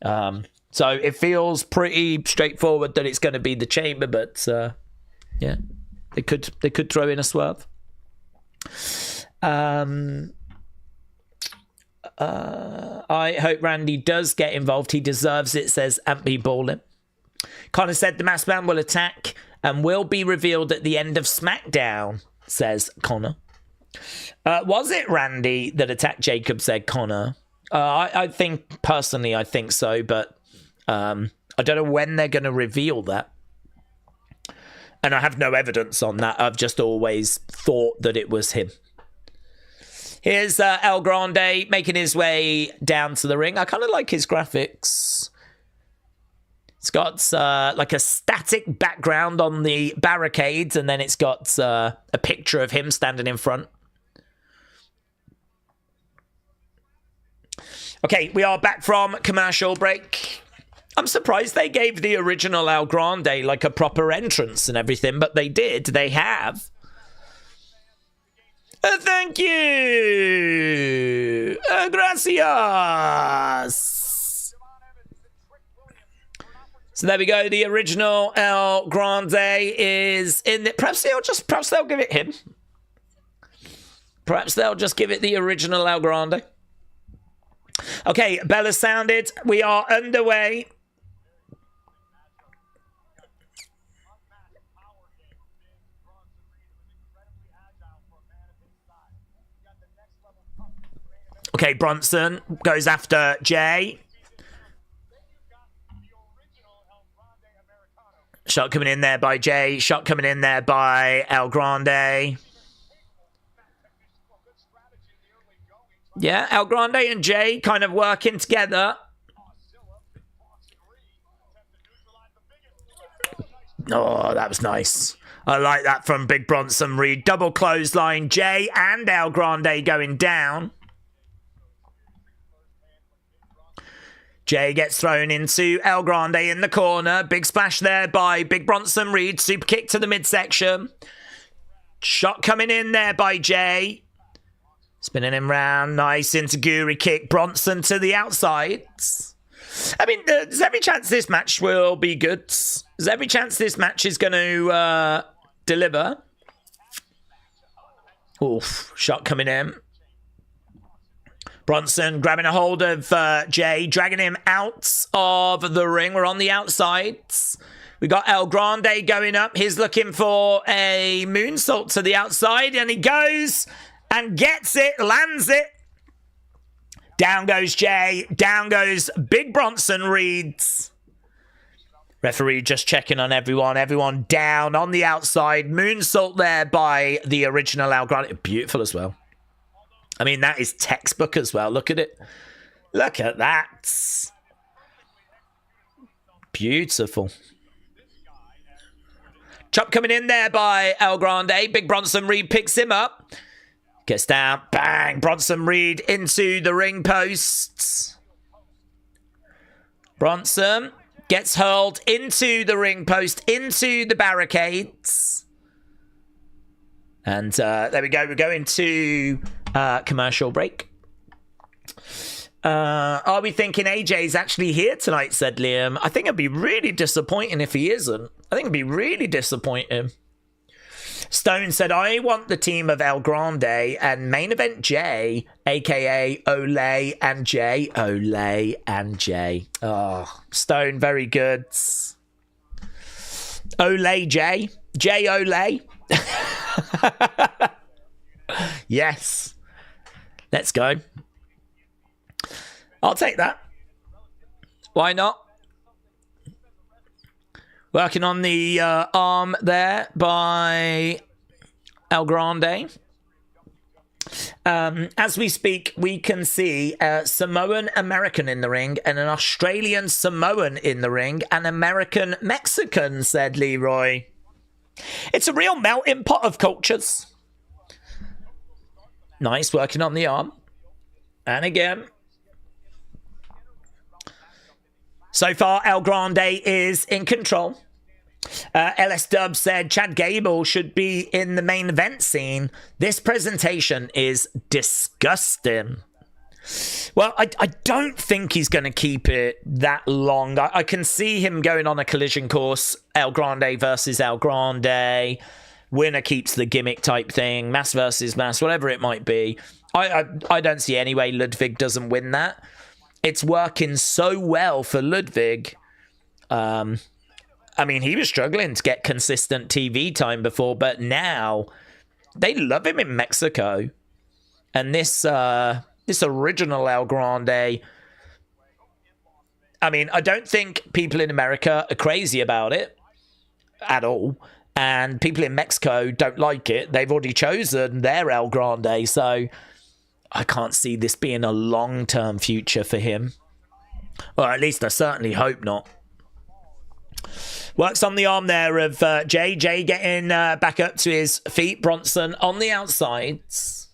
So it feels pretty straightforward that it's going to be the Chamber, but, yeah, they could throw in a swerve. I hope Randy does get involved. He deserves it, says Ampy Ballin. Connor said the masked man will attack and will be revealed at the end of SmackDown, says Connor. Was it Randy that attacked Jacob, said Connor? I think, personally, I think so, but I don't know when they're going to reveal that. And I have no evidence on that. I've just always thought that it was him. Here's El Grande making his way down to the ring. I kind of like his graphics. It's got like a static background on the barricades, and then it's got a picture of him standing in front. Okay, we are back from commercial break. I'm surprised they gave the original El Grande like a proper entrance and everything, but they did. They have. Thank you. Gracias. So there we go. The original El Grande is in it. Perhaps they'll give it him. Perhaps they'll just give it the original El Grande. Okay, Bella sounded. We are underway. Okay, Bronson goes after Jay. Shot coming in there by Jay. Shot coming in there by El Grande. Yeah, El Grande and Jay kind of working together. Oh, that was nice. I like that from Big Bronson Reed. Double clothesline. Jay and El Grande going down. Jay gets thrown into El Grande in the corner. Big splash there by Big Bronson Reed. Super kick to the midsection. Shot coming in there by Jay. Spinning him round. Nice Integuri kick. Bronson to the outside. I mean, there's every chance this match will be good. There's every chance this match is going to deliver. Oof. Shot coming in. Bronson grabbing a hold of Jay, dragging him out of the ring. We're on the outsides. We got El Grande going up. He's looking for a moonsault to the outside, and he goes and gets it, lands it. Down goes Jay. Down goes Big Bronson Reed. Referee just checking on everyone. Everyone down on the outside. Moonsault there by the original El Grande. Beautiful as well. I mean, that is textbook as well. Look at it. Look at that. Beautiful. Chop coming in there by El Grande. Big Bronson Reed picks him up. Gets down. Bang. Bronson Reed into the ring posts. Bronson gets hurled into the ring post, into the barricades. And there we go. We're going to commercial break. Are we thinking AJ's actually here tonight, said Liam. I think it'd be really disappointing if he isn't. I think it'd be really disappointing. Stone said, I want the team of El Grande and main event Jay, a.k.a. Olay and Jay. Olay and Jay. Oh, Stone, very good. Olay Jay. Jay Olay. Yes. Let's go. I'll take that. Why not? Working on the arm there by El Grande. As we speak, we can see a Samoan American in the ring and an Australian Samoan in the ring, and American Mexican, said Leroy. It's a real melting pot of cultures. Nice, working on the arm. And again. So far, El Grande is in control. LS Dub said Chad Gable should be in the main event scene. This presentation is disgusting. Well, I don't think he's going to keep it that long. I can see him going on a collision course. El Grande versus El Grande. Winner keeps the gimmick type thing. Mass versus mass, whatever it might be. I don't see any way Ludwig doesn't win that. It's working so well for Ludwig. I mean, he was struggling to get consistent TV time before, but now they love him in Mexico. And this original El Grande, I mean, I don't think people in America are crazy about it at all. And people in Mexico don't like it. They've already chosen their El Grande, so I can't see this being a long-term future for him. Or at least I certainly hope not. Works on the arm there of Jay. Jay getting back up to his feet. Bronson on the outsides.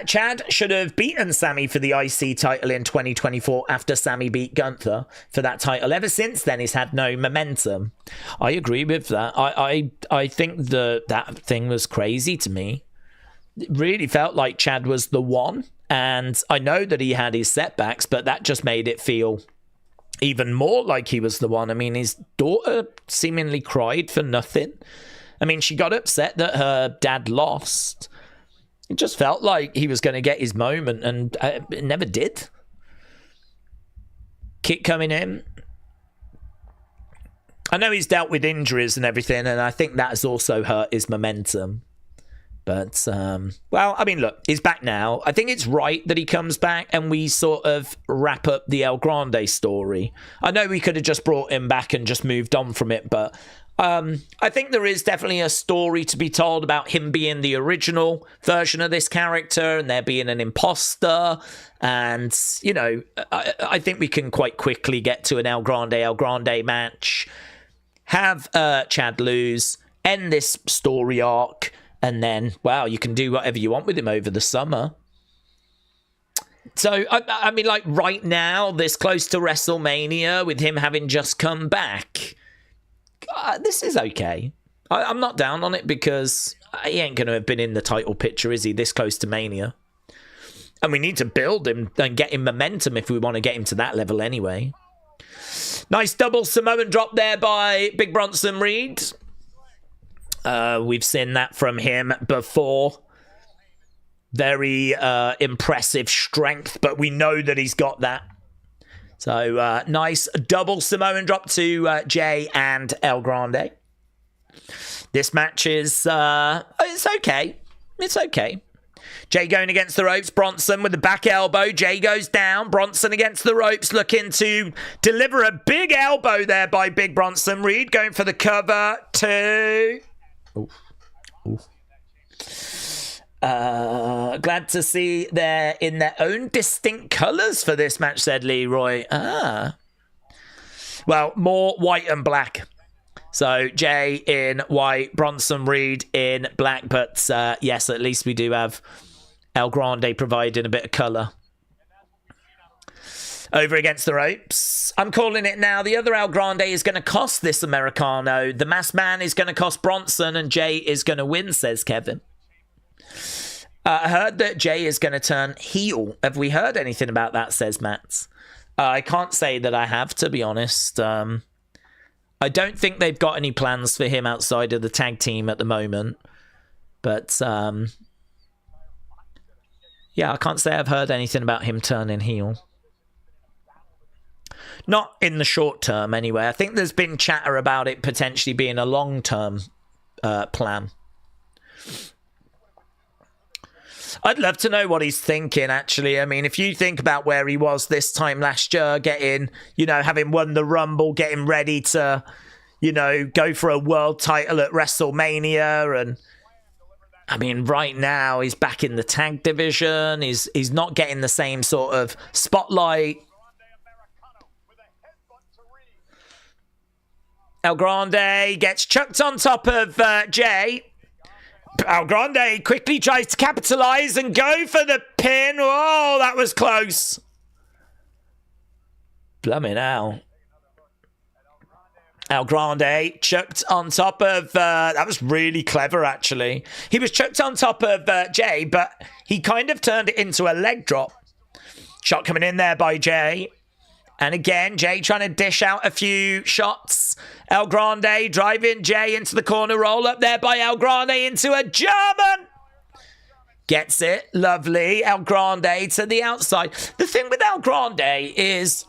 Chad should have beaten Sammy for the IC title in 2024 after Sammy beat Gunther for that title. Ever since then, he's had no momentum. I agree with that. I think that thing was crazy to me. It really felt like Chad was the one. And I know that he had his setbacks, but that just made it feel even more like he was the one. I mean, his daughter seemingly cried for nothing. I mean, she got upset that her dad lost. It just felt like he was going to get his moment, and it never did. Kick coming in. I know he's dealt with injuries and everything, and I think that has also hurt his momentum. But, well, I mean, look, he's back now. I think it's right that he comes back and we sort of wrap up the El Grande story. I know we could have just brought him back and just moved on from it, but I think there is definitely a story to be told about him being the original version of this character and there being an imposter. And, you know, I think we can quite quickly get to an El Grande match, have Chad lose, end this story arc, and then, wow, you can do whatever you want with him over the summer. So, I mean, like, right now, this close to WrestleMania, with him having just come back, this is okay. I'm not down on it because he ain't going to have been in the title picture, is he, this close to Mania? And we need to build him and get him momentum if we want to get him to that level anyway. Nice double Samoan drop there by Big Bronson Reed. We've seen that from him before. Very impressive strength, but we know that he's got that. So nice double Samoan drop to Jay and El Grande. This match is it's okay. It's okay. Jay going against the ropes. Bronson with the back elbow. Jay goes down. Bronson against the ropes, looking to deliver a big elbow there by Big Bronson Reed. Going for the cover to... Ooh. Ooh. Glad to see they're in their own distinct colours for this match, said Leroy. Well, more white and black. So Jay in white, Bronson Reed in black. But yes, at least we do have El Grande providing a bit of colour. Over against the ropes. I'm calling it now. The other El Grande is going to cost this Americano. The masked man is going to cost Bronson, and Jay is going to win, says Kevin. I heard that Jay is going to turn heel. Have we heard anything about that, says Matt. I can't say that I have, to be honest. I don't think they've got any plans for him outside of the tag team at the moment. But, yeah, I can't say I've heard anything about him turning heel. Not in the short term, anyway. I think there's been chatter about it potentially being a long-term plan. I'd love to know what he's thinking, actually. I mean, if you think about where he was this time last year, getting, you know, having won the Rumble, getting ready to, you know, go for a world title at WrestleMania, and I mean, right now he's back in the tag division. He's not getting the same sort of spotlight. El Grande gets chucked on top of Jay. El Grande quickly tries to capitalize and go for the pin. Oh, that was close. Blumming out. El Grande chucked on top of... that was really clever, actually. He was chucked on top of Jay, but he kind of turned it into a leg drop. Shot coming in there by Jay. And again, Jay trying to dish out a few shots. El Grande driving Jay into the corner. Roll up there by El Grande into a German. Gets it. Lovely. El Grande to the outside. The thing with El Grande is...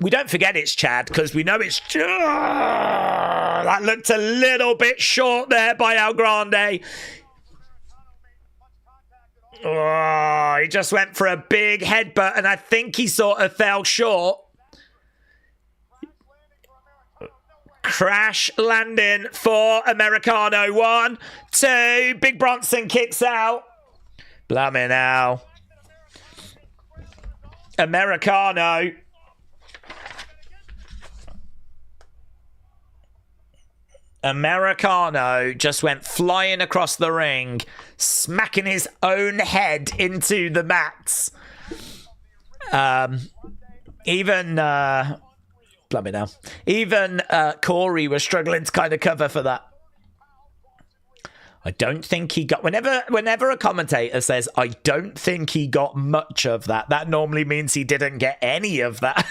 we don't forget it's Chad, because we know it's... that looked a little bit short there by El Grande. Oh, he just went for a big headbutt, and I think he sort of fell short. Crash landing for Americano. 1, 2. Big Bronson kicks out. Blimey now. Americano. Americano just went flying across the ring, smacking his own head into the mats. Even Corey was struggling to kind of cover for that. I don't think he got... Whenever a commentator says, I don't think he got much of that, that normally means he didn't get any of that.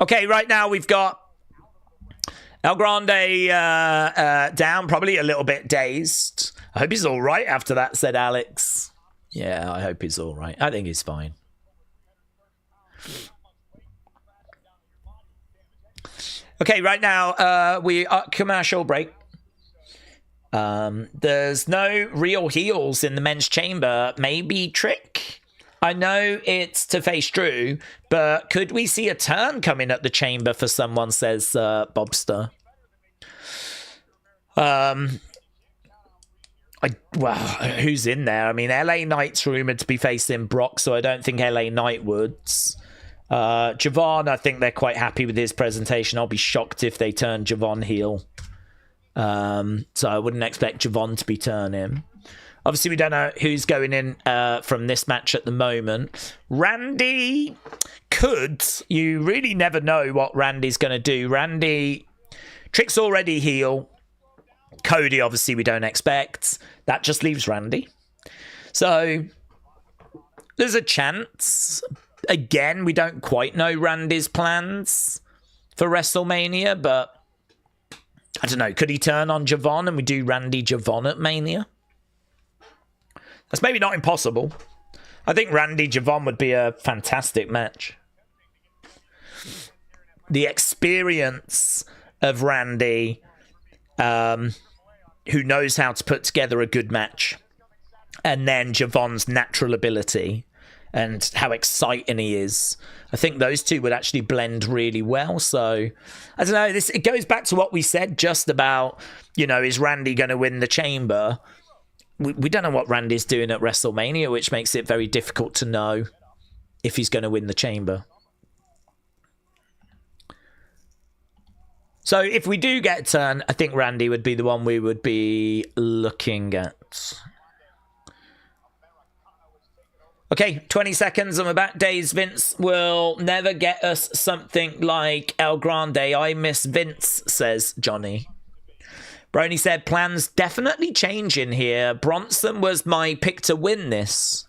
Okay, right now we've got El Grande down, probably a little bit dazed. I hope he's all right after that, said Alex. Yeah, I hope he's all right. I think he's fine. Okay, right now we are commercial break. There's no real heels in the men's chamber. Maybe Trick. I know it's to face Drew, but could we see a turn coming at the chamber for someone, says Bobster. Who's in there? I mean, LA Knight's rumoured to be facing Brock, so I don't think LA Knight would. Javon, I think they're quite happy with his presentation. I'll be shocked if they turn Javon heel. So I wouldn't expect Javon to be turning. Obviously, we don't know who's going in from this match at the moment. Randy could. You really never know what Randy's going to do. Trick's already heel. Cody, obviously, we don't expect. That just leaves Randy. So, there's a chance. Again, we don't quite know Randy's plans for WrestleMania, but I don't know. Could he turn on Javon and we do Randy Javon at Mania? That's maybe not impossible. I think Randy Javon would be a fantastic match. The experience of Randy, who knows how to put together a good match, and then Javon's natural ability and how exciting he is. I think those two would actually blend really well. So, I don't know. It goes back to what we said just about, is Randy going to win the chamber? We don't know what Randy's doing at WrestleMania, which makes it very difficult to know if he's going to win the chamber. So if we do get a turn, I think Randy would be the one we would be looking at. Okay, 20 seconds and we're back. Daze. Vince will never get us something like El Grande. I miss Vince, says Johnny. Brony said, plans definitely changing here. Bronson was my pick to win this.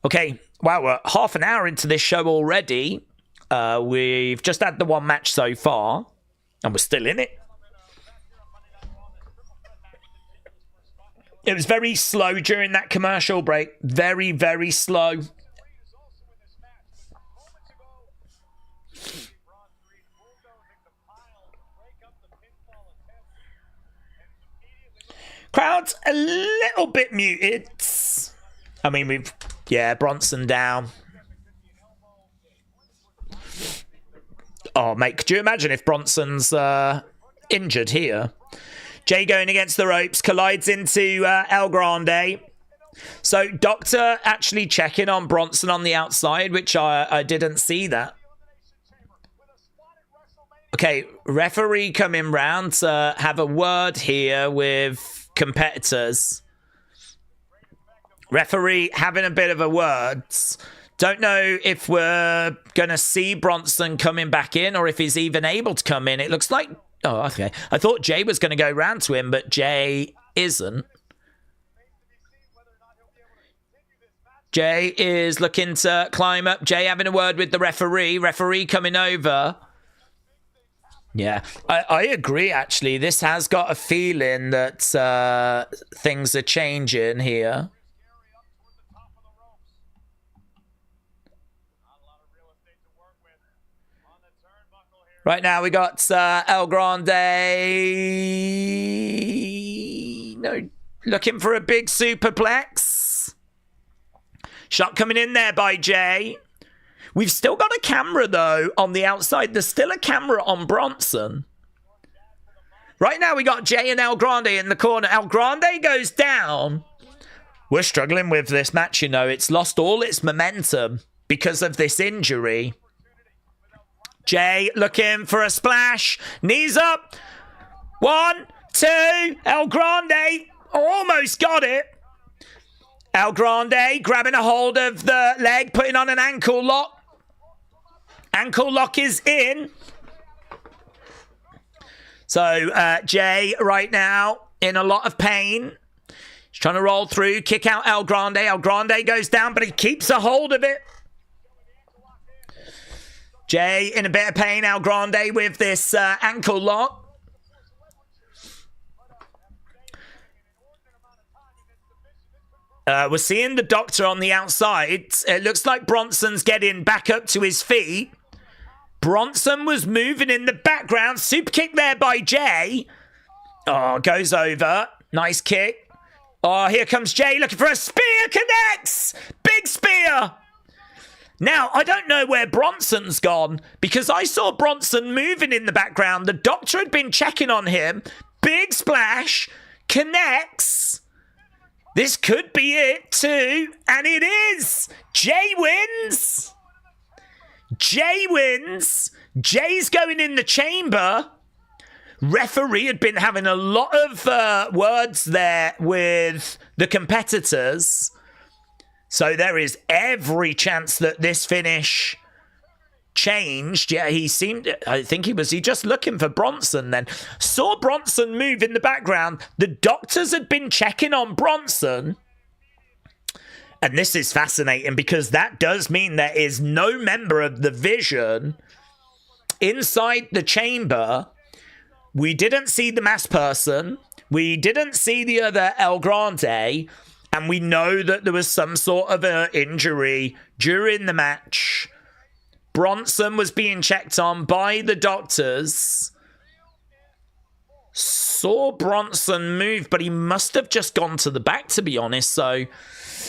Okay, wow, we're half an hour into this show already. We've just had the one match so far, and we're still in it. It was very slow during that commercial break. Very, very slow. Crowd's a little bit muted. I mean, Bronson down. Oh, mate, could you imagine if Bronson's injured here? Jay going against the ropes, collides into El Grande. So, Doctor actually checking on Bronson on the outside, which I didn't see that. Okay, referee coming round to have a word here with competitors. Referee having a bit of a word. Don't know if we're going to see Bronson coming back in or if he's even able to come in. It looks like... Oh, okay. I thought Jay was going to go round to him, but Jay isn't. Jay is looking to climb up. Jay having a word with the referee. Referee coming over. Yeah, I agree, actually. This has got a feeling that things are changing here. Right now, we got El Grande. No, looking for a big superplex. Shot coming in there by Jay. We've still got a camera, though, on the outside. There's still a camera on Bronson. Right now, we got Jay and El Grande in the corner. El Grande goes down. We're struggling with this match, you know. It's lost all its momentum because of this injury. Jay looking for a splash. Knees up. 1, 2. El Grande almost got it. El Grande grabbing a hold of the leg, putting on an ankle lock. Ankle lock is in. So Jay right now in a lot of pain. He's trying to roll through, kick out El Grande. El Grande goes down, but he keeps a hold of it. Jay in a bit of pain. El Grande with this ankle lock. We're seeing the Doctor on the outside. It looks like Bronson's getting back up to his feet. Bronson was moving in the background. Super kick there by Jay. Oh, goes over. Nice kick. Oh, here comes Jay looking for a spear. Connects. Big spear. Now, I don't know where Bronson's gone because I saw Bronson moving in the background. The Doctor had been checking on him. Big splash. Connects. This could be it too. And it is. Jay wins. Jay wins. Jay's going in the chamber. Referee had been having a lot of words there with the competitors. So there is every chance that this finish changed. Yeah, he seemed... I think he just looking for Bronson then. Saw Bronson move in the background. The Doctors had been checking on Bronson. And this is fascinating because that does mean there is no member of the Vision inside the chamber. We didn't see the masked person. We didn't see the other El Grande. And we know that there was some sort of an injury during the match. Bronson was being checked on by the Doctors. Saw Bronson move, but he must have just gone to the back, to be honest. So,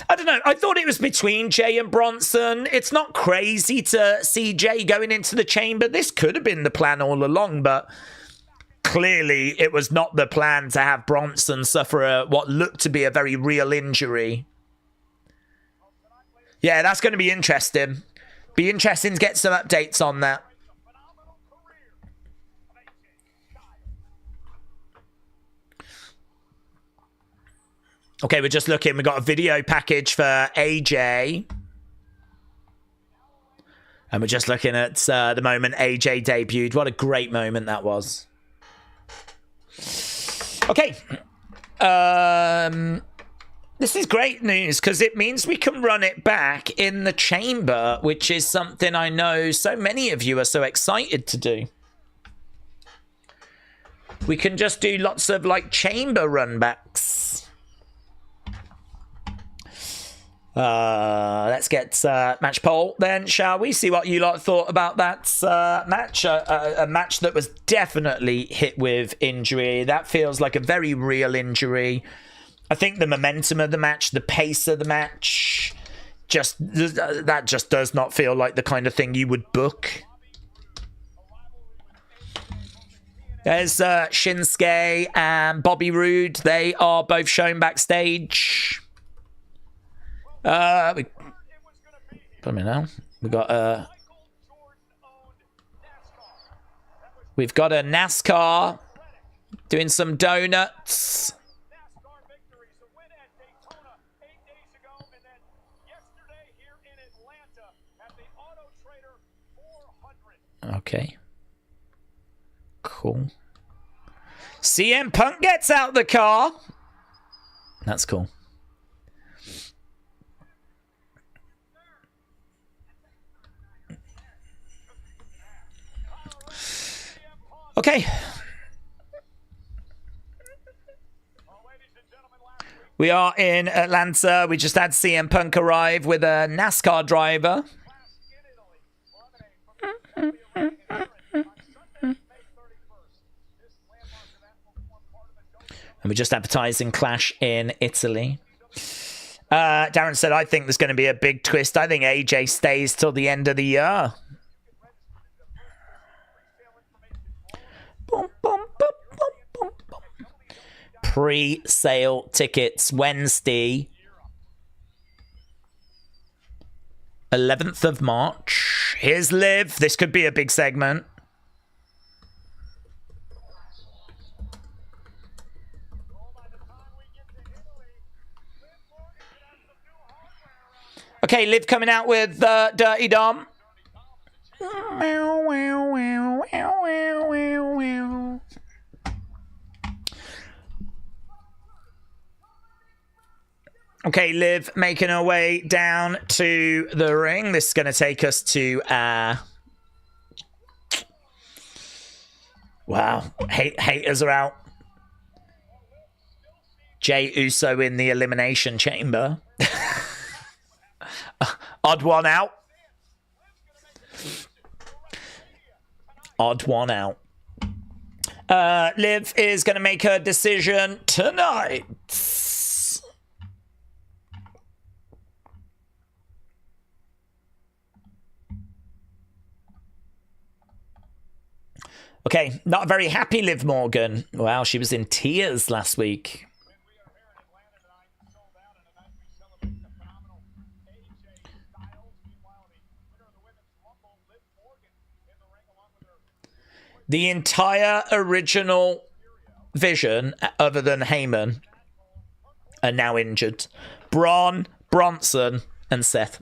I don't know. I thought it was between Jay and Bronson. It's not crazy to see Jay going into the chamber. This could have been the plan all along, but clearly it was not the plan to have Bronson suffer what looked to be a very real injury. Yeah, that's going to be interesting. Be interesting to get some updates on that. Okay, we're just looking. We've got a video package for AJ. And we're just looking at the moment AJ debuted. What a great moment that was. Okay. This is great news because it means we can run it back in the chamber, which is something I know so many of you are so excited to do. We can just do lots of like chamber runbacks. Let's get match poll then, shall we? See what you lot thought about that match. A match that was definitely hit with injury. That feels like a very real injury. I think the momentum of the match, the pace of the match, that just does not feel like the kind of thing you would book. There's Shinsuke and Bobby Roode. They are both shown backstage. Put me now. We've got a NASCAR doing some donuts. Okay. Cool. CM Punk gets out the car. That's cool. Okay. We are in Atlanta. We just had CM Punk arrive with a NASCAR driver. And we're just advertising Clash in Italy. Darren said, I think there's going to be a big twist. I think AJ stays till the end of the year. Boom, boom, boom, boom, boom, boom. Pre-sale tickets Wednesday, 11th of March. Here's Liv. This could be a big segment. Okay, Liv coming out with Dirty Dom. Okay, Liv making her way down to the ring. This is going to take us to... wow, haters are out. Jey Uso in the Elimination Chamber. Odd one out. Odd one out. Liv is going to make her decision tonight. Okay, not a very happy Liv Morgan. Wow, she was in tears last week. The entire original Vision, other than Heyman, are now injured. Braun, Bronson, and Seth.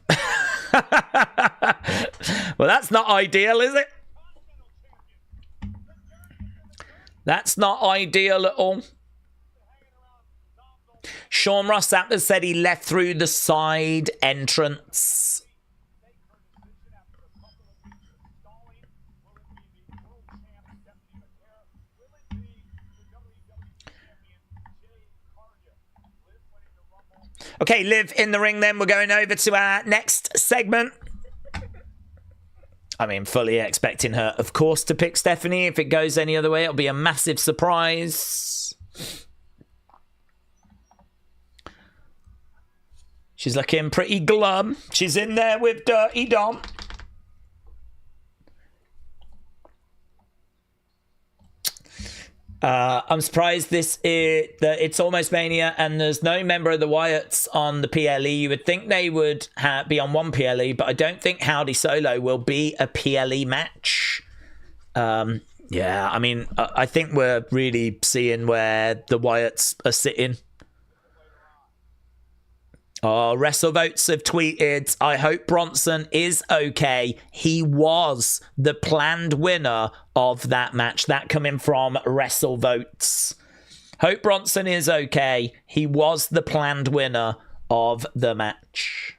Well, that's not ideal, is it? That's not ideal at all. Sean Ross Sattler said he left through the side entrance. Okay, Liv in the ring then. We're going over to our next segment. I mean, fully expecting her, of course, to pick Stephanie. If it goes any other way, it'll be a massive surprise. She's looking pretty glum. She's in there with Dirty Dom. I'm surprised it's almost Mania and there's no member of the Wyatts on the PLE. You would think they would be on one PLE, but I don't think Howdy Solo will be a PLE match. Yeah, I mean, I think we're really seeing where the Wyatts are sitting. Oh, WrestleVotes have tweeted, I hope Bronson is okay. He was the planned winner of that match. That coming from WrestleVotes. Hope Bronson is okay. He was the planned winner of the match.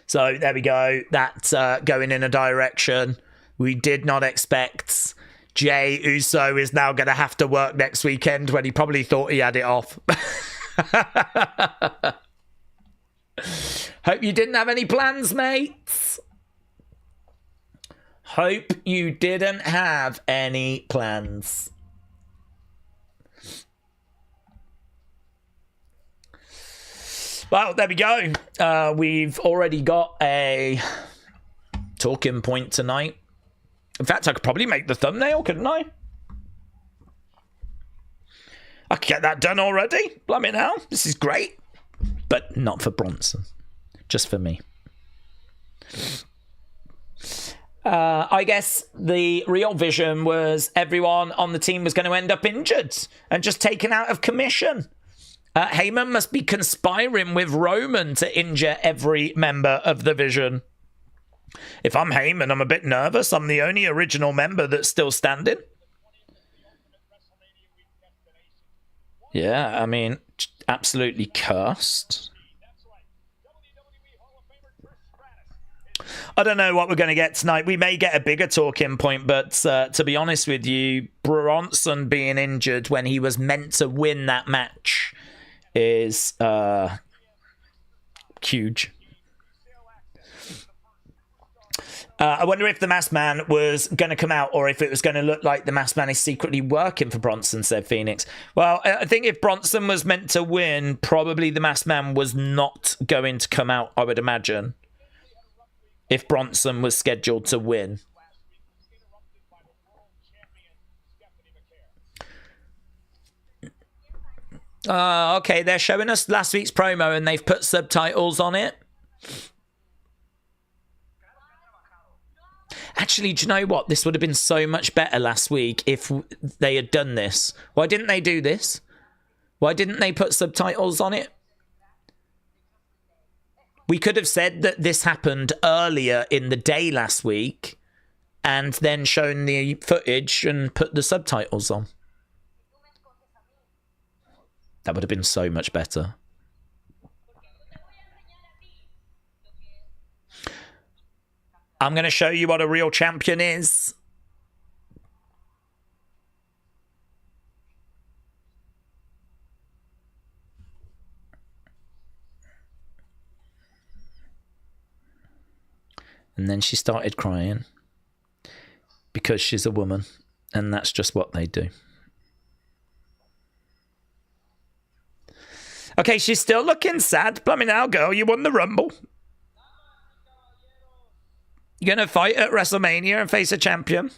So there we go. That's going in a direction we did not expect. Jey Uso is now going to have to work next weekend when he probably thought he had it off. Hope you didn't have any plans, mates. Hope you didn't have any plans. Well, there we go. We've already got a talking point tonight. In fact, I could probably make the thumbnail, couldn't I? I can get that done already. Blimey now. This is great. But not for Bronson. Just for me. I guess the real vision was everyone on the team was going to end up injured and just taken out of commission. Heyman must be conspiring with Roman to injure every member of the Vision. If I'm Heyman, I'm a bit nervous. I'm the only original member that's still standing. Yeah, I mean, absolutely cursed. I don't know what we're going to get tonight. We may get a bigger talking point, but to be honest with you, Bronson being injured when he was meant to win that match is huge. I wonder if the Masked Man was going to come out or if it was going to look like the Masked Man is secretly working for Bronson, said Phoenix. Well, I think if Bronson was meant to win, probably the Masked Man was not going to come out, I would imagine. If Bronson was scheduled to win. Okay, they're showing us last week's promo and they've put subtitles on it. Actually, do you know what? This would have been so much better last week if they had done this. Why didn't they do this? Why didn't they put subtitles on it? We could have said that this happened earlier in the day last week and then shown the footage and put the subtitles on. That would have been so much better. I'm going to show you what a real champion is. And then she started crying because she's a woman and that's just what they do. Okay, she's still looking sad. Blimey now, girl, you won the Rumble. You're going to fight at WrestleMania and face a champion?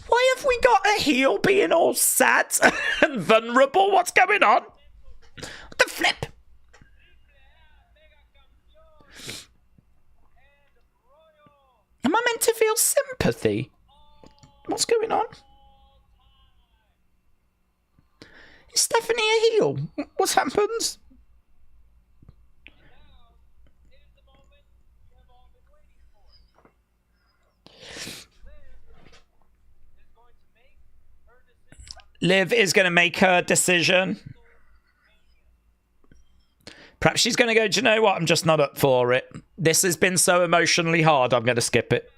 Why have we got a heel being all sad and vulnerable? What's going on? What the flip? Am I meant to feel sympathy? What's going on? Is Stephanie a heel? What's happened? Liv is going to make her decision. Perhaps she's going to go, do you know what? I'm just not up for it. This has been so emotionally hard, I'm going to skip it.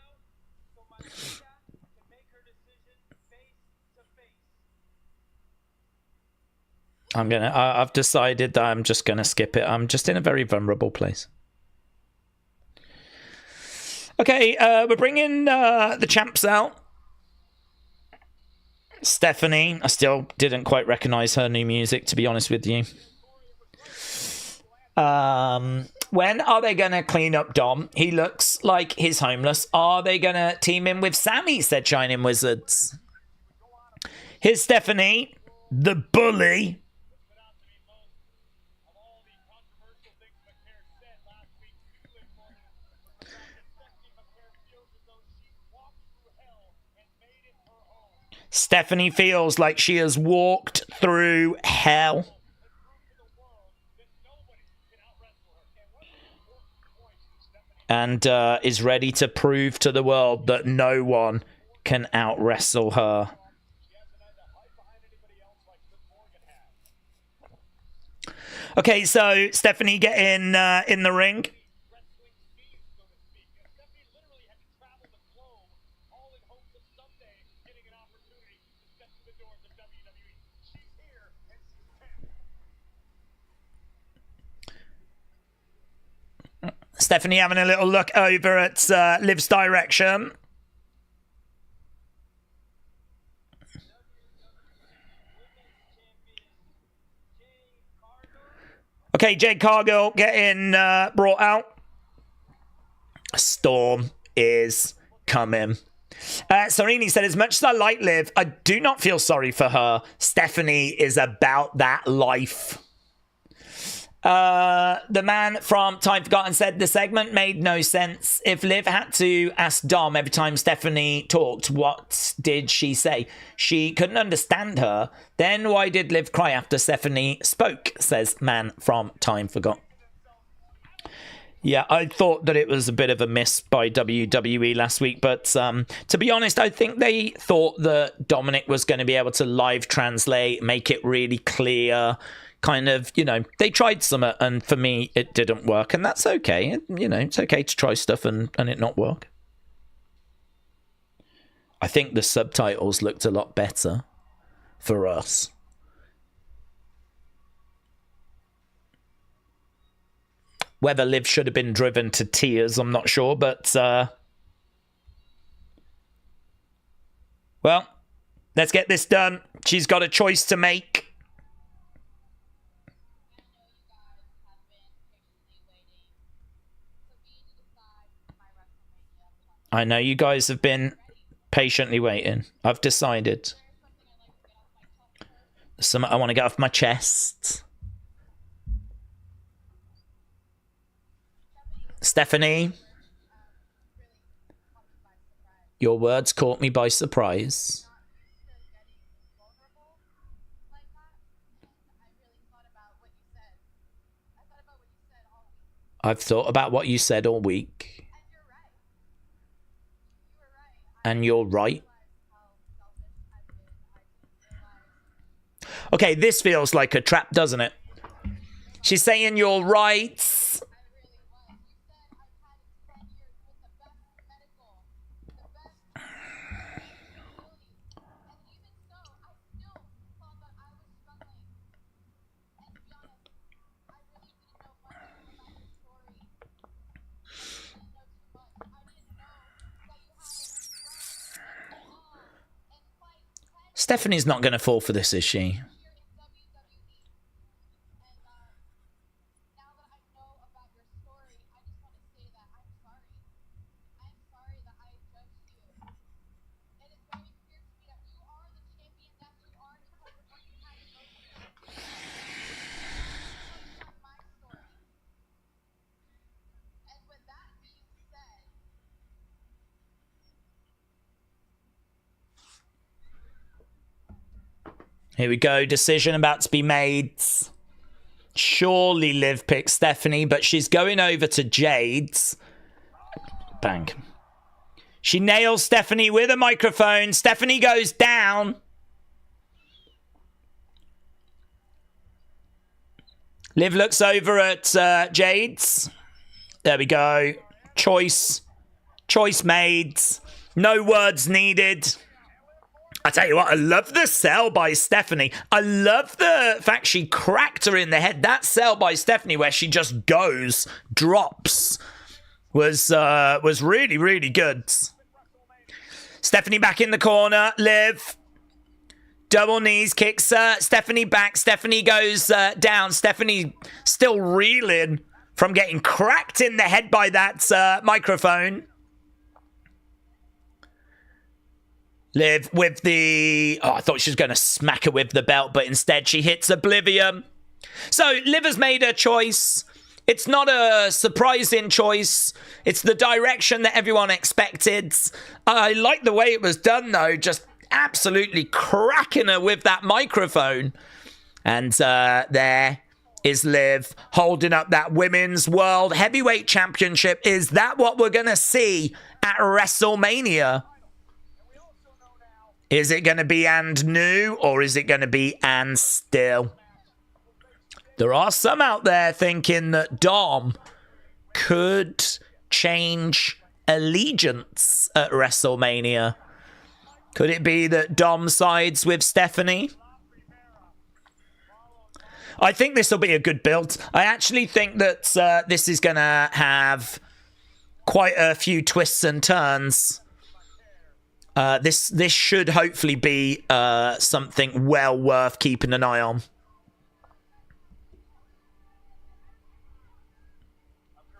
I've decided that I'm just going to skip it. I'm just in a very vulnerable place. Okay, we're bringing the champs out. Stephanie, I still didn't quite recognize her new music, to be honest with you. When are they going to clean up Dom? He looks like he's homeless. Are they going to team in with Sammy, said Shining Wizards. Here's Stephanie, the bully. Stephanie feels like she has walked through hell. And is ready to prove to the world that no one can out-wrestle her. Okay, so Stephanie getting in the ring. Stephanie having a little look over at Liv's direction. Okay, Jade Cargill getting brought out. A storm is coming. Sarini said, as much as I like Liv, I do not feel sorry for her. Stephanie is about that life. The man from Time Forgotten said the segment made no sense. If Liv had to ask Dom every time Stephanie talked, what did she say? She couldn't understand her. Then why did Liv cry after Stephanie spoke, says man from Time Forgotten. Yeah, I thought that it was a bit of a miss by WWE last week, but to be honest, I think they thought that Dominic was going to be able to live translate, make it really clear, kind of, you know, they tried some, and for me, it didn't work, and that's okay. You know, it's okay to try stuff and it not work. I think the subtitles looked a lot better for us. Whether Liv should have been driven to tears, I'm not sure, but well, let's get this done. She's got a choice to make. I know you guys have been patiently waiting. I've decided. Something I want to get off my chest. Stephanie, your words caught me by surprise. I've thought about what you said all week. And you're right. Okay, this feels like a trap, doesn't it? She's saying you're right. Stephanie's not going to fall for this, is she? Here we go. Decision about to be made. Surely Liv picks Stephanie, but she's going over to Jade's. Bang. She nails Stephanie with a microphone. Stephanie goes down. Liv looks over at Jade's. There we go. Choice made. No words needed. I tell you what, I love the sell by Stephanie. I love the fact she cracked her in the head. That sell by Stephanie where she just goes, drops, was really, really good. Stephanie back in the corner. Liv. Double knees, kicks Stephanie back. Stephanie goes down. Stephanie still reeling from getting cracked in the head by that microphone. Liv with the... Oh, I thought she was going to smack her with the belt, but instead she hits Oblivion. So Liv has made her choice. It's not a surprising choice. It's the direction that everyone expected. I like the way it was done, though. Just absolutely cracking her with that microphone. And there is Liv holding up that Women's World Heavyweight Championship. Is that what we're going to see at WrestleMania? Is it going to be and new, or is it going to be and still? There are some out there thinking that Dom could change allegiance at WrestleMania. Could it be that Dom sides with Stephanie? I think this will be a good build. I actually think that this is going to have quite a few twists and turns. This should hopefully be something well worth keeping an eye on.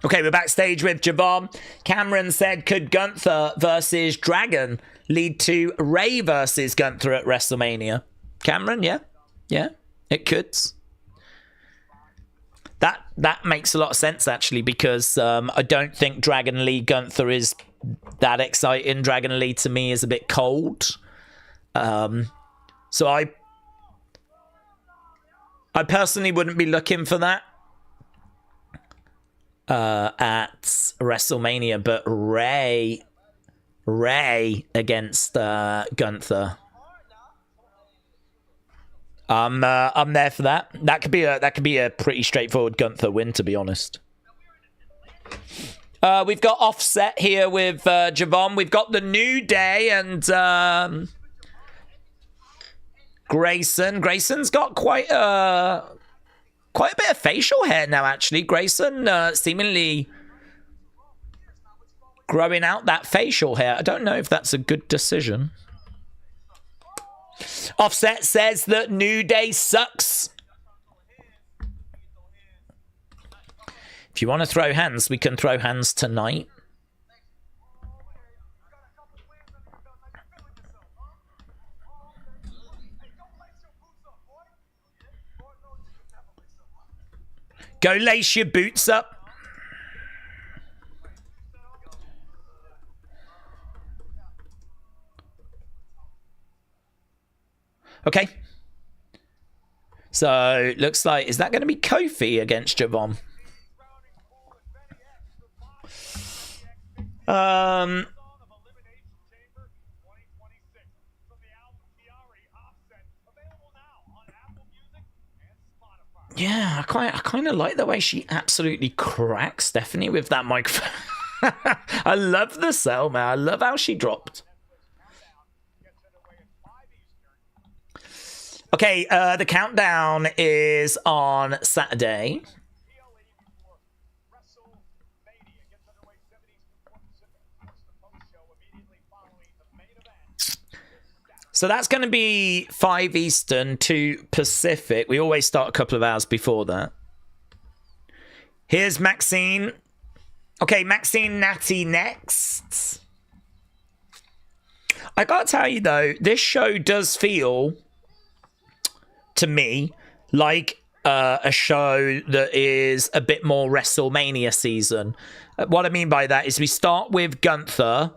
Okay, we're backstage with Javon. Cameron said, could Gunther versus Dragon lead to Ray versus Gunther at WrestleMania? Cameron, yeah. Yeah, it could. That makes a lot of sense, actually, because I don't think Dragon Lee Gunther is that exciting. Dragon Lee, to me, is a bit cold. So I personally wouldn't be looking for that at WrestleMania, but Ray against Gunther. I'm there for that. That could be a pretty straightforward Gunther win, to be honest. We've got Offset here with Javon. We've got the New Day and Grayson. Grayson's got quite a bit of facial hair now, actually. Grayson seemingly growing out that facial hair. I don't know if that's a good decision. Offset says that New Day sucks. If you want to throw hands, we can throw hands tonight. Go lace your boots up. Okay. So, looks like, is that going to be Kofi against Javon? Yeah, I kind of like the way she absolutely cracks Stephanie with that microphone. I love the sell, man. I love how she dropped. Okay, the countdown is on Saturday. So that's going to be 5 Eastern, 2 Pacific. We always start a couple of hours before that. Here's Maxine. Okay, Maxine Natty next. I got to tell you, though, this show does feel, to me, like a show that is a bit more WrestleMania season. What I mean by that is we start with Gunther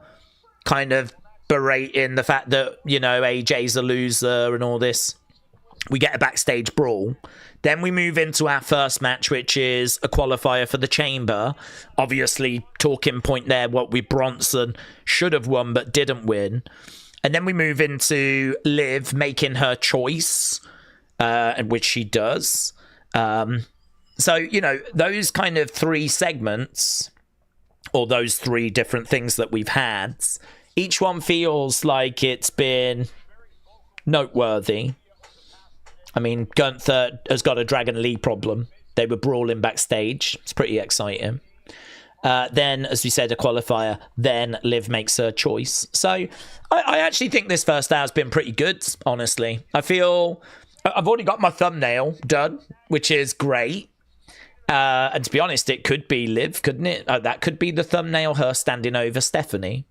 kind of berating the fact that, you know, AJ's a loser and all this. We get a backstage brawl. Then we move into our first match, which is a qualifier for the Chamber. Obviously, talking point there, what we Bronson should have won but didn't win. And then we move into Liv making her choice, which she does. So, you know, those kind of 3 segments, or those 3 different things that we've had, each one feels like it's been noteworthy. I mean, Gunther has got a Dragon Lee problem. They were brawling backstage. It's pretty exciting. Then, as we said, a qualifier. Then Liv makes her choice. So I actually think this first hour has been pretty good, honestly. I feel I've already got my thumbnail done, which is great. And to be honest, it could be Liv, couldn't it? That could be the thumbnail, her standing over Stephanie.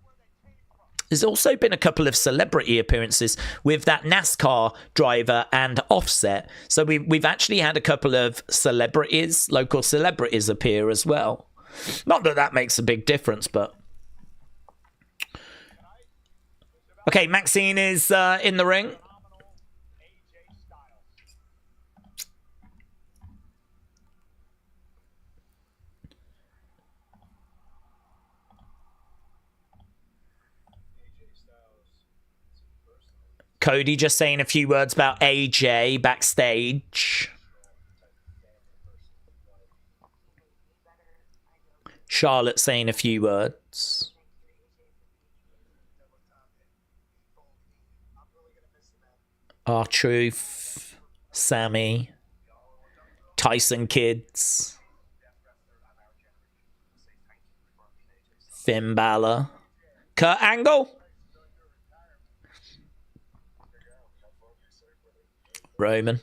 There's also been a couple of celebrity appearances with that NASCAR driver and Offset. So we've actually had a couple of celebrities, local celebrities, appear as well. Not that that makes a big difference, but... Okay, Maxine is in the ring. Cody just saying a few words about AJ backstage. Charlotte saying a few words. R-Truth, Sammy, Tyson Kids, Finn Balor, Kurt Angle, Roman,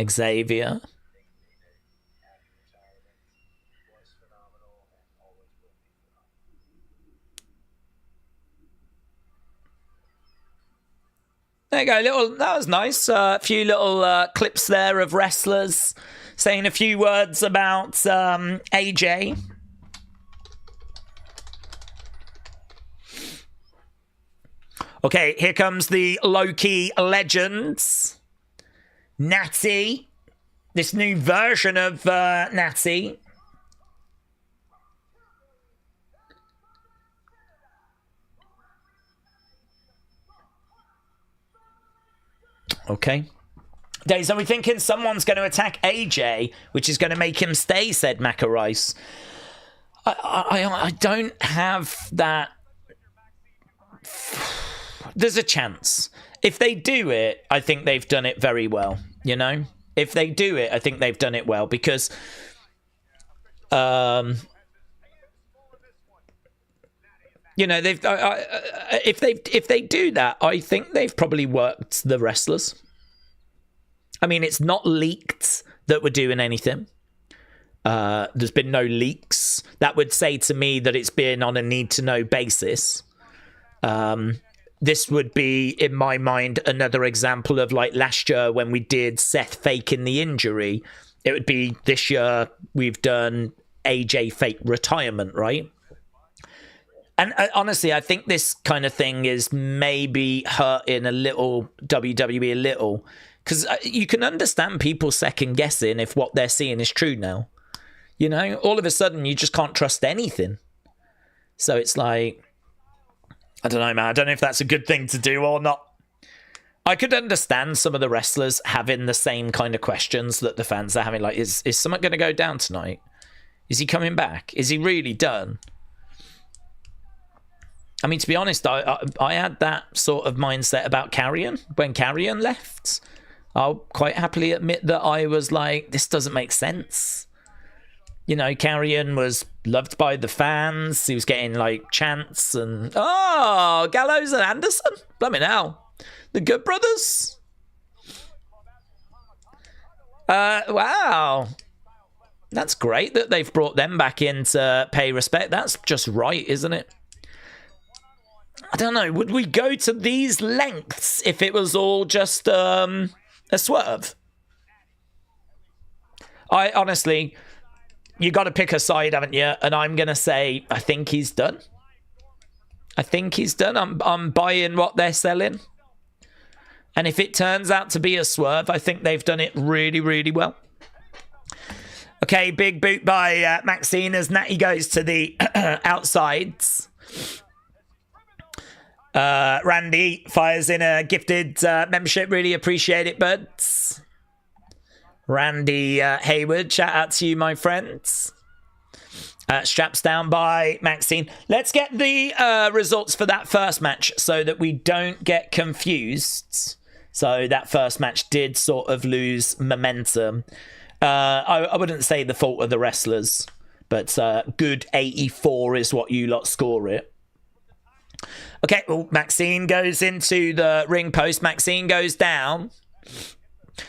Xavier, There you go. That was nice. A few little clips there of wrestlers saying a few words about AJ. Okay, here comes the Loki legends. Natty. This new version of Natty. Okay. Daze, are we thinking someone's going to attack AJ, which is going to make him stay, said Macarice. I don't have that. There's a chance. If they do it, I think they've done it very well, you know? If they do it, I think they've done it well because you know, if they do that, I think they've probably worked the wrestlers. I mean, it's not leaked that we're doing anything. There's been no leaks. That would say to me that it's been on a need-to-know basis. This would be, in my mind, another example of like last year when we did Seth faking the injury. It would be this year we've done AJ fake retirement, right? And honestly, I think this kind of thing is maybe hurting a little WWE a little. Because you can understand people second guessing if what they're seeing is true now. You know, all of a sudden you just can't trust anything. So it's like, I don't know, man. I don't know if that's a good thing to do or not. I could understand some of the wrestlers having the same kind of questions that the fans are having. Like, is someone going to go down tonight? Is he coming back? Is he really done? I mean, to be honest, I had that sort of mindset about Carrion when Carrion left. I'll quite happily admit that I was like, this doesn't make sense. You know, Carrion was loved by the fans. He was getting like chants and Gallows and Anderson. Blimey now, the Good Brothers. Wow, that's great that they've brought them back in to pay respect. That's just right, isn't it? I don't know. Would we go to these lengths if it was all just a swerve? I honestly, you got to pick a side, haven't you? And I'm gonna say I think he's done. I think he's done. I'm buying what they're selling. And if it turns out to be a swerve, I think they've done it really, really well. Okay, big boot by Maxine as Natty goes to the outsides. Randy fires in a gifted membership. Really appreciate it, buds. Randy Hayward, shout out to you, my friends. Straps down by Maxine. Let's get the results for that first match so that we don't get confused. So that first match did sort of lose momentum. I wouldn't say the fault of the wrestlers, but good 84 is what you lot score it. Okay, well, Maxine goes into the ring post. Maxine goes down.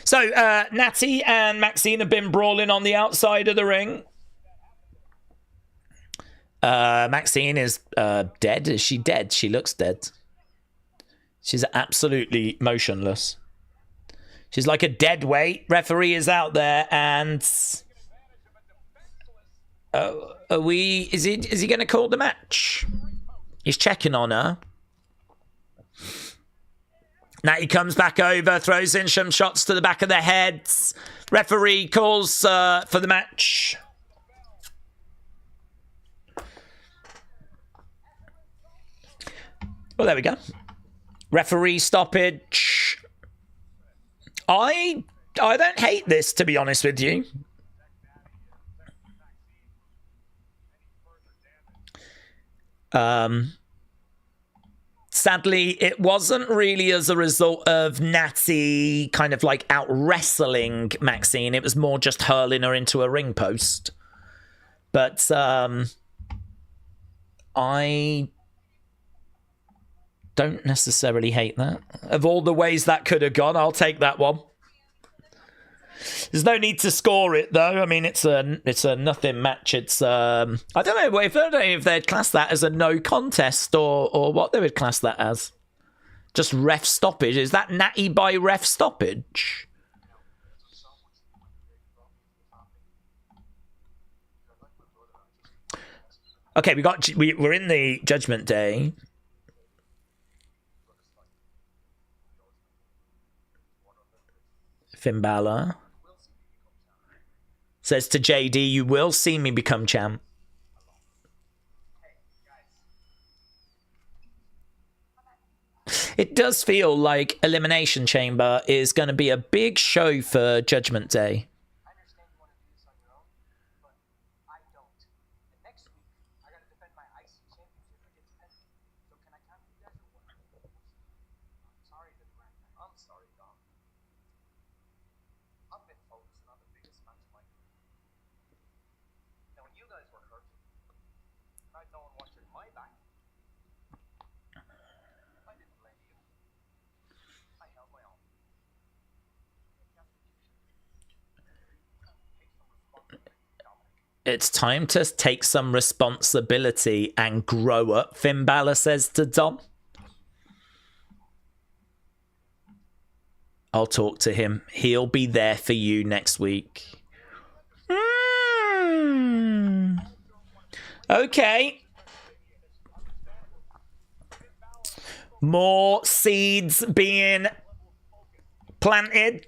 So, Natty and Maxine have been brawling on the outside of the ring. Maxine is dead. Is she dead? She looks dead. She's absolutely motionless. She's like a dead weight. Referee is out there and... Is he going to call the match? He's checking on her. Natty comes back over, throws in some shots to the back of their heads. Referee calls for the match. Well, there we go. Referee stoppage. I don't hate this, to be honest with you. Sadly, it wasn't really as a result of Natty kind of like out wrestling Maxine. It was more just hurling her into a ring post. But I don't necessarily hate that. Of all the ways that could have gone, I'll take that one. There's no need to score it, though. I mean, it's a nothing match. It's I don't know if they'd class that as a no contest or what they would class that as. Just ref stoppage. Is that Natty by ref stoppage? Okay, we're in the Judgment Day. Finn Balor says to JD, "You will see me become champ." It does feel like Elimination Chamber is going to be a big show for Judgment Day. It's time to take some responsibility and grow up, Finn Balor says to Dom. I'll talk to him. He'll be there for you next week. Okay. More seeds being planted.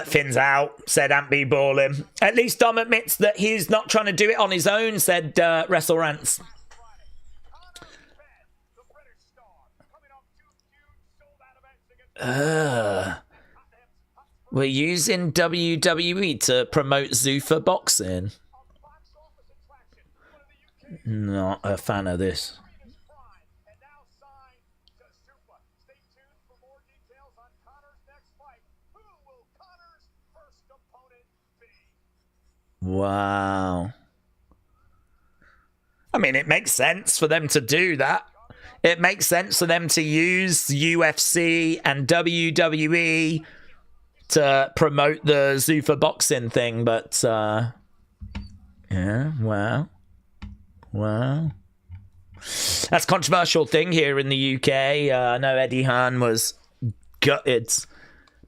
Finn's out, said Ampy Ballin. At least Dom admits that he's not trying to do it on his own, said Wrestle Rants. We're using WWE to promote Zuffa boxing. Not a fan of this. Wow. I mean, it makes sense for them to do that. It makes sense for them to use UFC and WWE to promote the Zuffa boxing thing, but yeah, wow. That's a controversial thing here in the UK. I know Eddie Hearn was gutted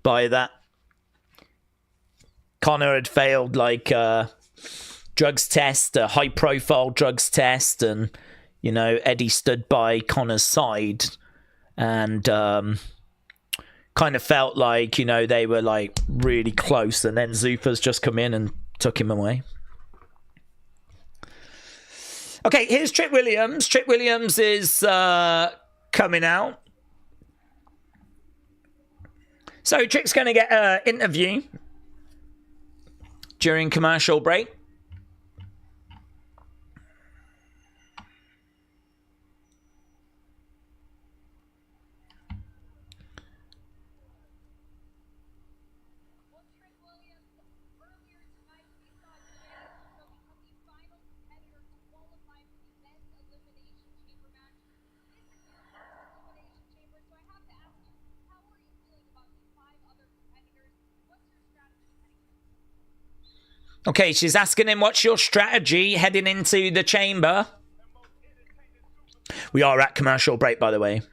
by that. Connor had failed like a drugs test, a high-profile drugs test, and you know Eddie stood by Connor's side, and kind of felt like they were like really close, and then Zuffa's just come in and took him away. Okay, here's Trick Williams. Trick Williams is coming out, so Trick's going to get an interview during commercial break. Okay, she's asking him, what's your strategy heading into the chamber? We are at commercial break, by the way.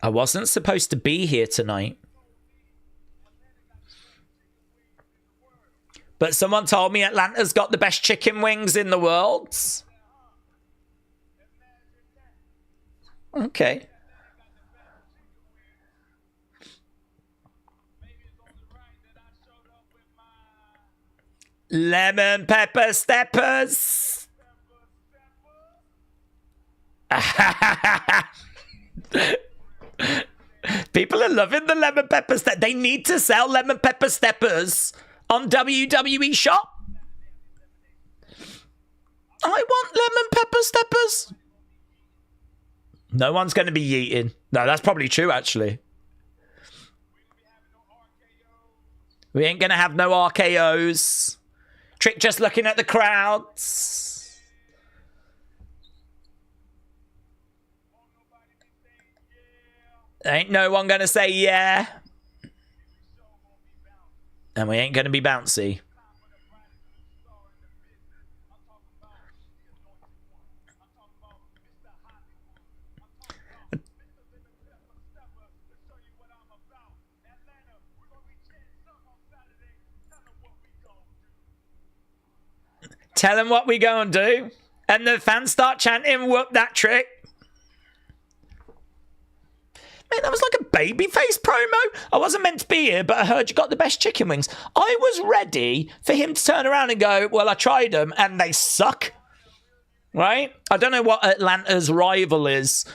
I wasn't supposed to be here tonight. But someone told me Atlanta's got the best chicken wings in the world. Okay. Lemon pepper steppers. People are loving the lemon pepper steppers. They need to sell lemon pepper steppers on WWE Shop. I want lemon pepper steppers. No one's going to be eating. No, that's probably true, actually. We ain't going to have no RKOs. Trick just looking at the crowds. Ain't no one gonna say yeah. And we ain't gonna be bouncy. Tell them what we gonna do. And the fans start chanting, whoop that trick. Man, that was like a babyface promo. I wasn't meant to be here, but I heard you got the best chicken wings. I was ready for him to turn around and go, well, I tried them and they suck. Right? I don't know what Atlanta's rival is,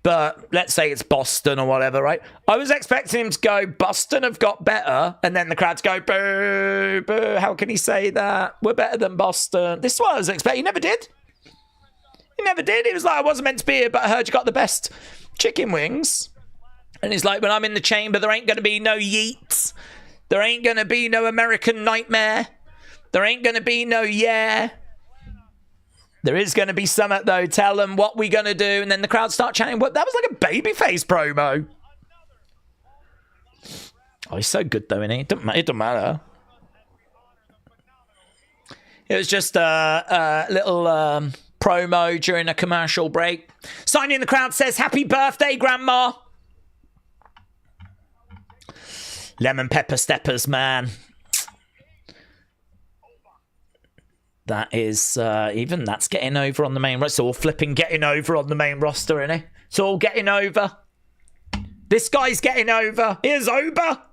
but let's say it's Boston or whatever, right? I was expecting him to go, Boston have got better, and then the crowds go, boo, boo, how can he say that? We're better than Boston. This is what I was expecting. He never did. He never did. He was like, I wasn't meant to be here, but I heard you got the best chicken wings. And he's like, when I'm in the chamber, there ain't going to be no yeets. There ain't going to be no American Nightmare. There ain't going to be no yeah. There is going to be something, though. Tell them what we going to do. And then the crowd start chanting. What? That was like a babyface promo. Oh, he's so good, though, isn't he? It doesn't matter. It was just a little promo during a commercial break. Sign in the crowd says, happy birthday, Grandma. Lemon pepper steppers, man. That is, even that's getting over on the main roster. It's all flipping getting over on the main roster, isn't it? It's all getting over. This guy's getting over. Here's Oba.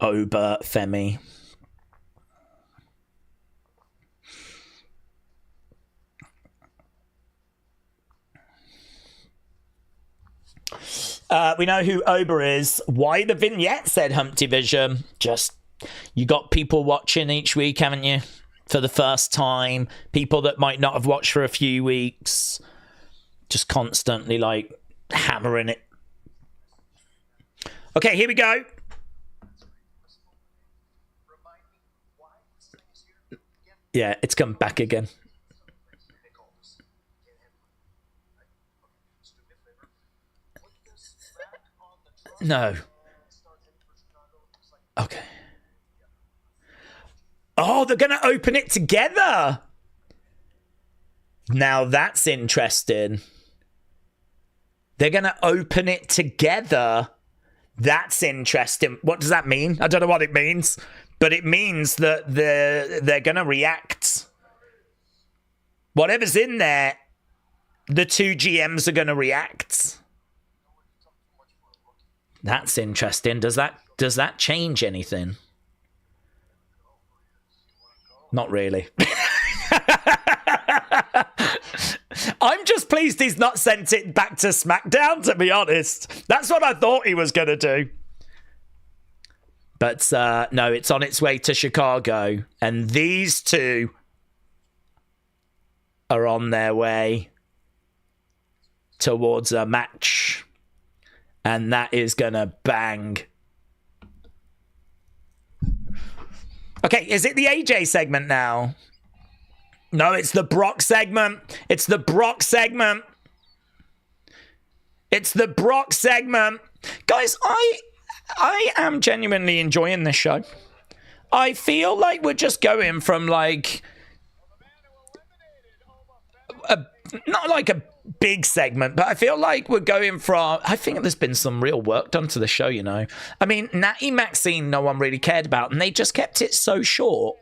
Oba Femi. We know who Oba is. Why the vignette, said Humpty Vision. Just, you got people watching each week, haven't you? For the first time. People that might not have watched for a few weeks. Just constantly, like, hammering it. Okay, here we go. Yeah, it's come back again. No. Okay. Oh, they're going to open it together. Now that's interesting. They're going to open it together. That's interesting. What does that mean? I don't know what it means, but it means that they're going to react. Whatever's in there, the two GMs are going to react. That's interesting. Does that change anything? Not really. I'm just pleased he's not sent it back to SmackDown, to be honest. That's what I thought he was going to do. But no, it's on its way to Chicago. And these two are on their way towards a match. And that is going to bang. Okay, is it the AJ segment now? No, it's the Brock segment. It's the Brock segment. It's the Brock segment. Guys, I am genuinely enjoying this show. I feel like we're just going from like not like a big segment, but I feel like we're going from, I think there's been some real work done to the show, you know. I mean, Natty Maxine, no one really cared about, and they just kept it so short.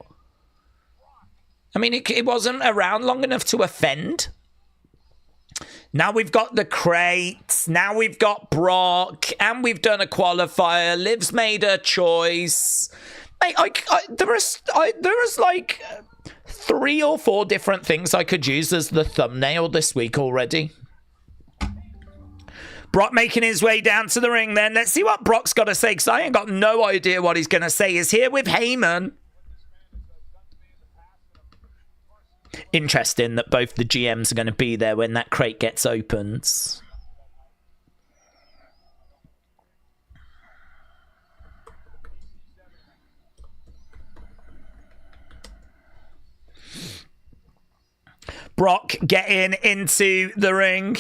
I mean, it wasn't around long enough to offend. Now we've got the crates, now we've got Brock, and we've done a qualifier. Liv's made a choice. Mate, there was like 3 or 4 different things I could use as the thumbnail this week already. Brock making his way down to the ring then. Let's see what Brock's got to say, because I ain't got no idea what he's going to say. He's here with Heyman. Interesting that both the GMs are going to be there when that crate gets opened. Brock getting into the ring.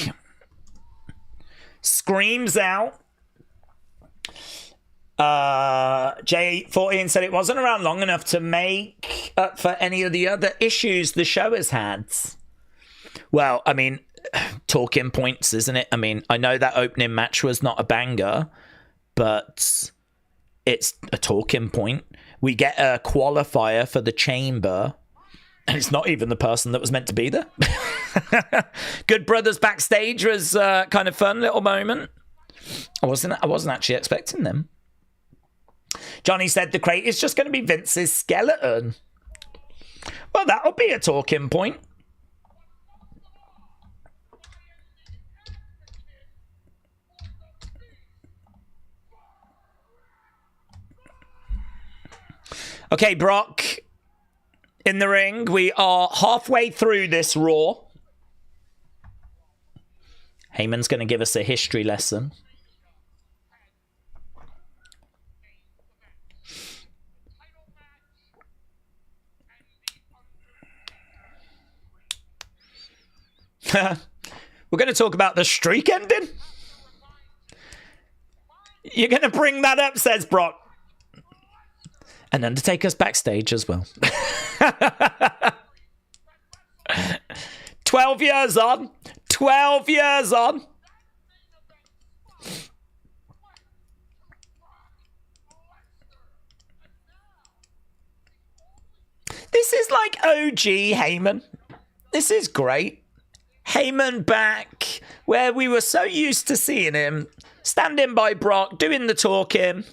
Screams out. J14 said it wasn't around long enough to make up for any of the other issues the show has had. Well, I mean, talking points, isn't it? I mean, I know that opening match was not a banger, but it's a talking point. We get a qualifier for the Chamber, and it's not even the person that was meant to be there. Good Brothers backstage was kind of fun little moment. I wasn't actually expecting them. Johnny said the crate is just going to be Vince's skeleton. Well, that'll be a talking point. Okay, Brock in the ring. We are halfway through this Raw. Heyman's going to give us a history lesson. We're going to talk about the streak ending? You're going to bring that up, says Brock. And Undertaker's backstage as well. 12 years on. 12 years on. This is like OG Heyman. This is great. Heyman back, where we were so used to seeing him standing by Brock, doing the talking.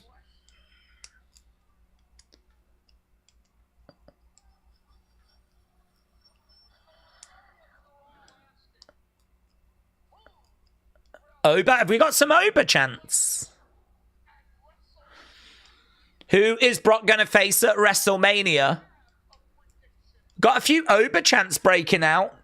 Oba, have we got some Oba chants? Who is Brock going to face at WrestleMania? Got a few Oba chants breaking out.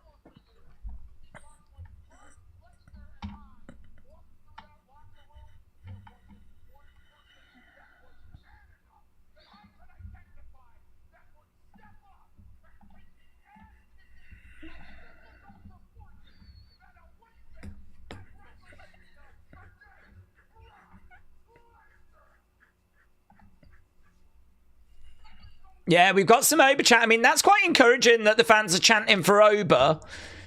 Yeah, we've got some Oba chant. I mean, that's quite encouraging that the fans are chanting for Oba.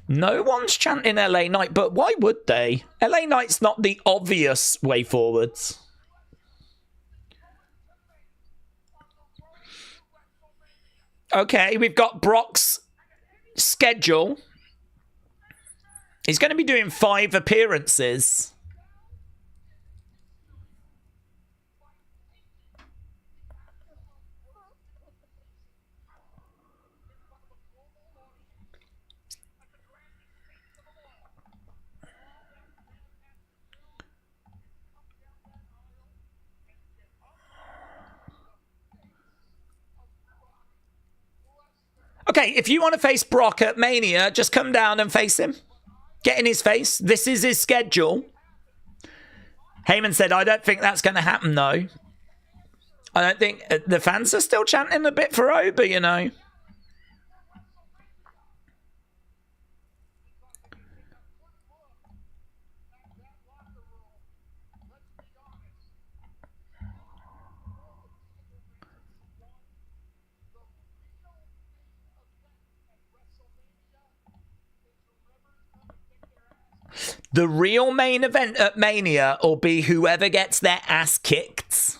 No one's chanting LA Knight, but why would they? LA Knight's not the obvious way forwards. Okay, we've got Brock's schedule. He's going to be doing 5 appearances. Okay, if you want to face Brock at Mania, just come down and face him. Get in his face. This is his schedule. Heyman said, I don't think that's going to happen, though. I don't think... the fans are still chanting a bit for Oba, you know. The real main event at Mania will be whoever gets their ass kicked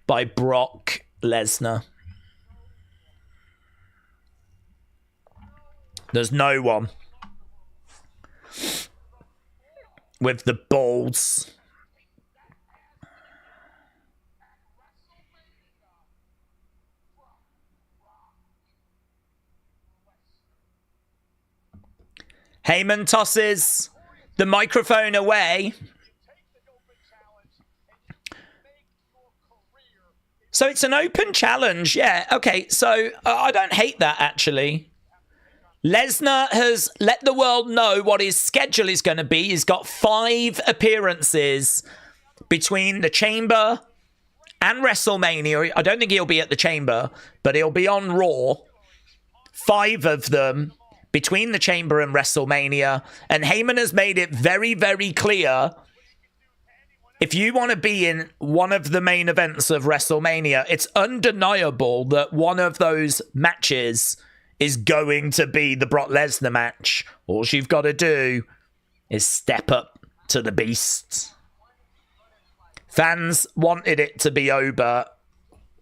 by Brock Lesnar. There's no one with the balls. Heyman tosses the microphone away. So it's an open challenge, yeah. Okay, so I don't hate that, actually. Lesnar has let the world know what his schedule is going to be. He's got 5 appearances between the Chamber and WrestleMania. I don't think he'll be at the Chamber, but he'll be on Raw. 5 of them between the Chamber and WrestleMania. And Heyman has made it very, very clear, if you want to be in one of the main events of WrestleMania, it's undeniable that one of those matches is going to be the Brock Lesnar match. All you've got to do is step up to the beast. Fans wanted it to be over.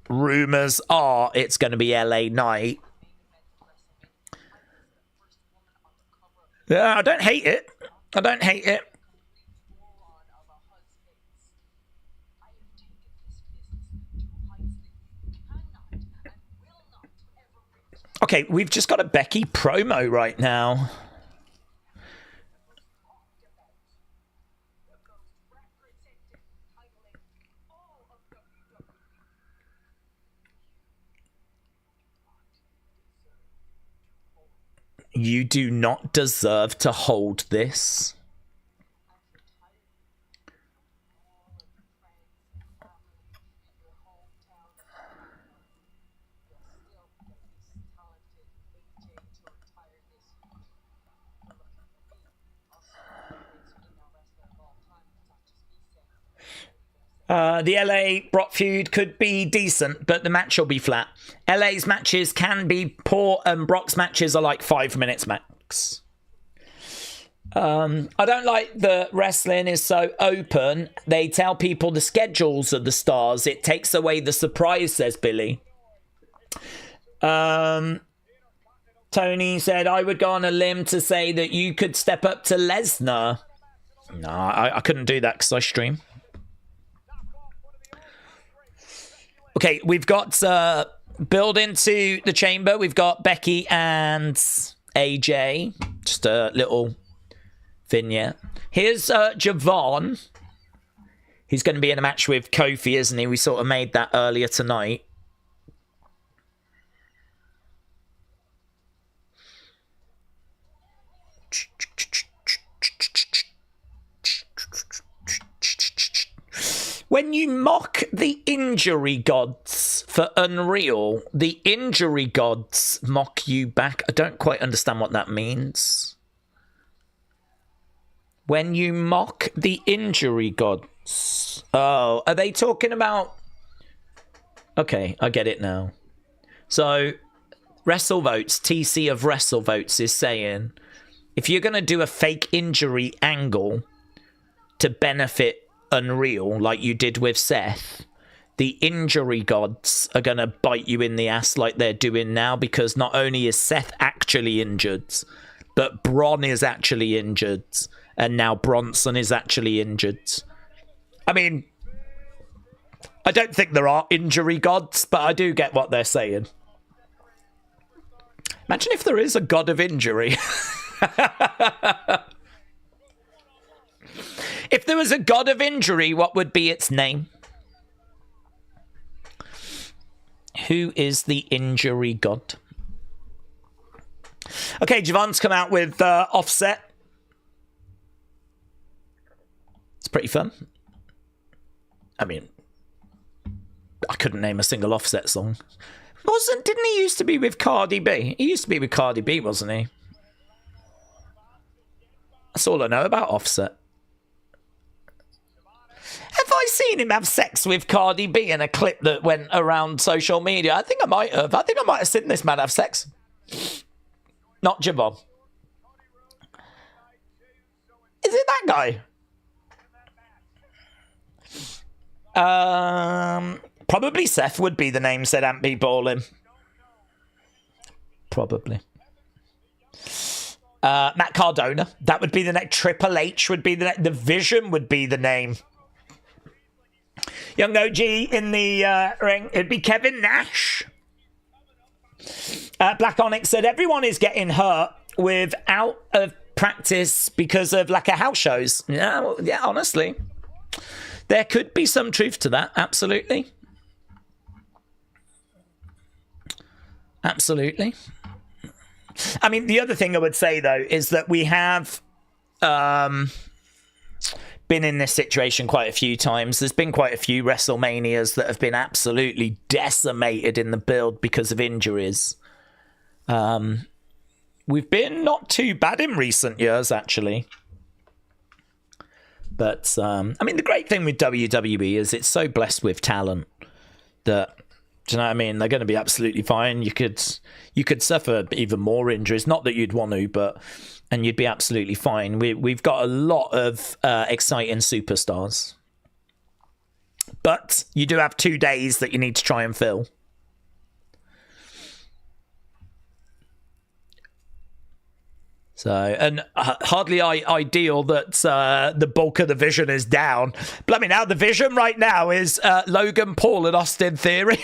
Rumors are it's going to be LA Knight. Yeah, I don't hate it. I don't hate it. Okay, we've just got a Becky promo right now. You do not deserve to hold this. The LA Brock feud could be decent, but the match will be flat. LA's matches can be poor, and Brock's matches are like 5 minutes max. I don't like that wrestling is so open. They tell people the schedules of the stars. It takes away the surprise, says Billy. Tony said, I would go on a limb to say that you could step up to Lesnar. No, I couldn't do that because I stream. Okay, we've got build into the Chamber. We've got Becky and AJ. Just a little vignette. Here's Javon. He's going to be in a match with Kofi, isn't he? We sort of made that earlier tonight. When you mock the injury gods for Unreal, the injury gods mock you back. I don't quite understand what that means. When you mock the injury gods. Oh, are they talking about... Okay, I get it now. So, WrestleVotes, TC of WrestleVotes is saying, if you're going to do a fake injury angle to benefit Unreal, like you did with Seth, the injury gods are going to bite you in the ass like they're doing now, because not only is Seth actually injured, but Bron is actually injured, and now Bronson is actually injured. I mean, I don't think there are injury gods, but I do get what they're saying. Imagine if there is a god of injury. If there was a god of injury, what would be its name? Who is the injury god? Okay, Javon's come out with Offset. It's pretty fun. I mean, I couldn't name a single Offset song. Didn't he used to be with Cardi B? He used to be with Cardi B, wasn't he? That's all I know about Offset. Have I seen him have sex with Cardi B in a clip that went around social media? I think I might have. I think I might have seen this man have sex. Not Javon. Is it that guy? Probably Seth would be the name, said Ampy Ballin. Probably. Matt Cardona. That would be the next. Triple H would be the next. The Vision would be the name. Young OG in the ring. It'd be Kevin Nash. Black Onyx said, everyone is getting hurt with out of practice because of lack of house shows. Yeah, honestly. There could be some truth to that. Absolutely. Absolutely. I mean, the other thing I would say, though, is that we have been in this situation quite a few times. There's been quite a few WrestleManias that have been absolutely decimated in the build because of injuries. we've been not too bad in recent years, actually. But, I mean, the great thing with WWE is it's so blessed with talent that, do you know what I mean? They're going to be absolutely fine. You could suffer even more injuries. Not that you'd want to, and you'd be absolutely fine. We've got a lot of exciting superstars. But you do have 2 days that you need to try and fill. So, and hardly ideal that the bulk of the Vision is down. Bloody now, the Vision right now is Logan Paul and Austin Theory.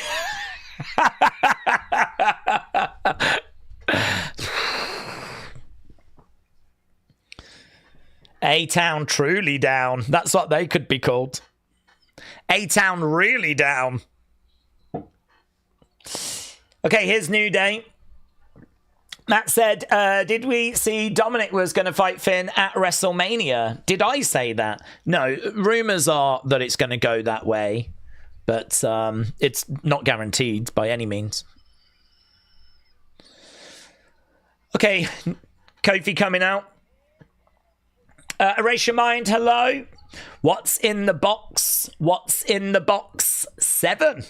A-Town truly down. That's what they could be called. A-Town really down. Okay, here's New Day. Matt said, did we see Dominic was going to fight Finn at WrestleMania? Did I say that? No, rumours are that it's going to go that way, but it's not guaranteed by any means. Okay, Kofi coming out. Erase Your Mind, hello. What's in the box? What's in the box? 7.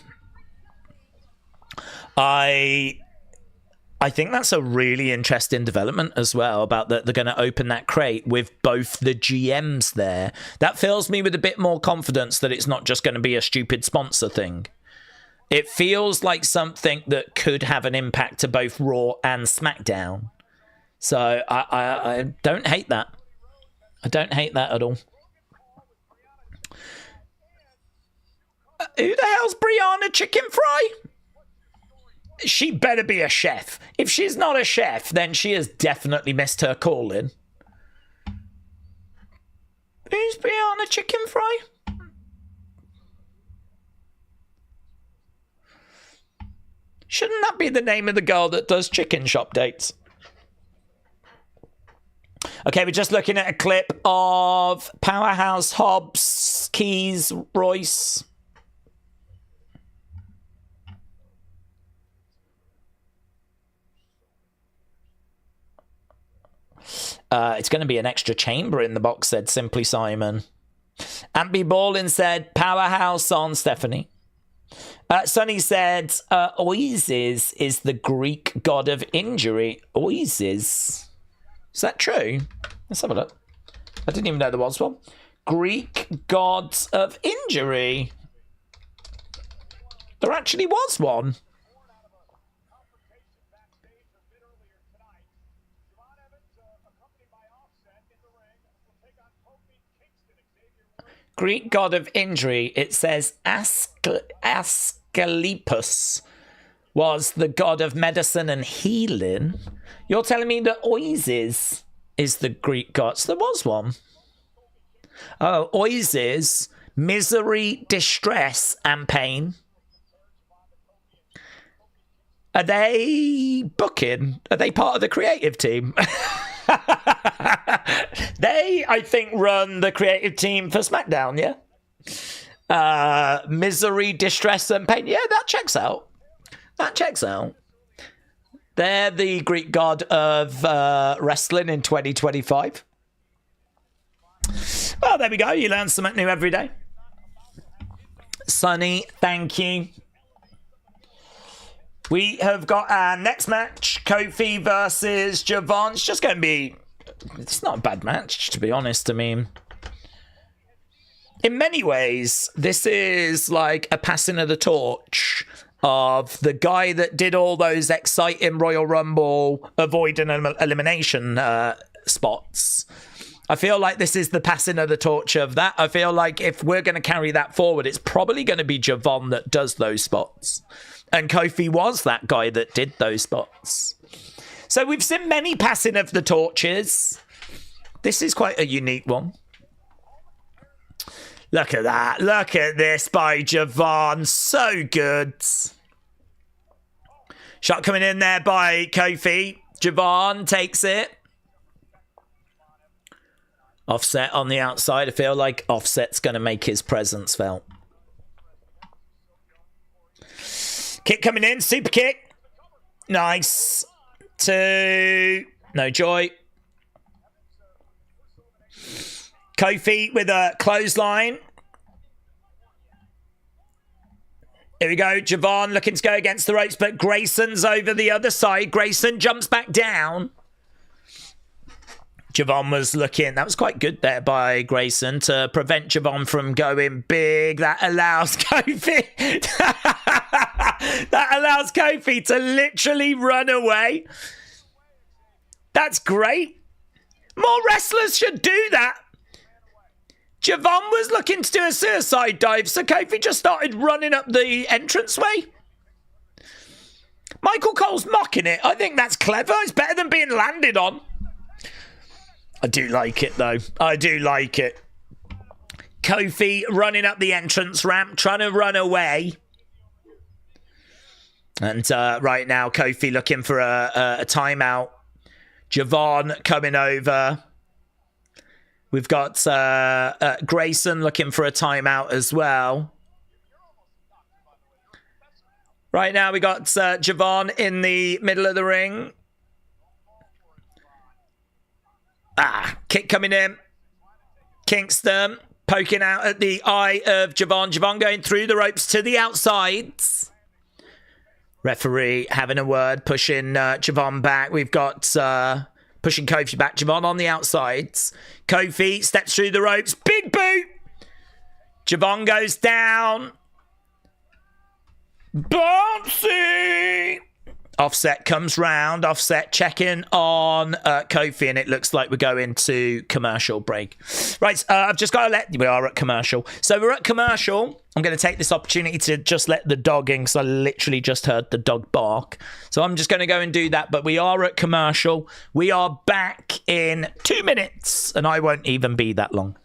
I think that's a really interesting development as well, about that they're going to open that crate with both the GMs there. That fills me with a bit more confidence that it's not just going to be a stupid sponsor thing. It feels like something that could have an impact to both Raw and SmackDown. So I don't hate that. I don't hate that at all. Who the hell's Brianna Chicken Fry? She better be a chef. If she's not a chef, then she has definitely missed her calling. Who's Brianna Chicken Fry? Shouldn't that be the name of the girl that does chicken shop dates? Okay, we're just looking at a clip of Powerhouse Hobbs, Keys, Royce. It's going to be an extra chamber in the box, said Simply Simon. Ampy Ballin said Powerhouse on Stephanie. Sonny said Oasis is the Greek god of injury. Oasis. Is that true? Let's have a look. I didn't even know there was one. Greek gods of injury. There actually was one. Greek god of injury, it says Asclepius was the god of medicine and healing. You're telling me that Oasis is the Greek god? So there was one. Oh, Oasis, misery, distress, and pain. Are they booking? Are they part of the creative team? They, I think, run the creative team for SmackDown, yeah? Misery, distress, and pain. Yeah, that checks out. That checks out. They're the Greek god of wrestling in 2025. Well, there we go. You learn something new every day. Sonny, thank you. We have got our next match, Kofi versus Javon. It's just going to be... It's not a bad match, to be honest. I mean, in many ways, this is like a passing of the torch of the guy that did all those exciting Royal Rumble avoiding elimination spots. I feel like this is the passing of the torch of that. I feel like if we're going to carry that forward, it's probably going to be Javon that does those spots. And Kofi was that guy that did those spots. So we've seen many passing of the torches. This is quite a unique one. Look at that. Look at this by Javon. So good. Shot coming in there by Kofi. Javon takes it. Offset on the outside. I feel like Offset's going to make his presence felt. Kick coming in. Super kick. Nice. 2. No joy. Kofi with a clothesline. Here we go. Javon looking to go against the ropes, but Grayson's over the other side. Grayson jumps back down. Javon was looking. That was quite good there by Grayson to prevent Javon from going big. That allows Kofi. That allows Kofi to literally run away. That's great. More wrestlers should do that. Javon was looking to do a suicide dive, so Kofi just started running up the entranceway. Michael Cole's mocking it. I think that's clever. It's better than being landed on. I do like it, though. I do like it. Kofi running up the entrance ramp, trying to run away. And right now, Kofi looking for a timeout. Javon coming over. We've got Grayson looking for a timeout as well. Right now, we got Javon in the middle of the ring. Kick coming in. Kingston poking out at the eye of Javon. Javon going through the ropes to the outsides. Referee having a word, pushing Javon back. We've got pushing Kofi back. Javon on the outsides. Kofi steps through the ropes. Big boot. Javon goes down. Bouncy. Offset comes round. Offset checking on Kofi, and it looks like we're going to commercial break. Right, I've just got to let... We are at commercial. So we're at commercial. I'm going to take this opportunity to just let the dog in because I literally just heard the dog bark. So I'm just going to go and do that, but we are at commercial. We are back in 2 minutes, and I won't even be that long.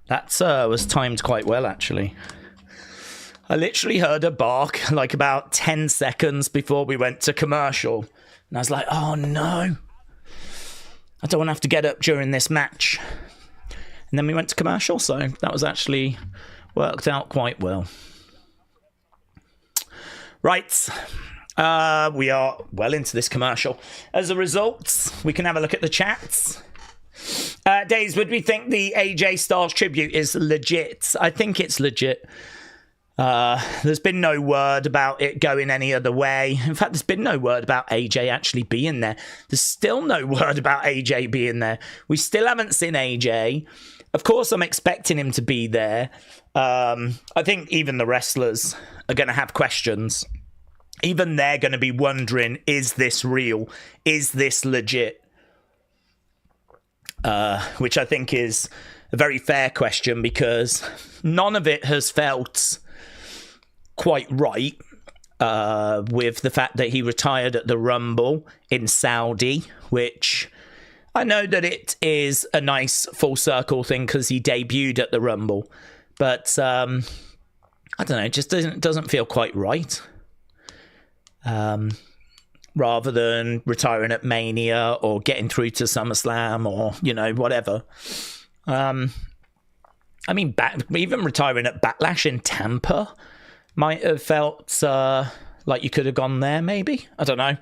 That was timed quite well, actually. I literally heard a bark like about 10 seconds before we went to commercial. And I was like, oh no. I don't want to have to get up during this match. And then we went to commercial, so that was actually worked out quite well. Right. We are well into this commercial. As a result, we can have a look at the chats. Daze, would we think the AJ Styles tribute is legit? I think it's legit. There's been no word about it going any other way. In fact, there's been no word about AJ actually being there. There's still no word about AJ being there. We still haven't seen AJ. Of course, I'm expecting him to be there. I think even the wrestlers are going to have questions. Even they're going to be wondering, is this real? Is this legit? Which I think is a very fair question because none of it has felt quite right with the fact that he retired at the Rumble in Saudi, which I know that it is a nice full circle thing because he debuted at the Rumble, but I don't know, it just doesn't feel quite right. Rather than retiring at Mania or getting through to SummerSlam or, whatever. I mean, even retiring at Backlash in Tampa might have felt like you could have gone there, maybe. I don't know.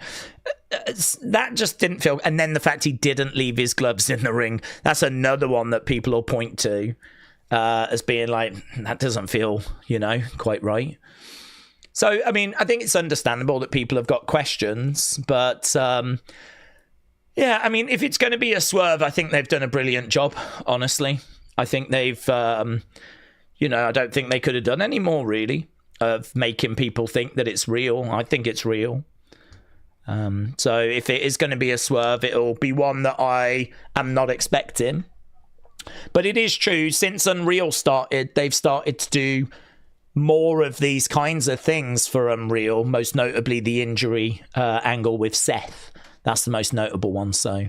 That just didn't feel... And then the fact he didn't leave his gloves in the ring, that's another one that people will point to as being like, that doesn't feel, quite right. So, I mean, I think it's understandable that people have got questions, but yeah, I mean, if it's going to be a swerve, I think they've done a brilliant job, honestly. I think they've, I don't think they could have done any more, really, of making people think that it's real. I think it's real. So if it is going to be a swerve, it'll be one that I am not expecting. But it is true, since Unreal started, they've started to do more of these kinds of things for Unreal, most notably the injury angle with Seth. That's the most notable one, so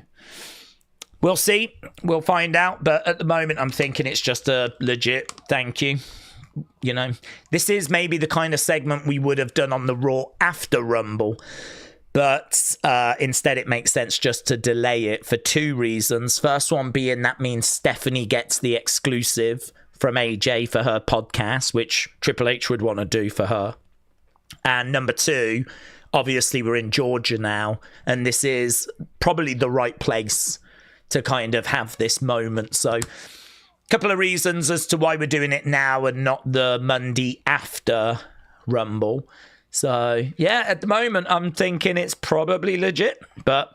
we'll see. We'll find out, but at the moment I'm thinking it's just a legit thank you. You know, this is maybe the kind of segment we would have done on the Raw after Rumble, but instead it makes sense just to delay it for two reasons. First one being that means Stephanie gets the exclusive from AJ for her podcast, which Triple H would want to do for her. And number two, obviously we're in Georgia now, and this is probably the right place to kind of have this moment. So couple of reasons as to why we're doing it now and not the Monday after Rumble. So yeah, at the moment I'm thinking it's probably legit, but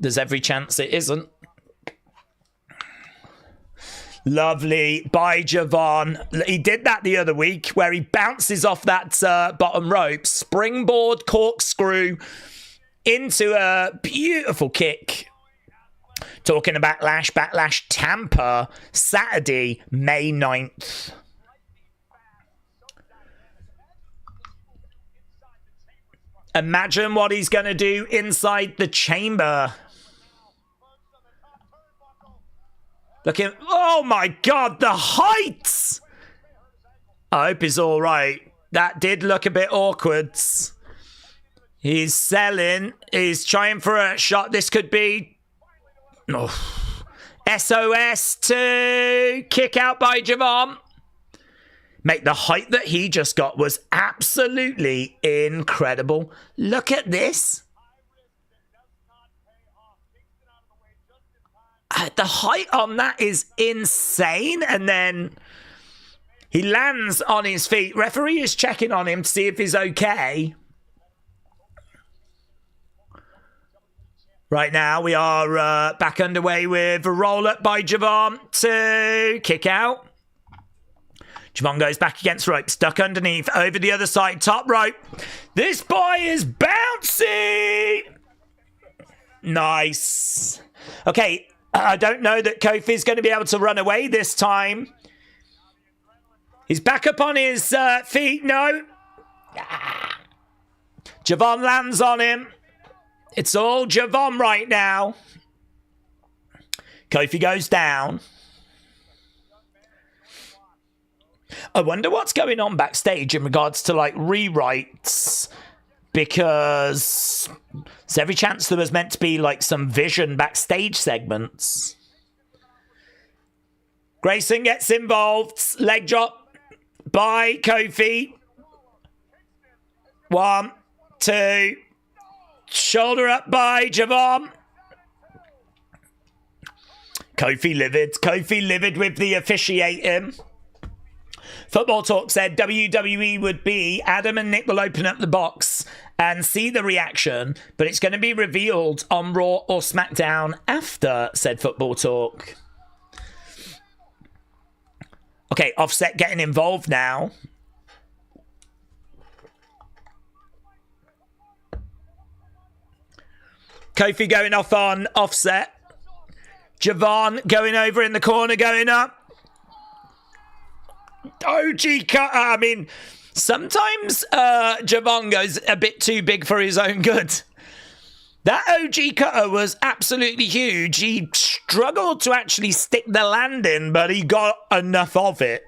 there's every chance it isn't. Lovely by Javon. He did that the other week where he bounces off that bottom rope, springboard corkscrew into a beautiful kick. Talking about Backlash Tampa, Saturday, May 9th. Imagine what he's going to do inside the chamber. Look at, oh my God, the heights! I hope he's all right. That did look a bit awkward. He's selling. He's trying for a shot. This could be... Oh. SOS to kick out by Javon. Mate, the height that he just got was absolutely incredible. Look at this. The height on that is insane. And then he lands on his feet. Referee is checking on him to see if he's okay. Right now, we are back underway with a roll-up by Javon to kick out. Javon goes back against rope, stuck underneath, over the other side, top rope. This boy is bouncy! Nice. Okay, I don't know that Kofi's going to be able to run away this time. He's back up on his feet, no. Javon lands on him. It's all Javon right now. Kofi goes down. I wonder what's going on backstage in regards to, like, rewrites. Because there's every chance there was meant to be, like, some Vision backstage segments. Grayson gets involved. Leg drop by Kofi. 1, 2... Shoulder up by Javon. Kofi livid. Kofi livid with the officiating. Football Talk said WWE would be Adam and Nick will open up the box and see the reaction, but it's going to be revealed on Raw or SmackDown after, said Football Talk. Okay, Offset getting involved now. Kofi going off on Offset. Javon going over in the corner, going up. OG cutter. I mean, sometimes Javon goes a bit too big for his own good. That OG cutter was absolutely huge. He struggled to actually stick the landing, but he got enough of it.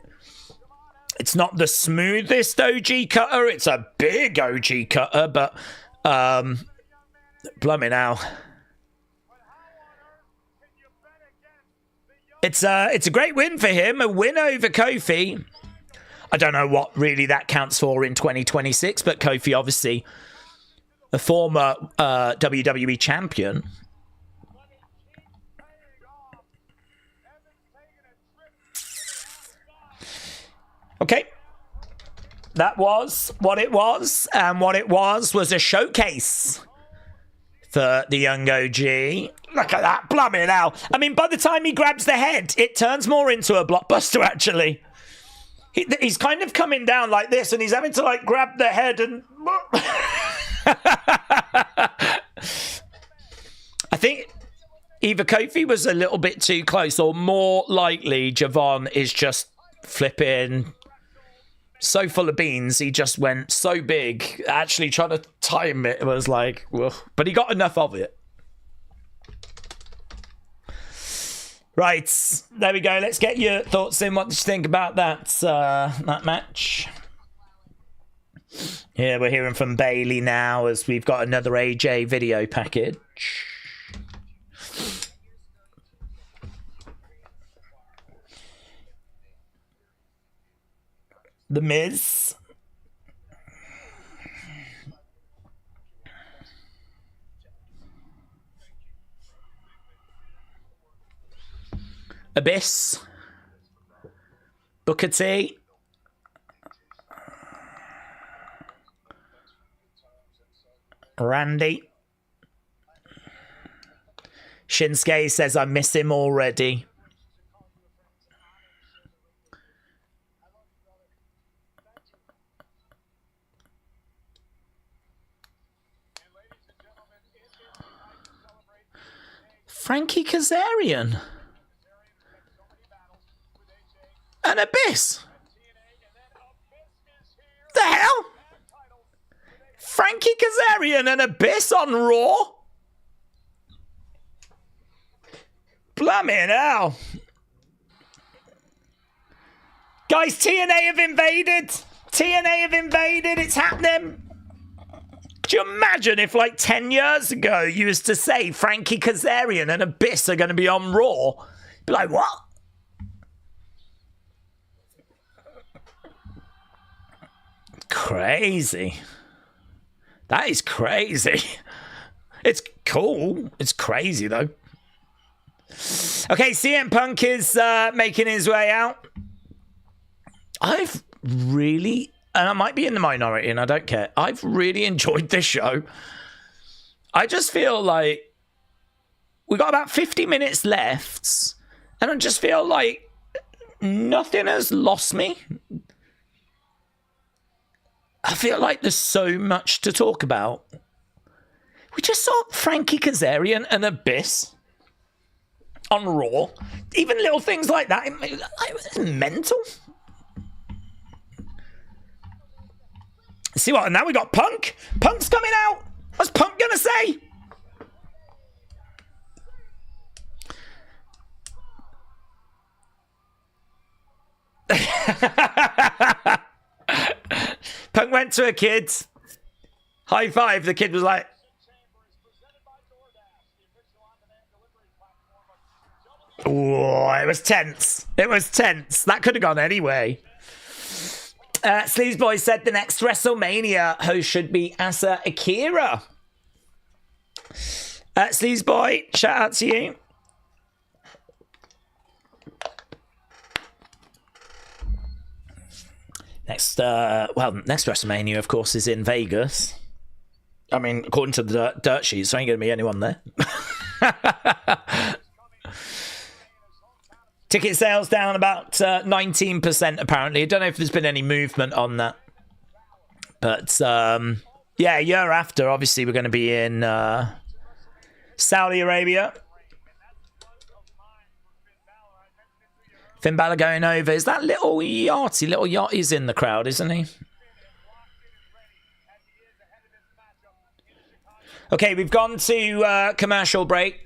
It's not the smoothest OG cutter. It's a big OG cutter, but... Blimey now. It's a great win for him. A win over Kofi. I don't know what really that counts for in 2026, but Kofi obviously a former WWE champion. Okay. That was what it was, and what it was a showcase for the young OG. Look at that, blimey now. I mean, by the time he grabs the head, it turns more into a blockbuster, actually. He's kind of coming down like this, and he's having to, like, grab the head and... I think Either Kofi was a little bit too close, or more likely Javon is just flipping so full of beans. He just went so big. Actually trying to time it was like, well, but he got enough of it. Right, there we go. Let's get your thoughts in. What did you think about that match? Yeah, we're hearing from Bailey now as we've got another AJ video package. The Miz. Abyss. Booker T. Randy. Shinsuke says, I miss him already. Frankie Kazarian. An Abyss. The hell? Frankie Kazarian and Abyss on Raw? Blimey hell. Guys, TNA have invaded. TNA have invaded. It's happening. Do you imagine if, like, 10 years ago, you used to say Frankie Kazarian and Abyss are going to be on Raw? Be like, what? Crazy. That is crazy. It's cool. It's crazy, though. Okay, CM Punk is making his way out. I've really... and I might be in the minority and I don't care. I've really enjoyed this show. I just feel like we got about 50 minutes left and I just feel like nothing has lost me. I feel like there's so much to talk about. We just saw Frankie Kazarian and Abyss on Raw. Even little things like that. It's mental. See what? And now we got Punk. Punk's coming out. What's Punk gonna say? Punk went to a kid. High five. The kid was like, oh, it was tense. It was tense. That could have gone anyway. Sleaze Boy said the next WrestleMania host should be Asa Akira. Sleaze Boy, shout out to you. Next WrestleMania, of course, is in Vegas. I mean, according to the dirt sheets, there ain't going to be anyone there. Ticket sales down about 19%, apparently. I don't know if there's been any movement on that. But, yeah, a year after, obviously, we're going to be in Saudi Arabia. Finn Balor going over. Is that little Yachty? Little Yachty's in the crowd, isn't he? Okay, we've gone to commercial break.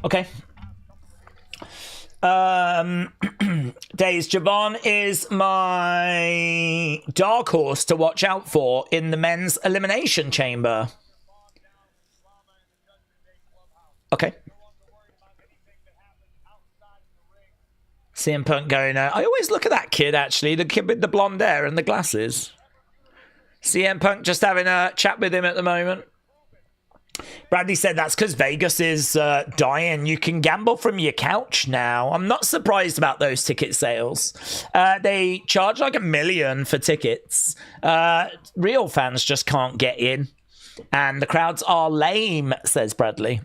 Okay. Daze, Javon is my dark horse to watch out for in the men's Elimination Chamber. Okay. CM Punk going out. I always look at that kid, actually. The kid with the blonde hair and the glasses. CM Punk just having a chat with him at the moment. Bradley said that's because Vegas is dying. You can gamble from your couch now. I'm not surprised about those ticket sales. They charge like $1 million for tickets. Real fans just can't get in. And the crowds are lame, says Bradley.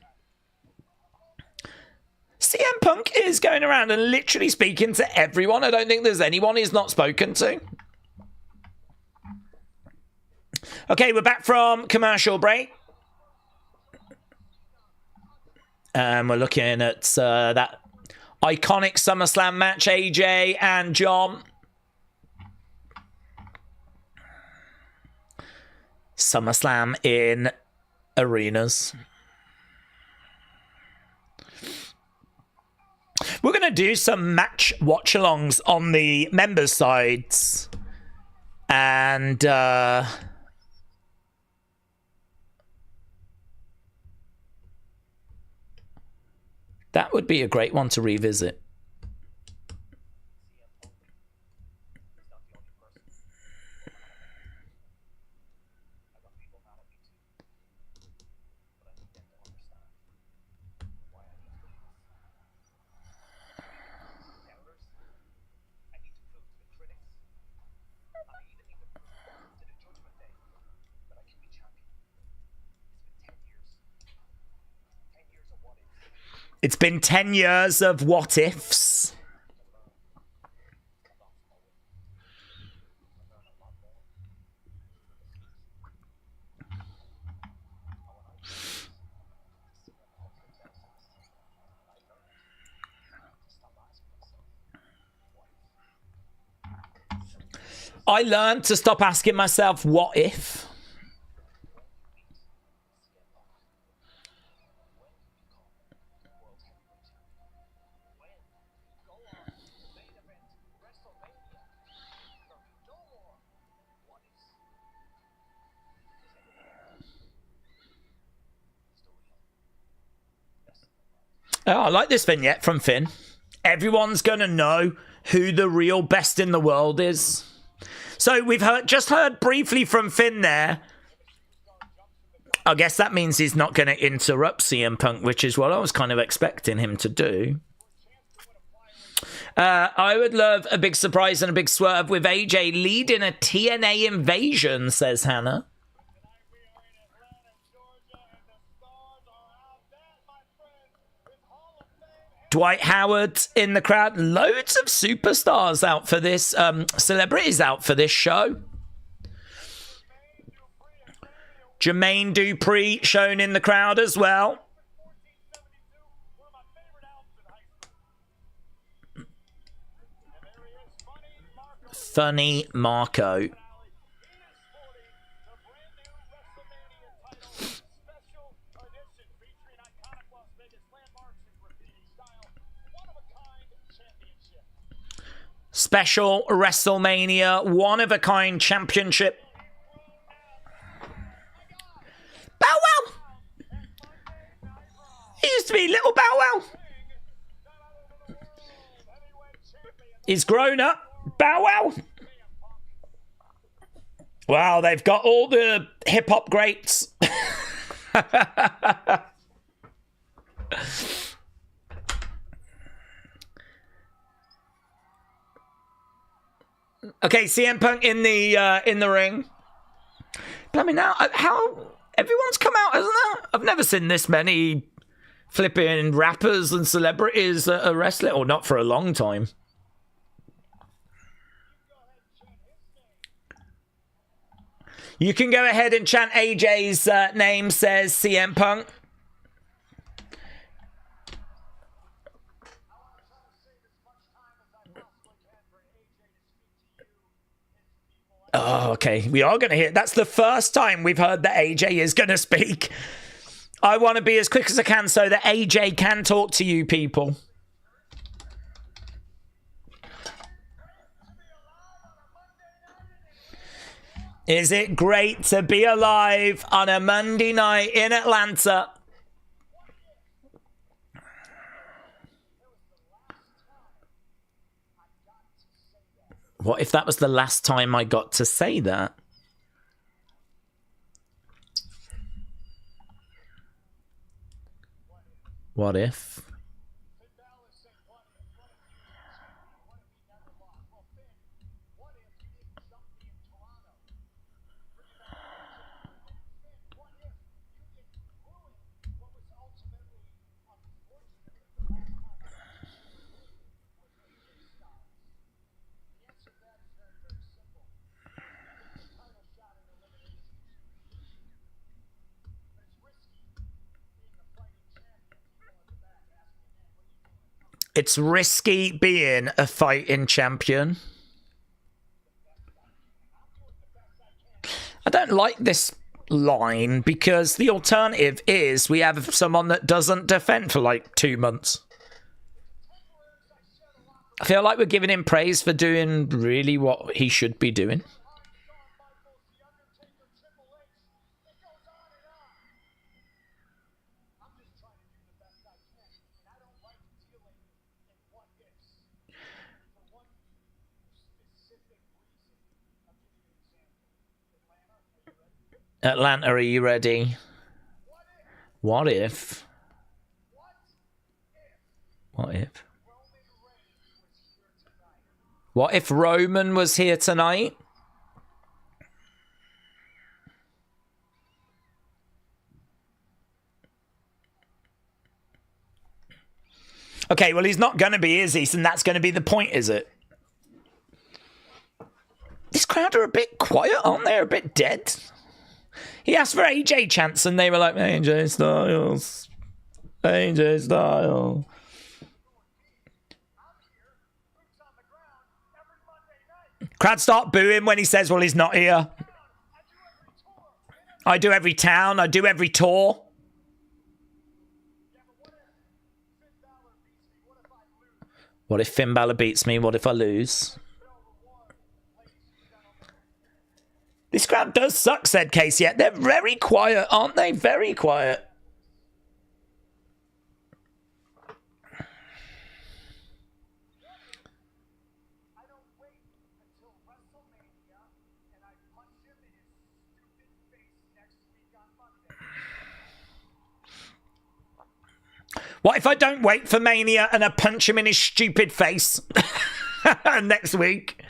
CM Punk is going around and literally speaking to everyone. I don't think there's anyone he's not spoken to. Okay, we're back from commercial break. And we're looking at that iconic SummerSlam match, AJ and John. SummerSlam in arenas. We're going to do some match watch-alongs on the members' sides. And that would be a great one to revisit. It's been 10 years of what ifs. I learned to stop asking myself, what if? Oh, I like this vignette from Finn. Everyone's going to know who the real best in the world is. So we've just heard briefly from Finn there. I guess that means he's not going to interrupt CM Punk, which is what I was kind of expecting him to do. I would love a big surprise and a big swerve with AJ leading a TNA invasion, says Hannah. Dwight Howard in the crowd. Loads of superstars out for this, celebrities out for this show. Jermaine Dupri shown in the crowd as well. Funny Marco. Special WrestleMania one-of-a-kind championship. Bow Wow! He used to be little Bow Wow. He's grown up. Bow Wow. Wow, they've got all the hip-hop greats. Okay, CM Punk in the ring. But I mean, now how everyone's come out, hasn't there? I've never seen this many flipping rappers and celebrities at a wrestling, or not for a long time. You can go ahead and chant AJ's name, says CM Punk. Oh, okay. We are going to hear. That's the first time we've heard that AJ is going to speak. I want to be as quick as I can so that AJ can talk to you people. Is it great to be alive on a Monday night in Atlanta? What if that was the last time I got to say that? What if? It's risky being a fighting champion. I don't like this line because the alternative is we have someone that doesn't defend for like 2 months. I feel like we're giving him praise for doing really what he should be doing. Atlanta, are you ready? What if? What if? What if Roman was here tonight? Okay, well, he's not going to be, is he? And that's going to be the point, is it? This crowd are a bit quiet, aren't they? A bit dead. He asked for AJ chants, and they were like, AJ Styles. AJ Styles. Crowd start booing when he says, well, he's not here. I do every town. I do every tour. What if Finn Balor beats me? What if I lose? This crowd does suck, said Casey. Yeah, they're very quiet, aren't they? Very quiet. What if I don't wait for Mania and I punch him in his stupid face next week?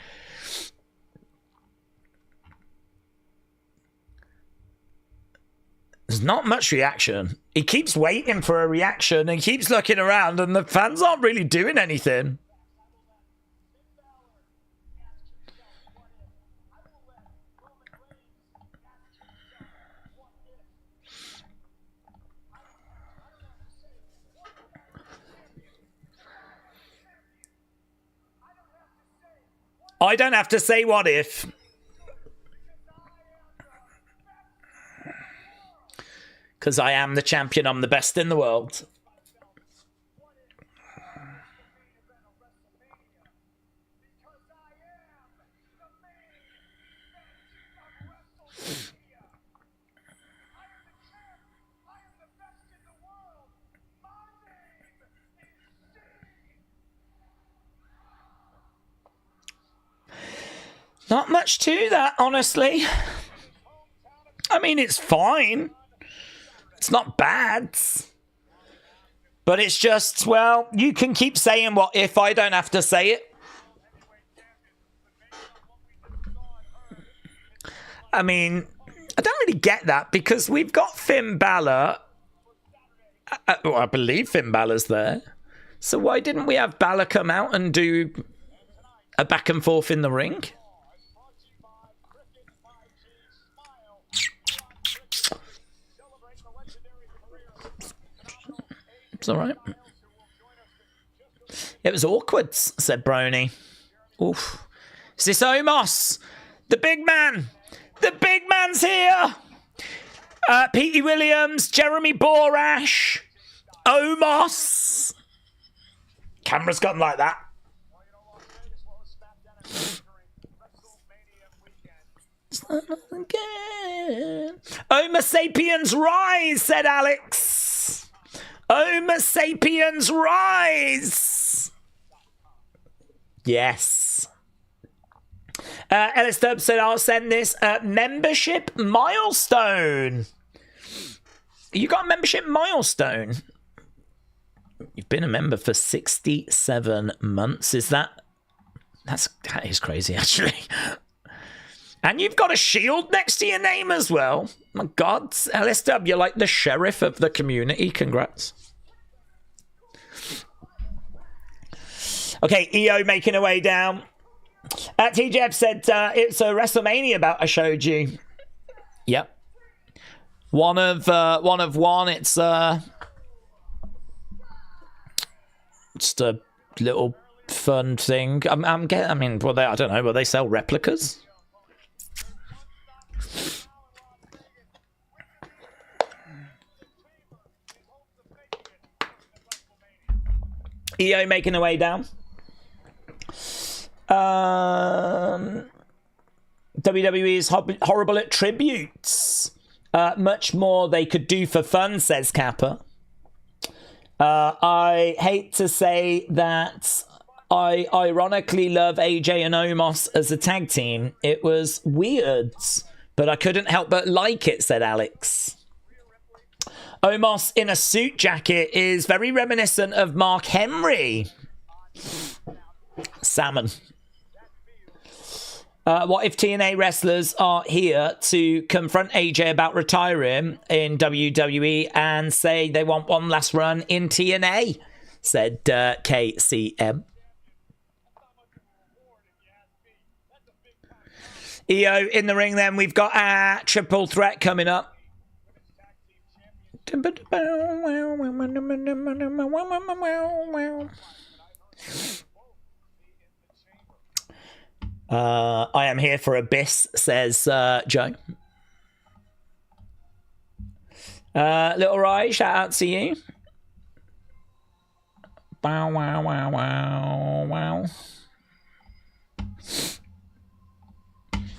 There's not much reaction. He keeps waiting for a reaction and keeps looking around and the fans aren't really doing anything. I don't have to say what if. Because I am the champion. I'm the best in the world. Not much to that, honestly. I mean, it's fine. It's not bad. But it's just, well, you can keep saying what if, I don't have to say it. I mean, I don't really get that because we've got Finn Balor. I believe Finn Balor's there. So why didn't we have Balor come out and do a back and forth in the ring? It's all right. It was awkward, said Brony. Oof. Is this Omos? The big man. The big man's here. Petey Williams, Jeremy Borash, Omos. Camera's gone like that. Homo sapiens rise, said Alex. Homo sapiens rise. Yes. Ellis Tubb said, I'll send this membership milestone. You got a membership milestone? You've been a member for 67 months. That is crazy, actually. And you've got a shield next to your name as well. My God, LSW, you're like the sheriff of the community. Congrats. Okay, EO making her way down. TJF said it's a WrestleMania bout I showed you. Yep. One of one. It's just a little fun thing. I mean, well, I don't know. Will they sell replicas? EO making her way down. WWE is horrible at tributes. Much more they could do for fun, says Kappa. I hate to say that I ironically love AJ and Omos as a tag team. It was weird, but I couldn't help but like it, said Alex. Omos in a suit jacket is very reminiscent of Mark Henry. Salmon. What if TNA wrestlers are here to confront AJ about retiring in WWE and say they want one last run in TNA? Said KCM. EO in the ring then. We've got a triple threat coming up. I am here for Abyss, says Joe. Little Rai, shout out to you. Wow, wow, wow, wow, wow.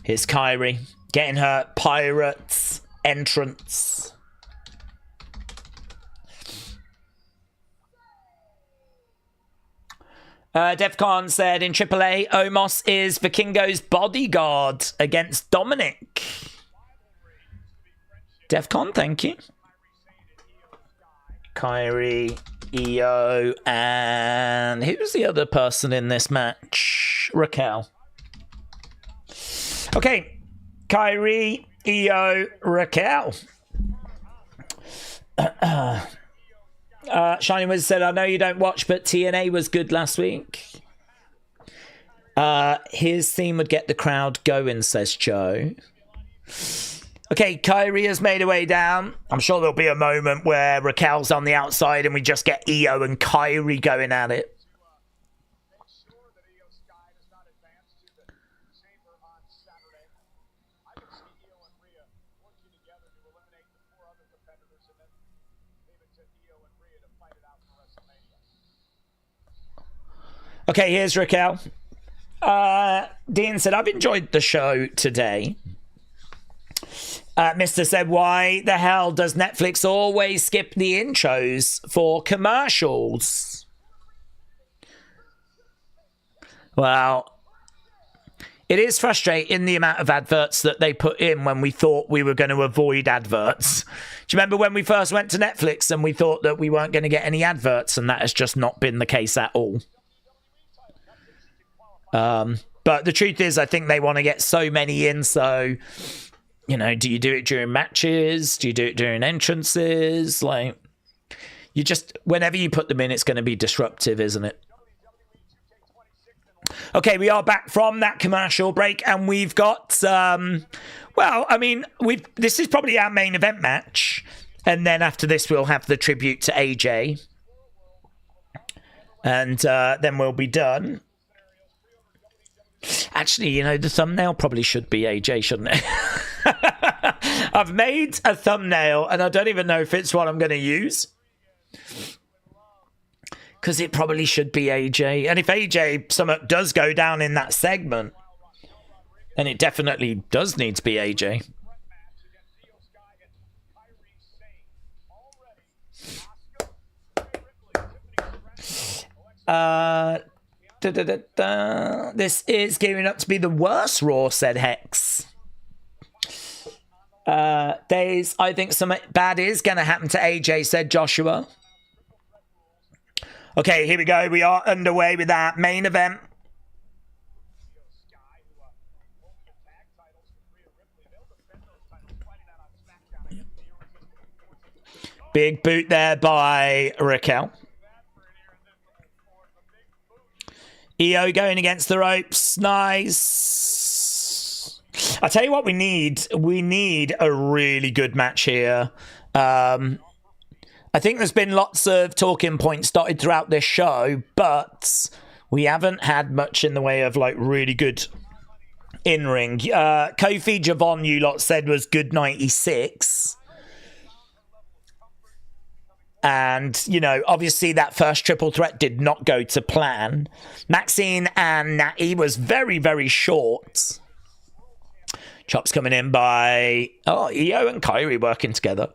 Here's Kyrie getting her Pirates entrance. Defcon said in AAA, Omos is Vikingo's bodyguard against Dominic. Defcon, thank you. Kyrie, EO, and who's the other person in this match? Raquel. Okay, Kyrie, EO, Raquel. Shiny Wizard said, I know you don't watch, but TNA was good last week. His theme would get the crowd going, says Joe. Okay, Kyrie has made her way down. I'm sure there'll be a moment where Raquel's on the outside and we just get EO and Kyrie going at it. Okay, here's Raquel. Dean said, I've enjoyed the show today. Mr. said, why the hell does Netflix always skip the intros for commercials? Well, it is frustrating the amount of adverts that they put in when we thought we were going to avoid adverts. Do you remember when we first went to Netflix and we thought that we weren't going to get any adverts, and that has just not been the case at all? But the truth is, I think they want to get so many in. So, you know, do you do it during matches? Do you do it during entrances? Like, you just, whenever you put them in, it's going to be disruptive, isn't it? Okay, we are back from that commercial break, and we've got, well, I mean, this is probably our main event match. And then after this, we'll have the tribute to AJ. And then we'll be done. Actually, you know, the thumbnail probably should be AJ, shouldn't it? I've made a thumbnail and I don't even know if it's what I'm going to use. Because it probably should be AJ. And if AJ something does go down in that segment, then it definitely does need to be AJ. This is gearing up to be the worst Raw, said Hex. Daze, I think something bad is going to happen to AJ, said Joshua. Okay, here we go. We are underway with our main event. Big boot there by Raquel. EO going against the ropes. Nice. I'll tell you what we need. We need a really good match here. I think there's been lots of talking points dotted throughout this show, but we haven't had much in the way of like really good in-ring. Kofi Javon, you lot said was good 96. And, you know, obviously that first triple threat did not go to plan. Maxine and Natty was very, very short. Chops coming in by, EO and Kyrie working together.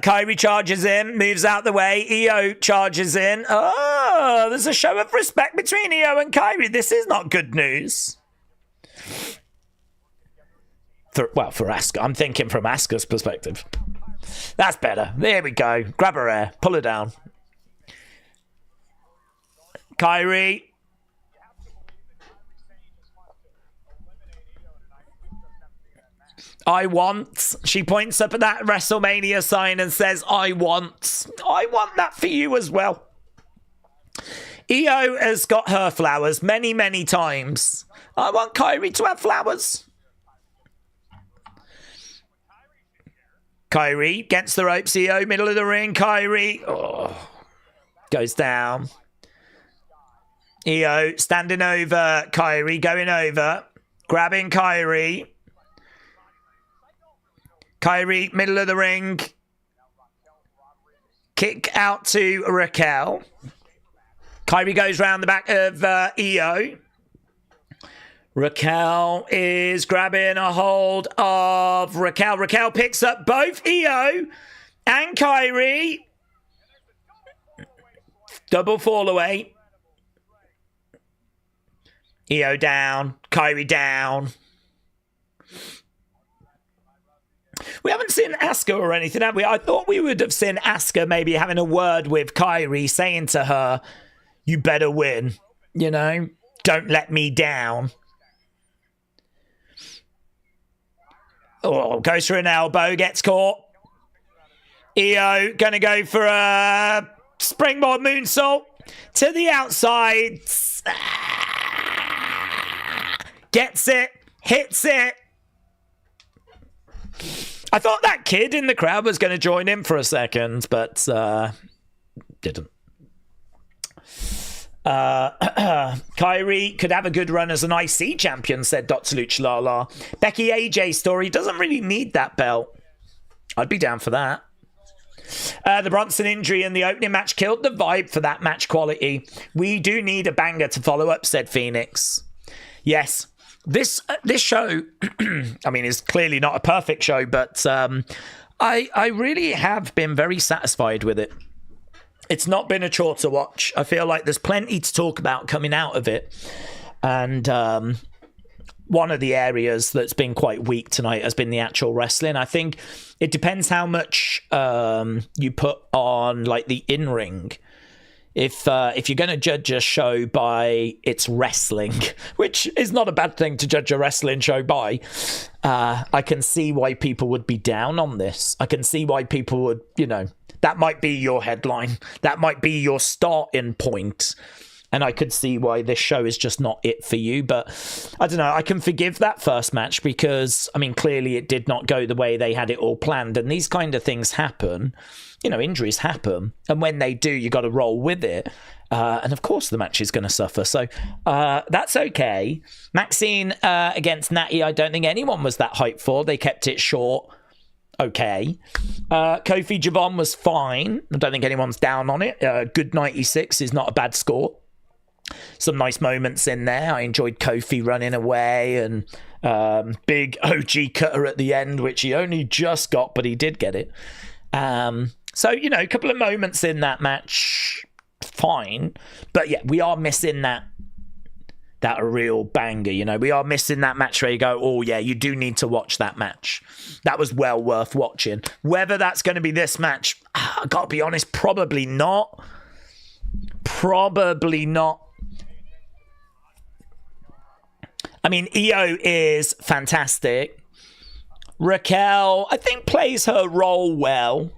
Kyrie charges in, moves out the way. EO charges in. Oh, there's a show of respect between EO and Kyrie. This is not good news. For Asuka. I'm thinking from Asuka's perspective. That's better. There we go. Grab her hair. Pull her down. Kyrie. I want. She points up at that WrestleMania sign and says, I want that for you as well. EO has got her flowers many, many times. I want Kyrie to have flowers. Kyrie gets the ropes. EO, middle of the ring. Kyrie goes down. EO standing over Kyrie, going over, grabbing Kyrie. Kyrie, middle of the ring. Kick out to Raquel. Kyrie goes round the back of EO. Raquel is grabbing a hold of Raquel. Raquel picks up both EO and Kyrie. Double fall away. EO down. Kyrie down. We haven't seen Asuka or anything, have we? I thought we would have seen Asuka maybe having a word with Kyrie, saying to her, you better win. You know? Don't let me down. Oh, goes for an elbow, gets caught. EO gonna go for a springboard moonsault to the outside. Gets it, hits it. I thought that kid in the crowd was going to join in for a second, but didn't. Kyrie could have a good run as an IC champion, said Dr. Luchalala. Becky AJ story doesn't really need that belt. I'd be down for that. The Bronson injury in the opening match killed the vibe for that match quality. We do need a banger to follow up, said Phoenix. Yes, this show, I mean, is clearly not a perfect show, but I really have been very satisfied with it. It's not been a chore to watch. I feel like there's plenty to talk about coming out of it. And one of the areas that's been quite weak tonight has been the actual wrestling. I think it depends how much you put on like the in-ring. If you're going to judge a show by its wrestling, which is not a bad thing to judge a wrestling show by, I can see why people would be down on this. I can see why people would, you know, that might be your headline. That might be your starting point. And I could see why this show is just not it for you. But I don't know. I can forgive that first match because, I mean, clearly it did not go the way they had it all planned. And these kind of things happen. You know, injuries happen. And when they do, you got to roll with it. And of course the match is going to suffer. So that's okay. Maxine against Natty, I don't think anyone was that hyped for. They kept it short. Okay. Kofi Javon was fine. I don't think anyone's down on it. Good 96 is not a bad score. Some nice moments in there. I enjoyed Kofi running away and big OG cutter at the end, which he only just got, but he did get it. So, you know, a couple of moments in that match, fine. But yeah, we are missing that that real banger. You know, we are missing that match where you go, oh yeah, you do need to watch that match. That was well worth watching. Whether that's going to be this match, I gotta be honest, probably not. Probably not. I mean, Io is fantastic. Raquel, I think, plays her role well.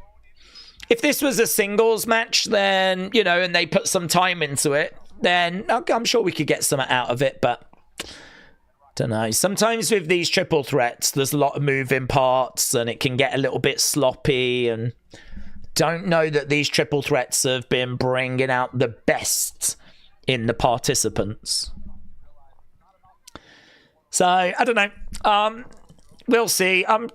If this was a singles match, then, you know, and they put some time into it, then I'm sure we could get something out of it, but don't know. Sometimes with these triple threats, there's a lot of moving parts and it can get a little bit sloppy, and don't know that these triple threats have been bringing out the best in the participants. So, I don't know. We'll see. I'm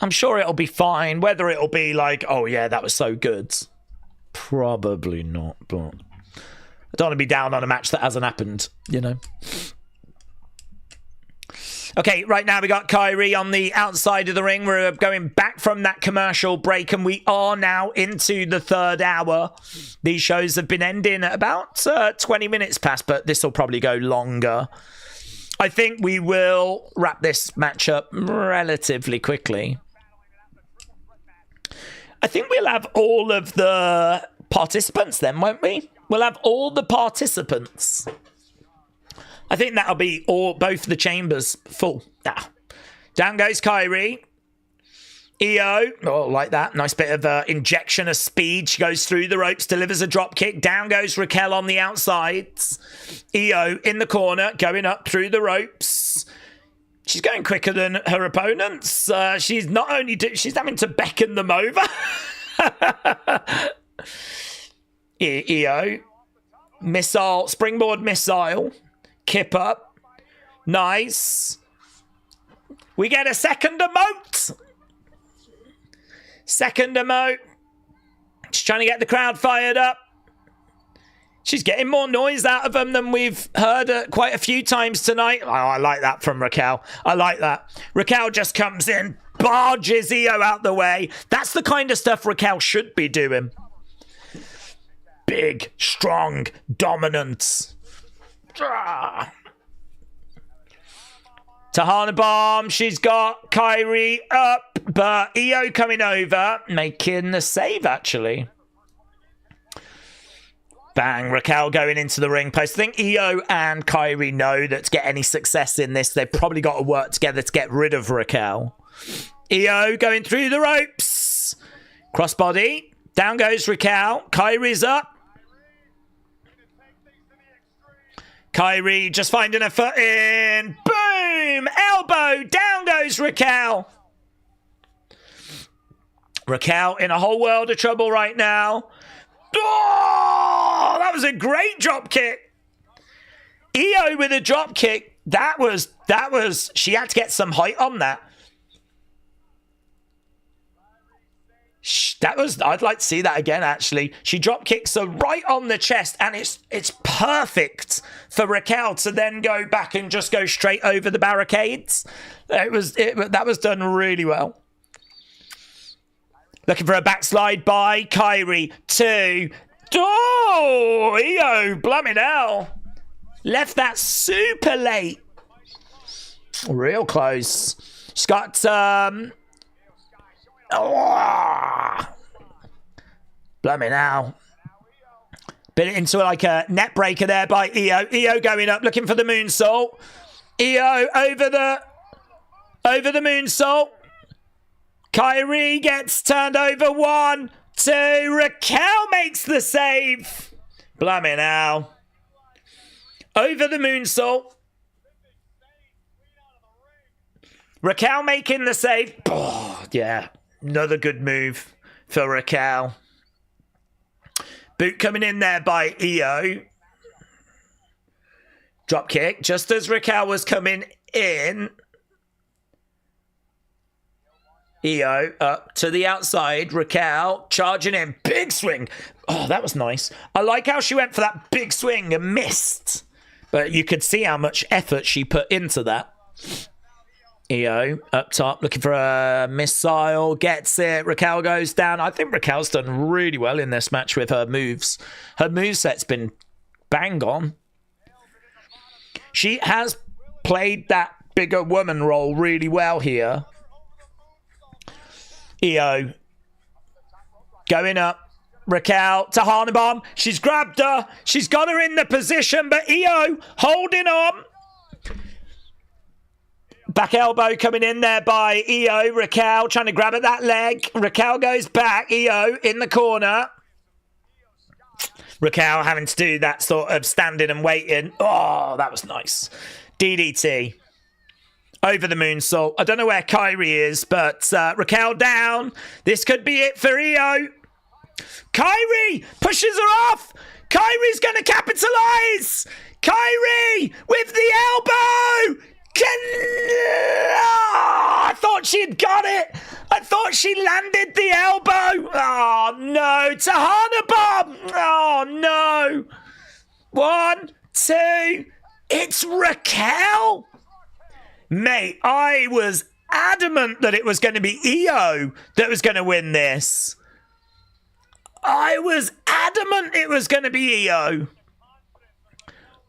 sure it'll be fine. Whether it'll be like, oh yeah, that was so good, probably not, but I don't want to be down on a match that hasn't happened, you know. Okay, right now we got Kyrie on the outside of the ring. We're going back from that commercial break, and we are now into the third hour. These shows have been ending at about 20 minutes past, but this will probably go longer. I think we will wrap this match up relatively quickly. I think we'll have all of the participants then, won't we? We'll have all the participants. I think that'll be both the chambers full. Ah. Down goes Kyrie. Io, oh, like that. Nice bit of injection of speed. She goes through the ropes, delivers a drop kick. Down goes Raquel on the outsides. Io in the corner, going up through the ropes. She's going quicker than her opponents. She's not only she's having to beckon them over. Io, missile, springboard missile, kip up, nice. We get a second emote. Second emote. She's trying to get the crowd fired up. She's getting more noise out of them than we've heard quite a few times tonight. Oh, I like that from Raquel. I like that. Raquel just comes in, barges Io out the way. That's the kind of stuff Raquel should be doing. Big, strong, dominant. Tahana Bomb, she's got Kyrie up, but Io coming over, making the save, actually. Bang, Raquel going into the ring post. I think Io and Kyrie know that to get any success in this, they've probably got to work together to get rid of Raquel. Io going through the ropes. Crossbody. Down goes Raquel. Kyrie's up. Kyrie just finding her foot in. Boom! Elbow! Down goes Raquel. Raquel in a whole world of trouble right now. Oh! That was a great drop kick. Io with a drop kick. That was, she had to get some height on that. I'd like to see that again, actually. She drop kicks her right on the chest, and it's perfect for Raquel to then go back and just go straight over the barricades. That was done really well. Looking for a backslide by Kyrie. 2. Oh, Io, blimmin' hell. Left that super late. Real close. She's got blimey now. Bit into like a net breaker there by Io. Io going up, looking for the moonsault. Io over the moonsault. Kyrie gets turned over. 1, 2. Raquel makes the save. Blimey now. Over the moonsault. Raquel making the save. Oh, yeah. Another good move for Raquel. Boot coming in there by Io. Drop kick. Just as Raquel was coming in. Io up to the outside. Raquel charging in. Big swing. Oh, that was nice. I like how she went for that big swing and missed. But you could see how much effort she put into that. Io up top, looking for a missile, gets it. Raquel goes down. I think Raquel's done really well in this match with her moves. Her moveset's been bang on. She has played that bigger woman role really well here. Io going up. Raquel to Harnabomb. She's grabbed her. She's got her in the position, but Io holding on. Back elbow coming in there by Io. Raquel trying to grab at that leg. Raquel goes back. Io in the corner. Raquel having to do that sort of standing and waiting. Oh, that was nice. DDT. Over the moonsault. I don't know where Kyrie is, but Raquel down. This could be it for Io. Kyrie pushes her off. Kyrie's going to capitalize. Kyrie with the elbow. I thought she had got it. I thought she landed the elbow. Oh, no. Tahana Bomb. Oh, no. 1, 2. It's Raquel. Mate, I was adamant that it was going to be Io that was going to win this. I was adamant it was going to be Io.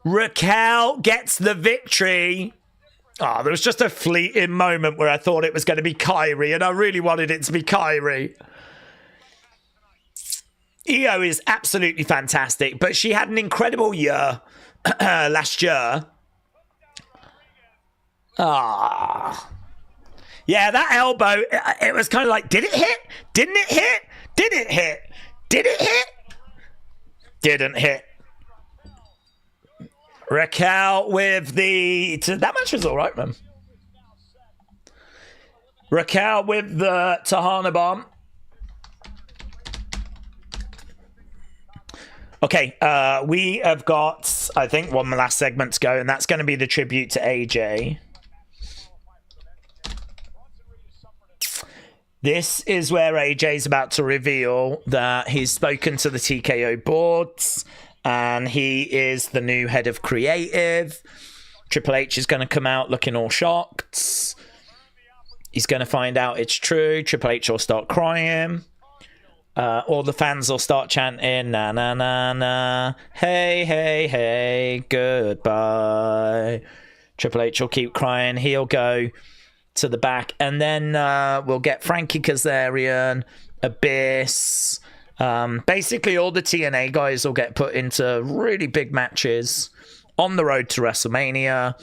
Raquel gets the victory. Oh, there was just a fleeting moment where I thought it was going to be Kyrie, and I really wanted it to be Kyrie. Io is absolutely fantastic, but she had an incredible year last year. Ah. Yeah, that elbow, it was kind of like, did it hit? Didn't it hit? Did it hit? Did it hit? Didn't hit. Raquel with the... That match was all right, man. Raquel with the Tahana Bomb. Okay, we have got, I think, one last segment to go, and that's going to be the tribute to AJ. This is where AJ's about to reveal that he's spoken to the TKO boards and he is the new head of creative. Triple H is going to come out looking all shocked. He's going to find out it's true. Triple H will start crying. All the fans will start chanting, na na na na, hey, hey, hey, goodbye. Triple H will keep crying. He'll go to the back, and then we'll get Frankie Kazarian, Abyss. Basically, all the TNA guys will get put into really big matches on the road to WrestleMania.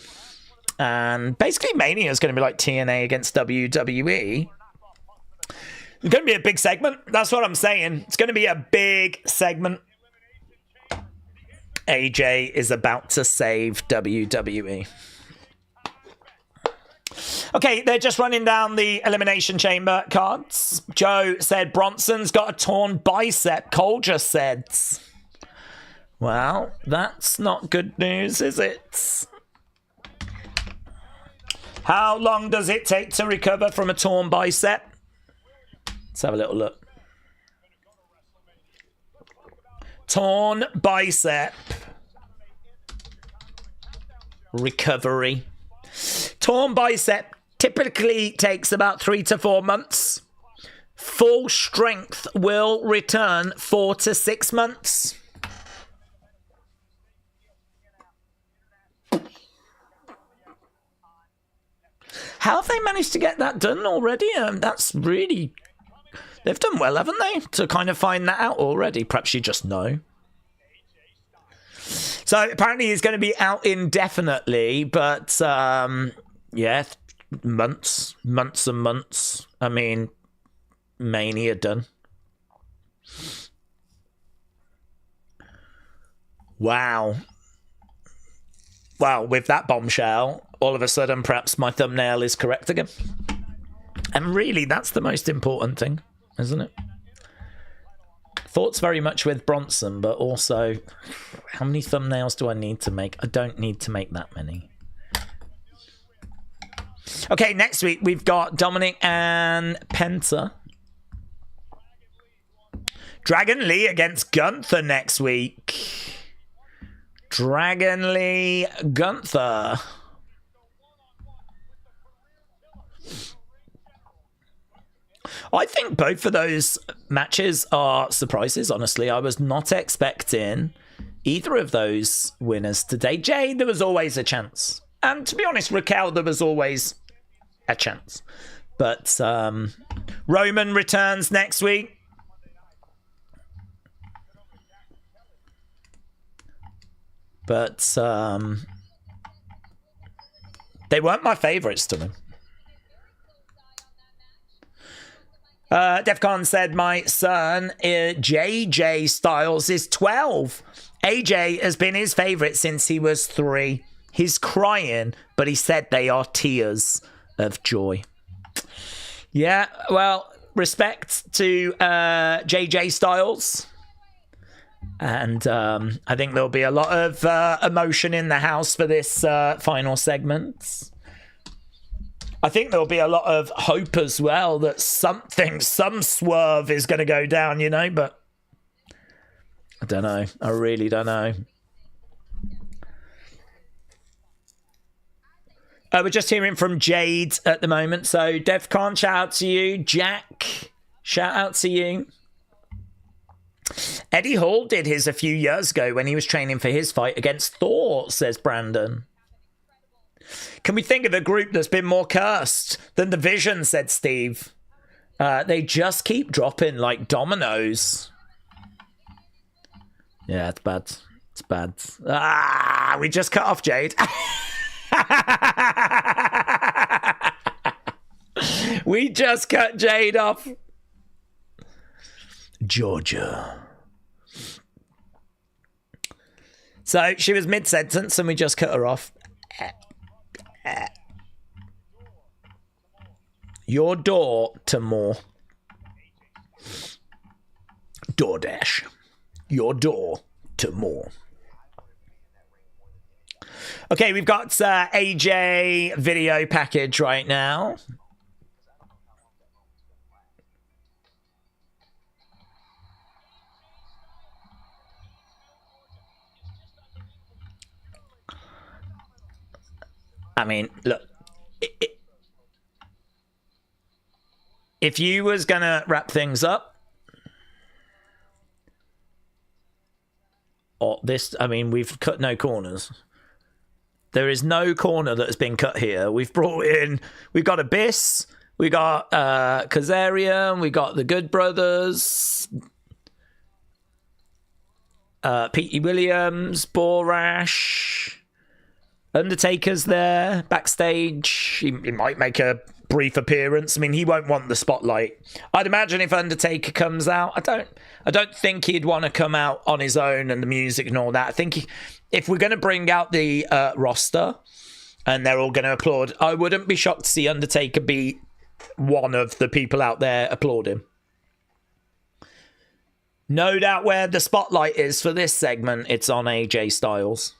And basically, Mania is going to be like TNA against WWE. It's going to be a big segment. That's what I'm saying. It's going to be a big segment. AJ is about to save WWE. Okay, they're just running down the Elimination Chamber cards. Joe said Bronson's got a torn bicep. Cole just said. Well, that's not good news, is it? How long does it take to recover from a torn bicep? Let's have a little look. Torn bicep. Recovery. Torn bicep typically takes about 3 to 4 months. Full strength will return 4 to 6 months. How have they managed to get that done already? That's really... They've done well, haven't they? To kind of find that out already. Perhaps you just know. So apparently he's going to be out indefinitely, but yeah, months and months. I mean, Mania done. Wow. Well, with that bombshell, all of a sudden, perhaps my thumbnail is correct again. And really, that's the most important thing, isn't it? Thoughts very much with Bronson, but also, how many thumbnails do I need to make? I don't need to make that many. Okay, next week we've got Dominic and Penta. Dragon Lee against Gunther next week. Dragon Lee, Gunther. I think both of those matches are surprises, honestly. I was not expecting either of those winners today. Jade, there was always a chance. And to be honest, Raquel, there was always a chance. But Roman returns next week. But they weren't my favourites to them. Defcon said, my son, JJ Styles, is 12. AJ has been his favourite since he was 3. He's crying, but he said they are tears of joy. Yeah, well, respect to JJ Styles. And I think there'll be a lot of emotion in the house for this final segment. I think there'll be a lot of hope as well that some swerve is going to go down, you know, but I don't know. I really don't know. We're just hearing from Jade at the moment. So, Defcon, shout out to you. Jack, shout out to you. Eddie Hall did his a few years ago when he was training for his fight against Thor, says Brandon. Can we think of a group that's been more cursed than the Vision, said Steve. They just keep dropping like dominoes. Yeah, it's bad. It's bad. Ah, we just cut off Jade. We just cut Jade off. Georgia. So she was mid-sentence and we just cut her off. Your door to more. DoorDash. Your door to more. Okay, we've got AJ video package right now. I mean, look, if you was going to wrap things up, or this, I mean, we've cut no corners. There is no corner that has been cut here. We've brought in, we've got Abyss, we got Kazarian, we got the Good Brothers, Petey Williams, Borash, Undertaker's there, backstage. He might make a brief appearance. I mean, he won't want the spotlight. I'd imagine if Undertaker comes out, I don't think he'd want to come out on his own and the music and all that. I think if we're going to bring out the roster and they're all going to applaud, I wouldn't be shocked to see Undertaker be one of the people out there applauding. No doubt where the spotlight is for this segment, it's on AJ Styles.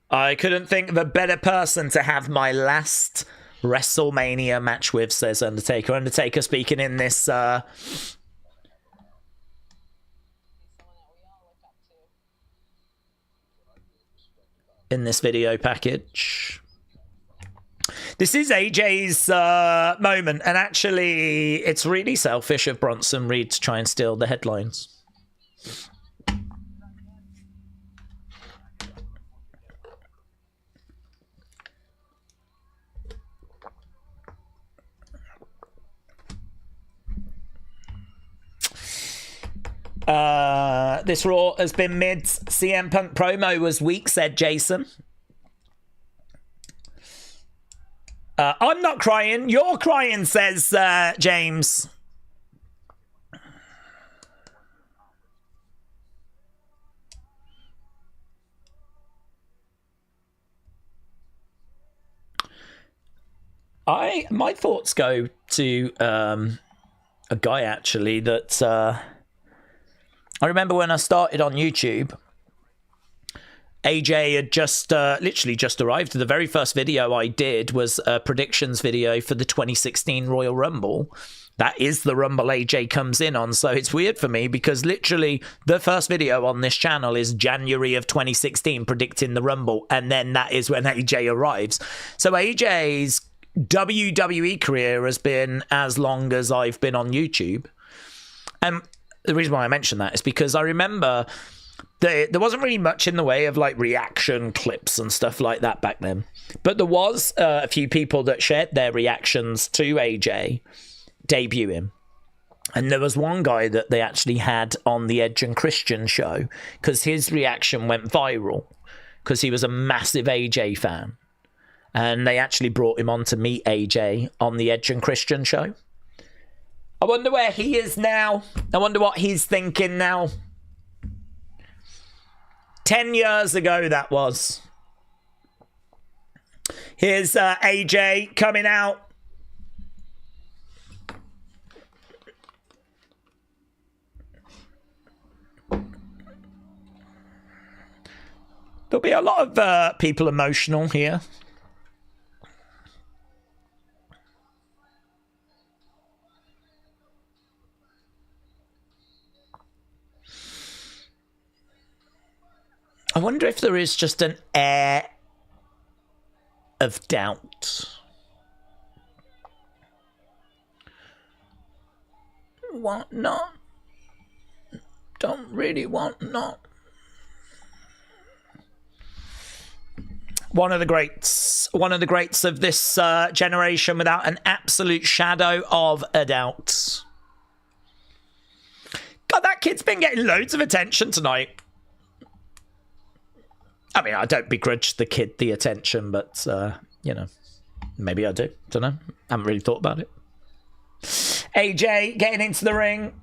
I couldn't think of a better person to have my last WrestleMania match with, says Undertaker. Undertaker speaking in this video package. This is AJ's moment, and actually it's really selfish of Bronson Reed to try and steal the headlines. This Raw has been mid. CM Punk promo was weak, said Jason. I'm not crying. You're crying, says James. My thoughts go to a guy actually that I remember when I started on YouTube, AJ had just literally just arrived. The very first video I did was a predictions video for the 2016 Royal Rumble. That is the Rumble AJ comes in on. So it's weird for me because literally the first video on this channel is January of 2016 predicting the Rumble. And then that is when AJ arrives. So AJ's WWE career has been as long as I've been on YouTube. And the reason why I mention that is because I remember there wasn't really much in the way of like reaction clips and stuff like that back then. But there was a few people that shared their reactions to AJ debuting. And there was one guy that they actually had on the Edge and Christian show because his reaction went viral because he was a massive AJ fan. And they actually brought him on to meet AJ on the Edge and Christian show. I wonder where he is now. I wonder what he's thinking now. 10 years ago, that was. Here's AJ coming out. There'll be a lot of people emotional here. I wonder if there is just an air of doubt. Want not. Don't really want not. One of the greats of this generation without an absolute shadow of a doubt. God, that kid's been getting loads of attention tonight. I mean, I don't begrudge the kid the attention, but, you know, maybe I do. Don't know. Haven't really thought about it. AJ getting into the ring.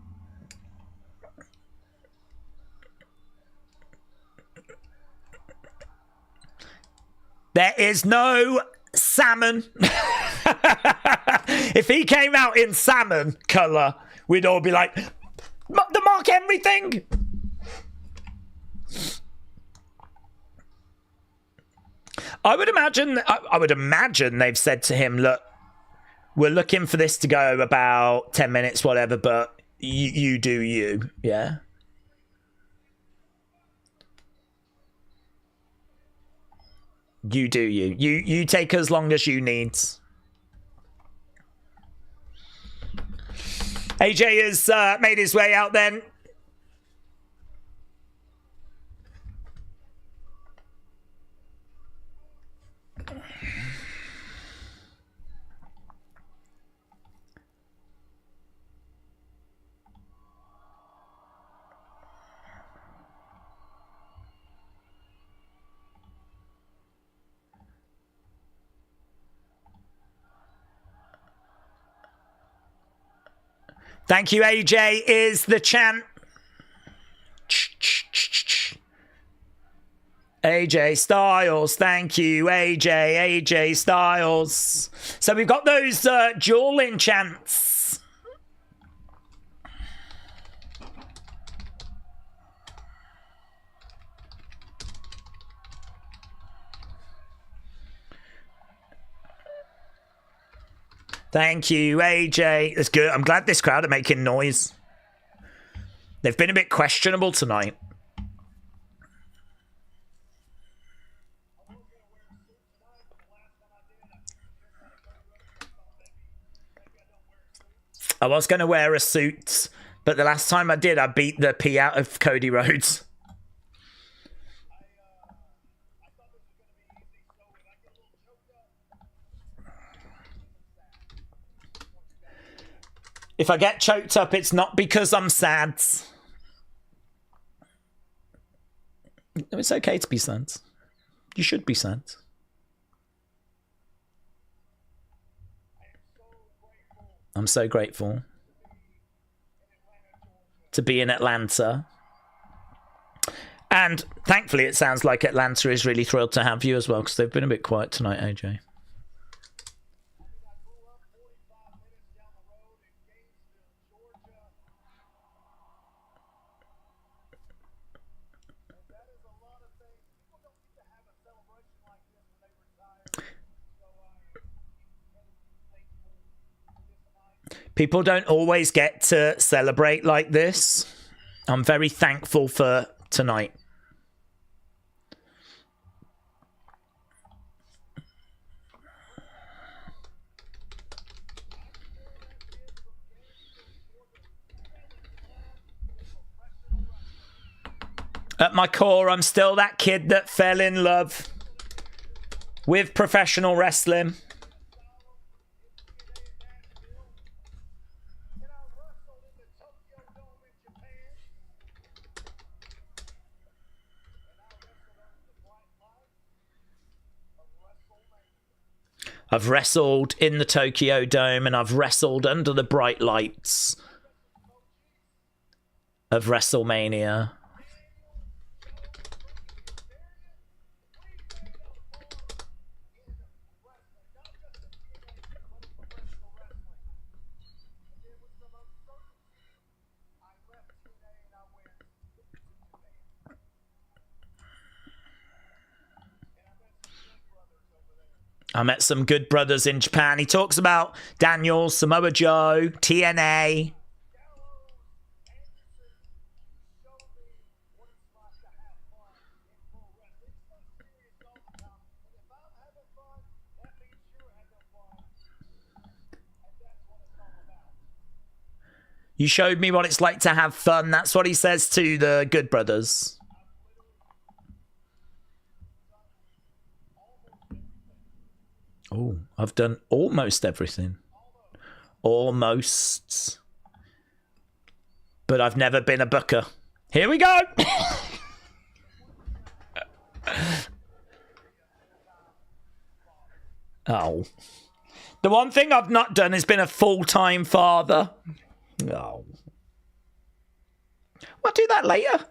There is no salmon. If he came out in salmon colour, we'd all be like, the Mark Henry thing. I would imagine they've said to him, look, we're looking for this to go about 10 minutes, whatever, but you do you, yeah? You do you. You take as long as you need. AJ has made his way out then. Thank you, AJ, is the chant. AJ Styles, thank you, AJ Styles. So we've got those dueling chants. Thank you, AJ. That's good. I'm glad this crowd are making noise. They've been a bit questionable tonight. I was going to wear a suit, but the last time I did, I beat the pee out of Cody Rhodes. If I get choked up, it's not because I'm sad. It's okay to be sad. You should be sad. I'm so grateful to be in Atlanta. And thankfully, it sounds like Atlanta is really thrilled to have you as well, because they've been a bit quiet tonight, AJ. People don't always get to celebrate like this. I'm very thankful for tonight. At my core, I'm still that kid that fell in love with professional wrestling. I've wrestled in the Tokyo Dome and I've wrestled under the bright lights of WrestleMania. I met some good brothers in Japan. He talks about Daniel, Samoa Joe, TNA. You showed me what it's like to have fun. That's what he says to the Good Brothers. Oh, I've done almost everything. Almost. But I've never been a booker. Here we go. Oh. The one thing I've not done is been a full-time father. Oh. I'll do that later.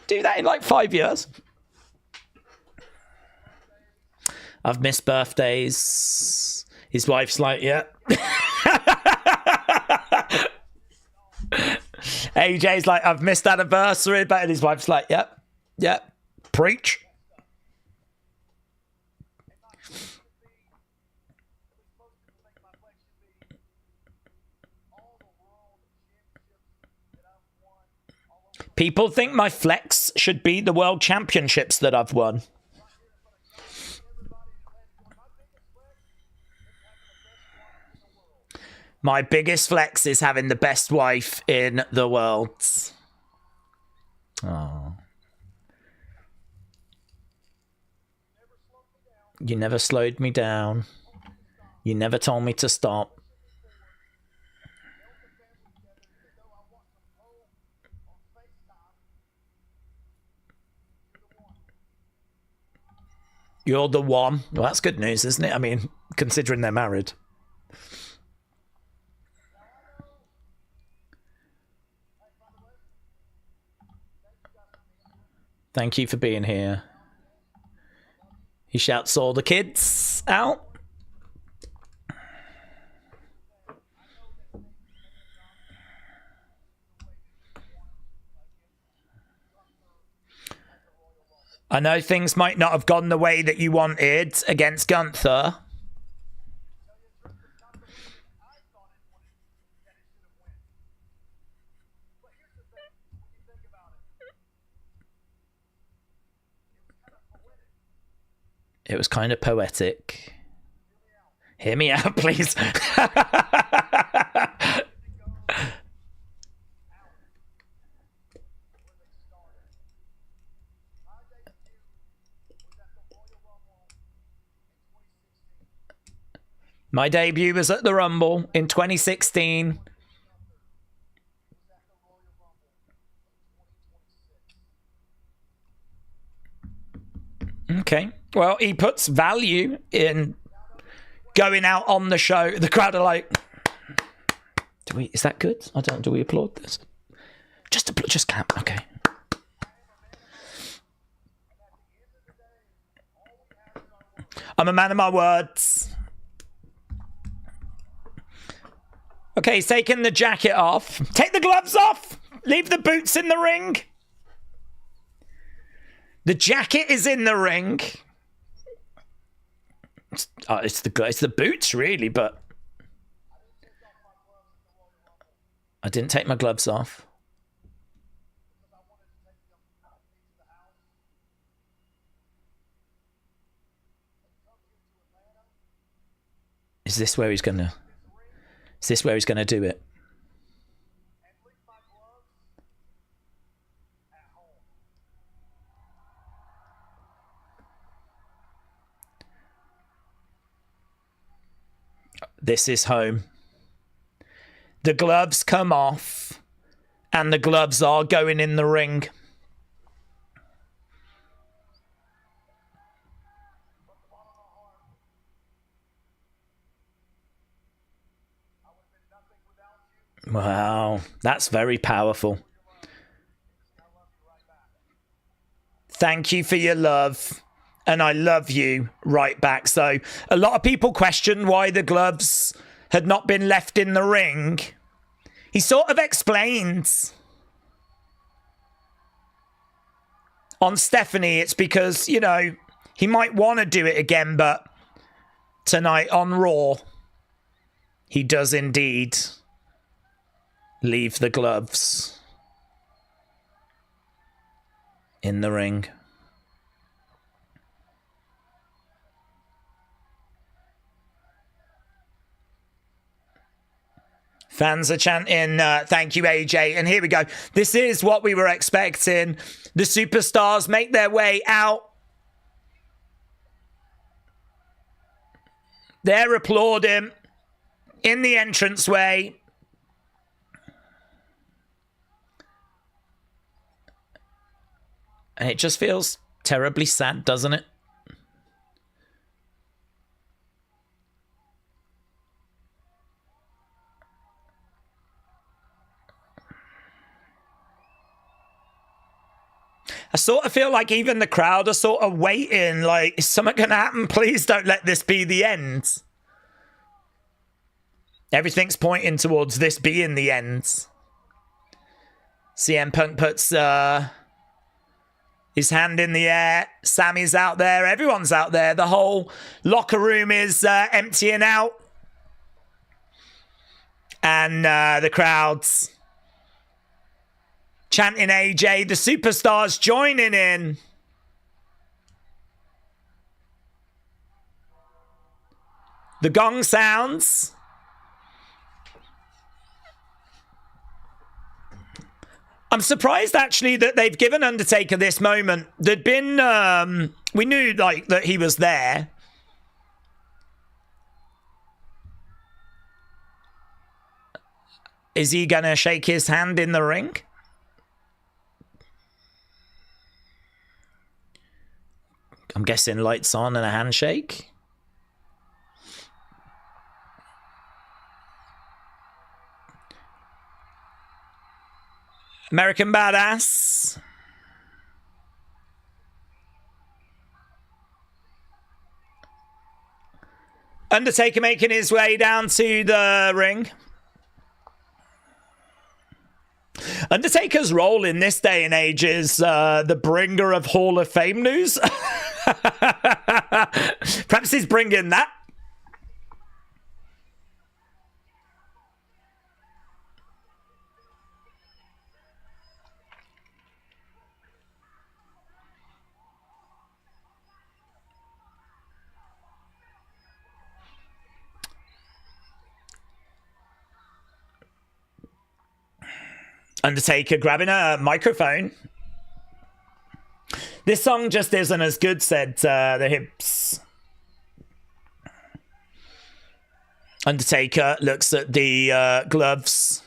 Do that in like 5 years. I've missed birthdays. His wife's like, yeah. AJ's like, I've missed anniversary, but his wife's like, yep, yep, preach. People think my flex should be the world championships that I've won. My biggest flex is having the best wife in the world. Oh. You never slowed me down. You never told me to stop. You're the one. Well, that's good news, isn't it? I mean, considering they're married. Thank you for being here. He shouts all the kids out. I know things might not have gone the way that you wanted against Gunther. It was kind of poetic. Hear me out, please. My debut was at the Rumble in 2016. Okay. Well, he puts value in going out on the show. The crowd are like, is that good? I don't, do we applaud this? Just clap, okay. I'm a man of my words. Okay, he's taking the jacket off. Take the gloves off. Leave the boots in the ring. The jacket is in the ring. It's the boots, really, but I didn't take my gloves off. Is this where he's gonna do it? This is home. The gloves come off, and the gloves are going in the ring. Wow, that's very powerful. Thank you for your love, and I love you right back. So a lot of people question why the gloves had not been left in the ring. He sort of explains on Stephanie, it's because, you know, he might want to do it again, but tonight on Raw, he does indeed leave the gloves in the ring. Fans are chanting, thank you, AJ. And here we go. This is what we were expecting. The superstars make their way out. They're applauding in the entranceway. And it just feels terribly sad, doesn't it? I sort of feel like even the crowd are sort of waiting, like, is something going to happen? Please don't let this be the end. Everything's pointing towards this being the end. CM Punk puts his hand in the air. Sammy's out there. Everyone's out there. The whole locker room is emptying out. And the crowd's chanting AJ. The superstars joining in. The gong sounds. I'm surprised actually that they've given Undertaker this moment. There'd been, we knew like that he was there. Is he gonna shake his hand in the ring? I'm guessing lights on and a handshake. American Badass. Undertaker making his way down to the ring. Undertaker's role in this day and age is the bringer of Hall of Fame news. Perhaps he's bringing that. Undertaker grabbing a microphone. This song just isn't as good, said the Hips. Undertaker looks at the gloves.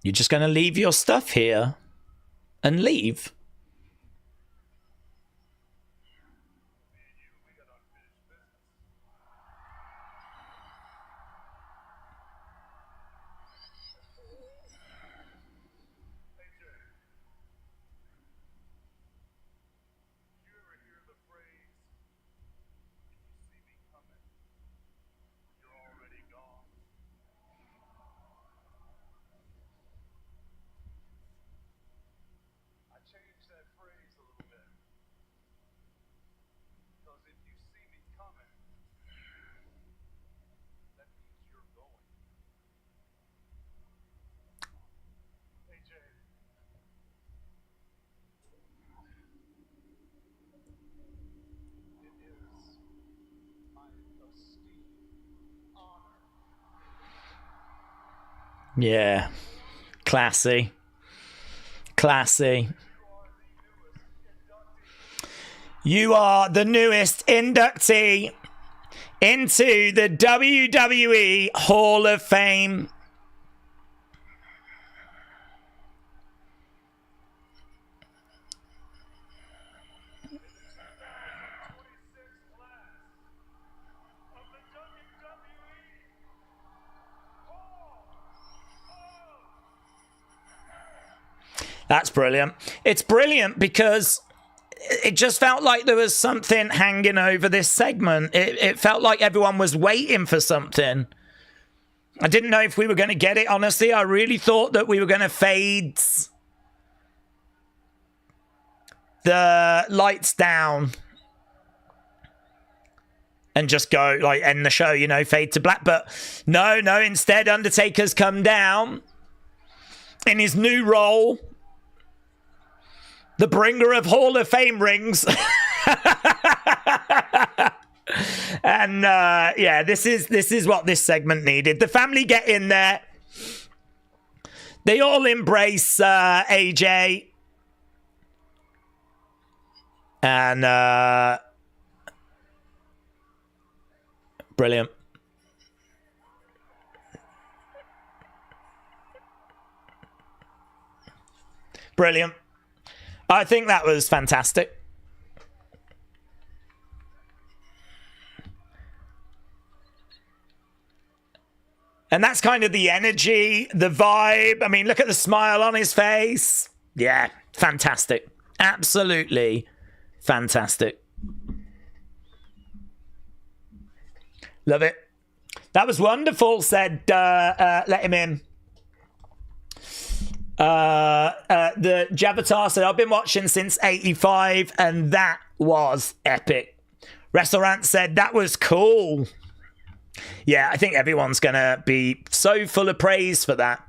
You're just going to leave your stuff here and leave? Yeah. Classy. Classy. You are the newest inductee into the WWE Hall of Fame. That's brilliant. It's brilliant because it just felt like there was something hanging over this segment. It felt like everyone was waiting for something. I didn't know if we were going to get it, honestly. I really thought that we were going to fade the lights down and just go, like, end the show, you know, fade to black. But no, instead Undertaker's come down in his new role, the bringer of Hall of Fame rings. And yeah, this is what this segment needed. The family get in there. They all embrace AJ. And brilliant. Brilliant. I think that was fantastic. And that's kind of the energy, the vibe. I mean, look at the smile on his face. Yeah, fantastic. Absolutely fantastic. Love it. That was wonderful, said let him in. The Javatar said, I've been watching since 85 and that was epic. Wrestle said, that was cool. Yeah, I think everyone's going to be so full of praise for that.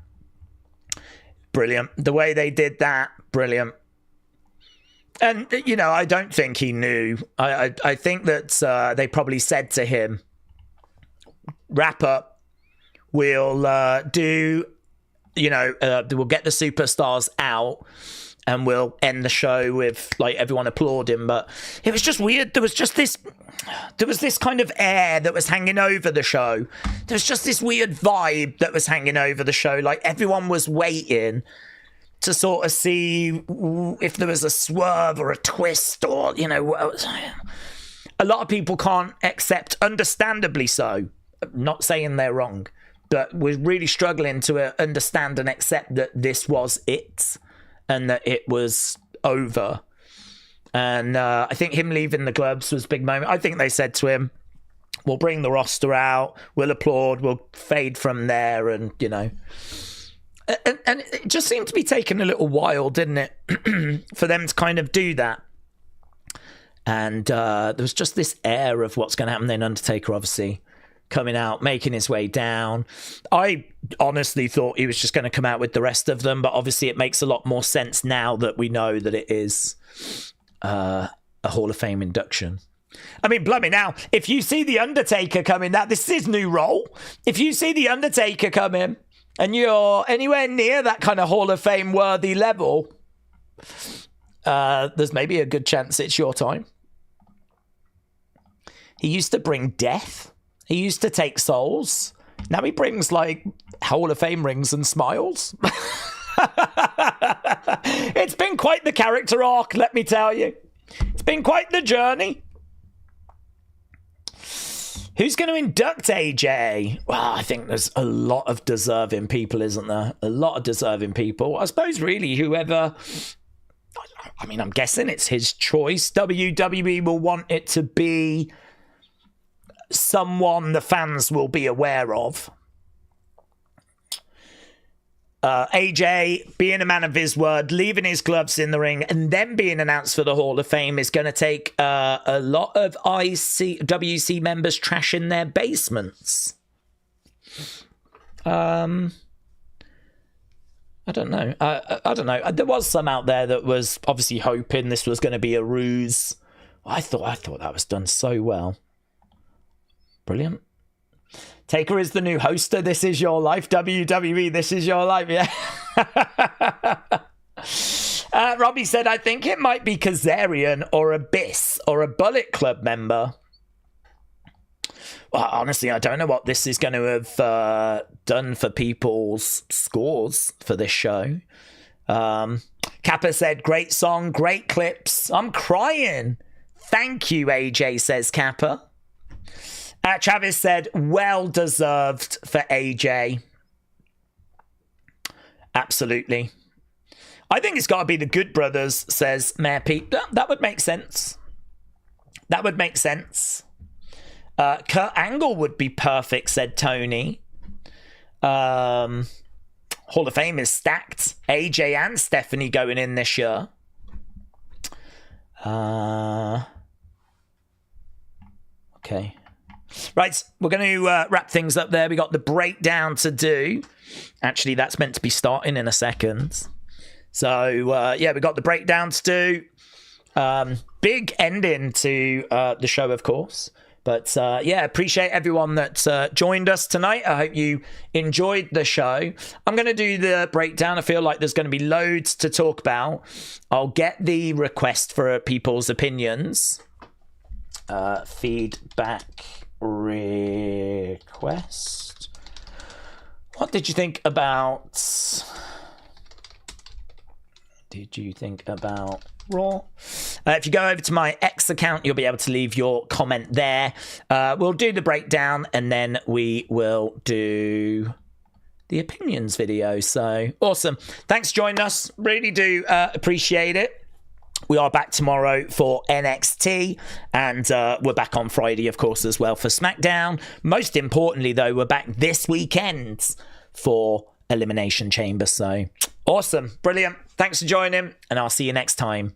Brilliant. The way they did that, brilliant. And, you know, I don't think he knew. I think that they probably said to him, wrap up, we'll do, you know, we'll get the superstars out and we'll end the show with, like, everyone applauding. But it was just weird. There was this kind of air that was hanging over the show. There was just this weird vibe that was hanging over the show. Like, everyone was waiting to sort of see if there was a swerve or a twist or, you know, a lot of people can't accept, understandably so. I'm not saying they're wrong, but we're really struggling to understand and accept that this was it and that it was over. And I think him leaving the clubs was a big moment. I think they said to him, we'll bring the roster out, we'll applaud, we'll fade from there, and, you know. And it just seemed to be taking a little while, didn't it, for them to kind of do that. And there was just this air of what's going to happen. Then Undertaker, obviously, coming out, making his way down. I honestly thought he was just going to come out with the rest of them, but obviously it makes a lot more sense now that we know that it is a Hall of Fame induction. I mean, blimey, now, if you see The Undertaker come in, this is his new role. If you see The Undertaker come in and you're anywhere near that kind of Hall of Fame worthy level, there's maybe a good chance it's your time. He used to bring death. He used to take souls. Now he brings, like, Hall of Fame rings and smiles. It's been quite the character arc, let me tell you. It's been quite the journey. Who's going to induct AJ? Well, I think there's a lot of deserving people, isn't there? A lot of deserving people. I suppose really whoever... I mean, I'm guessing it's his choice. WWE will want it to be someone the fans will be aware of. AJ, being a man of his word, leaving his gloves in the ring, and then being announced for the Hall of Fame is going to take a lot of WC members trashing their basements. I don't know. I don't know. There was some out there that was obviously hoping this was going to be a ruse. I thought that was done so well. Brilliant. Taker is the new hoster. This is your life. WWE, this is your life. Yeah. Robbie said, I think it might be Kazarian or Abyss or a Bullet Club member. Well, honestly, I don't know what this is going to have done for people's scores for this show. Kappa said, great song, great clips. I'm crying. Thank you, AJ, says Kappa. Travis said, well deserved for AJ. Absolutely. I think it's got to be the Good Brothers, says Mayor Pete. That would make sense. That would make sense. Kurt Angle would be perfect, said Tony. Hall of Fame is stacked. AJ and Stephanie going in this year. Okay. Right, we're going to wrap things up there. We got the breakdown to do. Actually, that's meant to be starting in a second. So, yeah, we got the breakdown to do. Big ending to the show, of course. But, yeah, appreciate everyone that joined us tonight. I hope you enjoyed the show. I'm going to do the breakdown. I feel like there's going to be loads to talk about. I'll get the request for people's opinions. Feedback request. What did you think about... Raw? If you go over to my X account, you'll be able to leave your comment there. We'll do the breakdown and then we will do the opinions video. So awesome. Thanks for joining us. Really do appreciate it. We are back tomorrow for NXT and we're back on Friday, of course, as well for SmackDown. Most importantly, though, we're back this weekend for Elimination Chamber. So awesome. Brilliant. Thanks for joining and I'll see you next time.